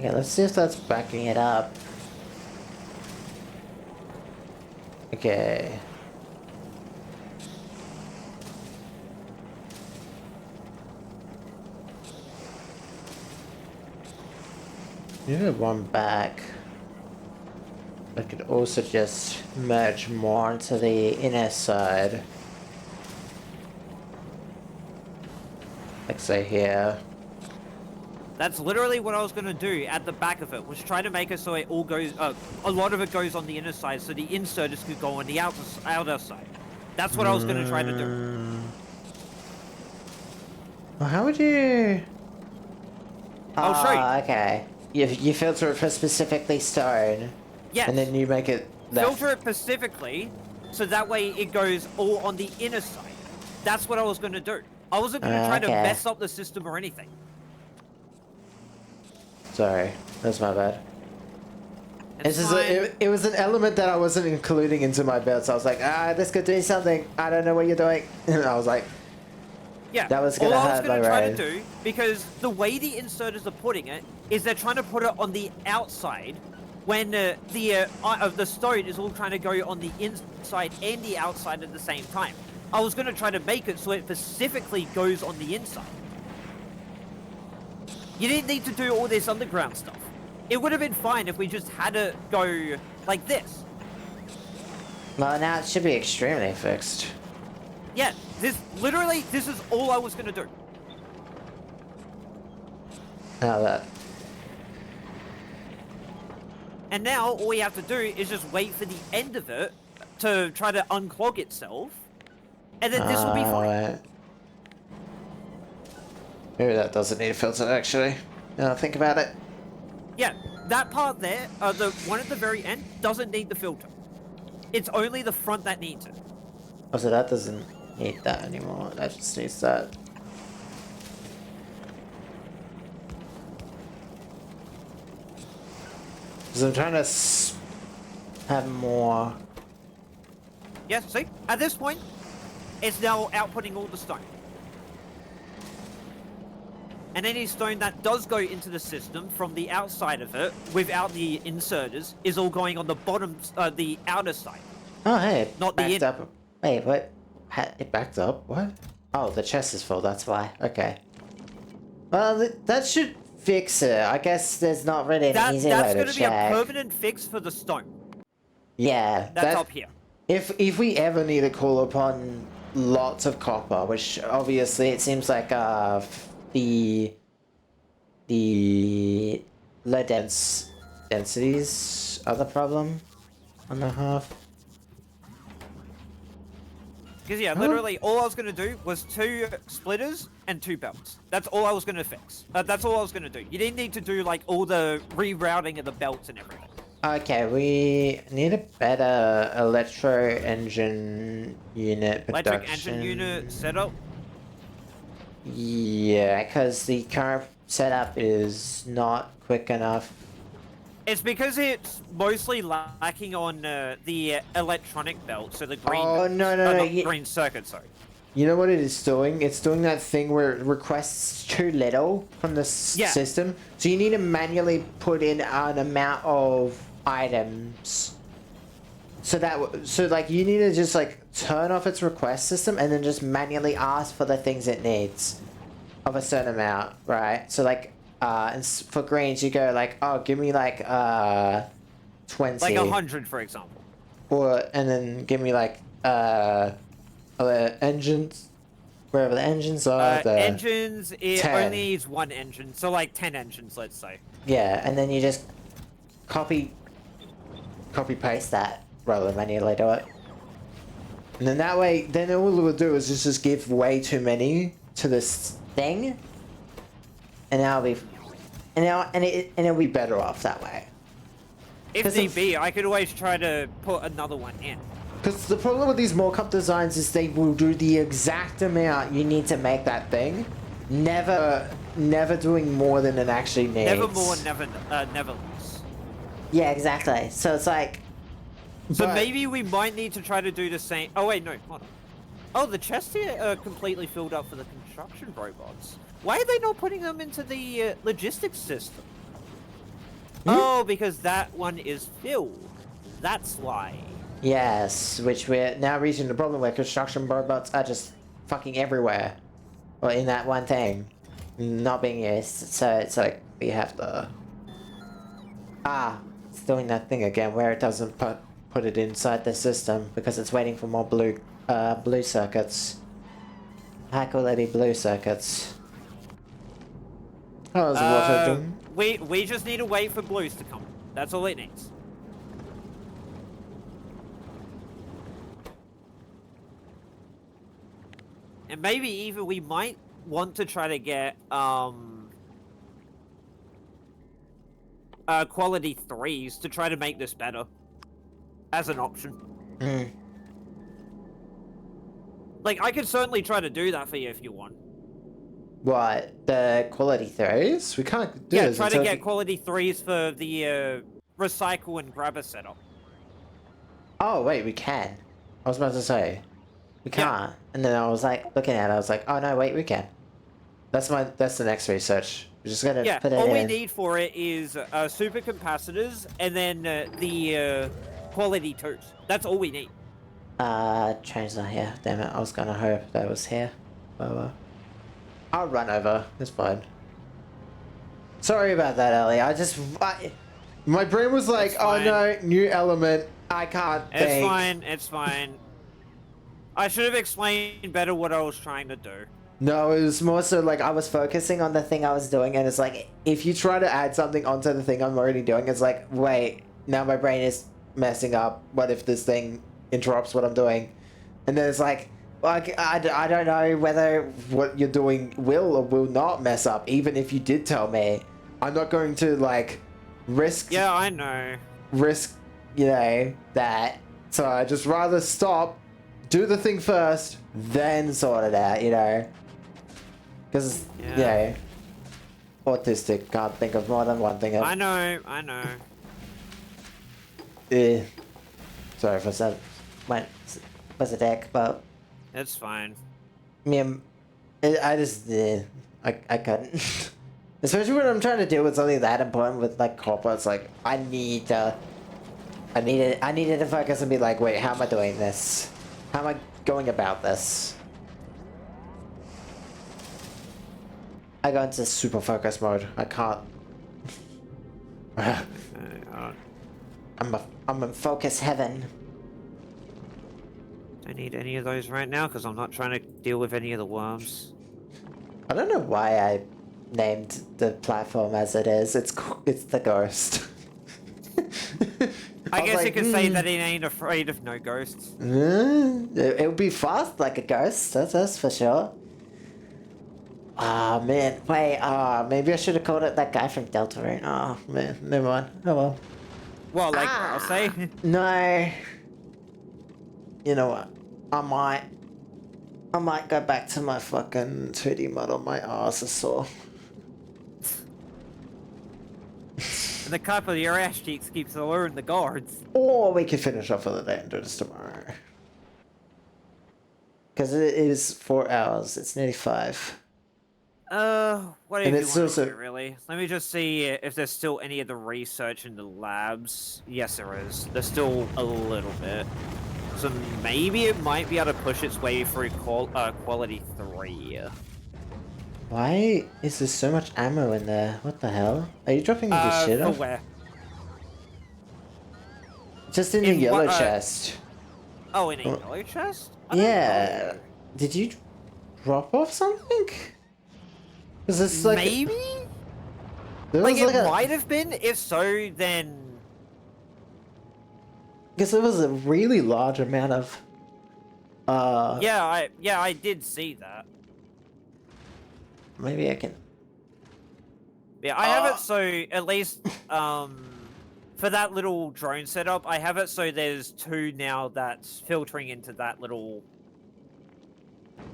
Yeah, let's see if that's backing it up. Okay. Move one back. I could also just merge more into the inner side. Like say here. That's literally what I was gonna do at the back of it, was try to make it so it all goes, a lot of it goes on the inner side, so the inserters could go on the outer side. That's what I was gonna try to do. Well, how would you? I'll show you. Okay. You filter it for specifically stone. Yes. And then you make it left. Filter it specifically, so that way it goes all on the inner side. That's what I was gonna do. I wasn't gonna try to mess up the system or anything. Sorry, that's my bad. It's It was an element that I wasn't including into my build, so I was like, this could do something. I don't know what you're doing. And I was like, yeah, that was gonna all I was hurt my gonna try brain. to do, because the way the inserters are putting it is they're trying to put it on the outside, when the stone is all trying to go on the inside and the outside at the same time. I was gonna try to make it so it specifically goes on the inside. You didn't need to do all this underground stuff. It would have been fine if we just had it go like this. Well, now it should be extremely fixed. Yeah, this is all I was gonna do. Now that. And now all we have to do is just wait for the end of it to try to unclog itself, and then this will be fine. Right. Maybe that doesn't need a filter, actually. Now think about it. Yeah, that part there, the one at the very end, doesn't need the filter. It's only the front that needs it. Oh, so that doesn't need that anymore. That just needs that. Because I'm trying to have more. Yeah, see? At this point, it's now outputting all the stone. And any stone that does go into the system from the outside of it, without the inserters, is all going on the bottom, the outer side. Oh, hey, it Not the backed in- up. Wait, what? It backed up? What? Oh, the chest is full, that's why. Okay. Well, that should fix it. I guess there's not really an easy way That's to going to be check. a permanent fix for the stone. Yeah. That's up here. If we ever need to call upon lots of copper, which obviously it seems like the low densities are the problem on the half. Because yeah, Huh? literally all I was gonna do was 2 splitters and 2 belts. That's all I was gonna fix. That's all I was gonna do. You didn't need to do like all the rerouting of the belts and everything. Okay, we need a better electro engine unit production. Electric engine unit setup. Yeah, because the current setup is not quick enough. It's because it's mostly lacking on the electronic belt, so the green. Oh, belts. no, Not green circuit, sorry. You know what it is doing? It's doing that thing where it requests too little from the system. So you need to manually put in an amount of items. So like you need to just like turn off its request system and then just manually ask for the things it needs of a certain amount, right? So like and for greens you go like, oh, give me like 20. Like 100, for example. Or and then give me like the engines, wherever the engines are. The engines, it 10. only needs 1 engine, so like 10 engines, let's say. Yeah, and then you just copy paste that rather than manually do it. And then that way, then all it will do is just give way too many to this thing, and it'll be better off that way. If need be, I could always try to put another one in. Because the problem with these mock-up designs is they will do the exact amount you need to make that thing, never doing more than it actually needs. Never more, never less. Yeah, exactly. So it's like. So maybe we might need to try to do the same. Oh wait, no, hold on. Oh, the chests here are completely filled up for the construction robots. Why are they not putting them into the logistics system? Oh, because that one is filled. That's why. Yes, which we're now reaching the problem where construction robots are just fucking everywhere. Or in that one thing. Not being used. So it's like we have to... it's doing that thing again where it doesn't put it inside the system because it's waiting for more blue circuits. High quality blue circuits. How's the water doing? We just need to wait for blues to come. That's all it needs. And maybe even we might want to try to get quality 3s to try to make this better as an option. Like I could certainly try to do that for you if you want. What, the quality 3s? We can't do this. Yeah, try to get quality 3s for the recycle and grabber setup. Oh wait, we can. I was about to say we can't, and then I was like looking at it. I was like, oh no, wait, we can. That's the next research. We're just gonna put it in. All we need for it is super capacitors and then the quality 2s. That's all we need. Train's not here. Damn it! I was gonna hope that was here. I'll run over. It's fine. Sorry about that, Ellie. My brain was like, oh no, new element. I can't think. It's fine. It's fine. I should have explained better what I was trying to do. No, it was more so like I was focusing on the thing I was doing, and it's like if you try to add something onto the thing I'm already doing, it's like, wait, now my brain is messing up. What if this thing interrupts what I'm doing? And then it's like I don't know whether what you're doing will or will not mess up, even if you did tell me. I'm not going to like risk. Yeah, I know. Risk, that. So I just rather stop, do the thing first, then sort it out, Because, autistic, can't think of more than one thing. I know. Sorry for that. Was a deck, but... It's fine. I just... I couldn't. Especially when I'm trying to deal with something that important with, like, copper, it's like, I needed to focus and be like, wait, how am I doing this? How am I going about this? I go into super focus mode. I can't. I'm in focus heaven. Don't need any of those right now because I'm not trying to deal with any of the worms. I don't know why I named the platform as it is. It's the ghost. I was guess you like, could say that it ain't afraid of no ghosts. it would be fast like a ghost. That's for sure. Ah man, wait. Maybe I should have called it that guy from Deltarune. Oh man, never mind. Oh well. Well, like I'll say. No. You know what? I might. I might go back to my fucking 2D model. My ass is sore. And the cup of your ass cheeks keeps alerting the guards. Or we could finish off for the day and do this tomorrow. Because it is 4 hours. It's nearly 5. Whatever you it's want to also- do, really. Let me just see if there's still any of the research in the labs. Yes, there is. There's still a little bit. So maybe it might be able to push its way through quality 3. Why is there so much ammo in there? What the hell? Are you dropping this shit For off? where? Just in the In yellow what, chest. Oh, in a Oh, yellow chest? I don't Yeah. know. Did you drop off something? Is this like Maybe? there Like, was it like might have been. If so, then... because there was a really large amount of Yeah, I did see that. maybe I can Yeah, I have it so, at least, for that little drone setup, I have it so there's 2 now that's filtering into that little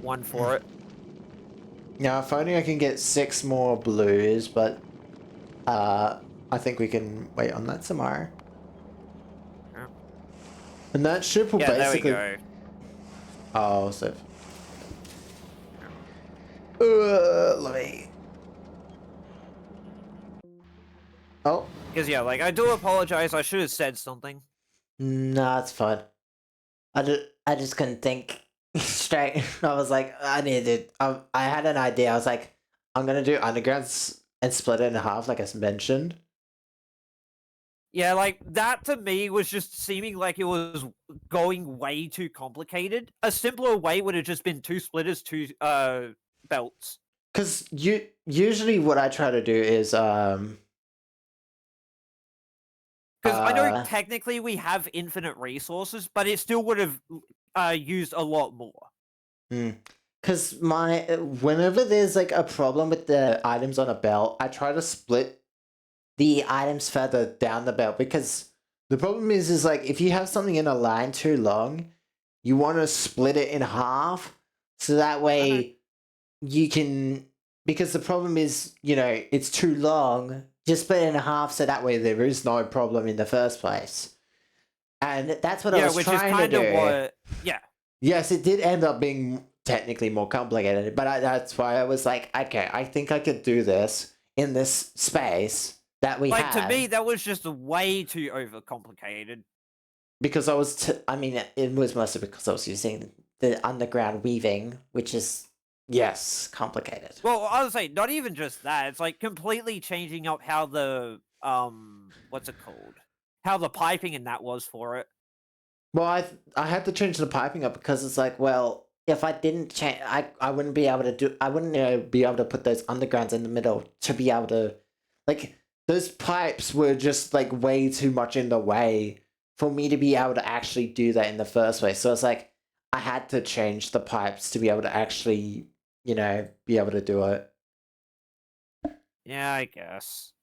one for it. now if only I can get 6 more blues, but I think we can wait on that tomorrow. Yeah. And that ship will Yeah, basically there we go. oh so let me oh Because, yeah, like, I do apologize, I should have said something. no, it's fine. I just couldn't think straight. I was like, I needed. I had an idea. I was like, I'm gonna do undergrounds and split it in half, like I mentioned. Yeah, like, that to me was just seeming like it was going way too complicated. A simpler way would have just been 2 splitters, 2, belts. Because usually what I try to do is Because I know technically we have infinite resources, but it still would have used a lot more. because my whenever there's like a problem with the items on a belt, I try to split the items further down the belt because the problem is like if you have something in a line too long, you want to split it in half so that way you can because the problem is it's too long, just split it in half so that way there is no problem in the first place, and that's what I was which trying is to kind do. of what. Yeah. Yes, it did end up being technically more complicated, but that's why I was like, okay, I think I could do this in this space that we Like, have. to me, that was just way too overcomplicated. Because I was, I mean, it was mostly because I was using the underground weaving, which is, yes, complicated. Well, I would say, not even just that. It's, like, completely changing up how the, what's it called? How the piping and that was for it. Well, I had to change the piping up because it's like, well, if I didn't change, I wouldn't be able to do, I wouldn't be able to put those undergrounds in the middle to be able to, like, those pipes were just, like, way too much in the way for me to be able to actually do that in the first place. So it's like, I had to change the pipes to be able to actually, be able to do it. Yeah, I guess.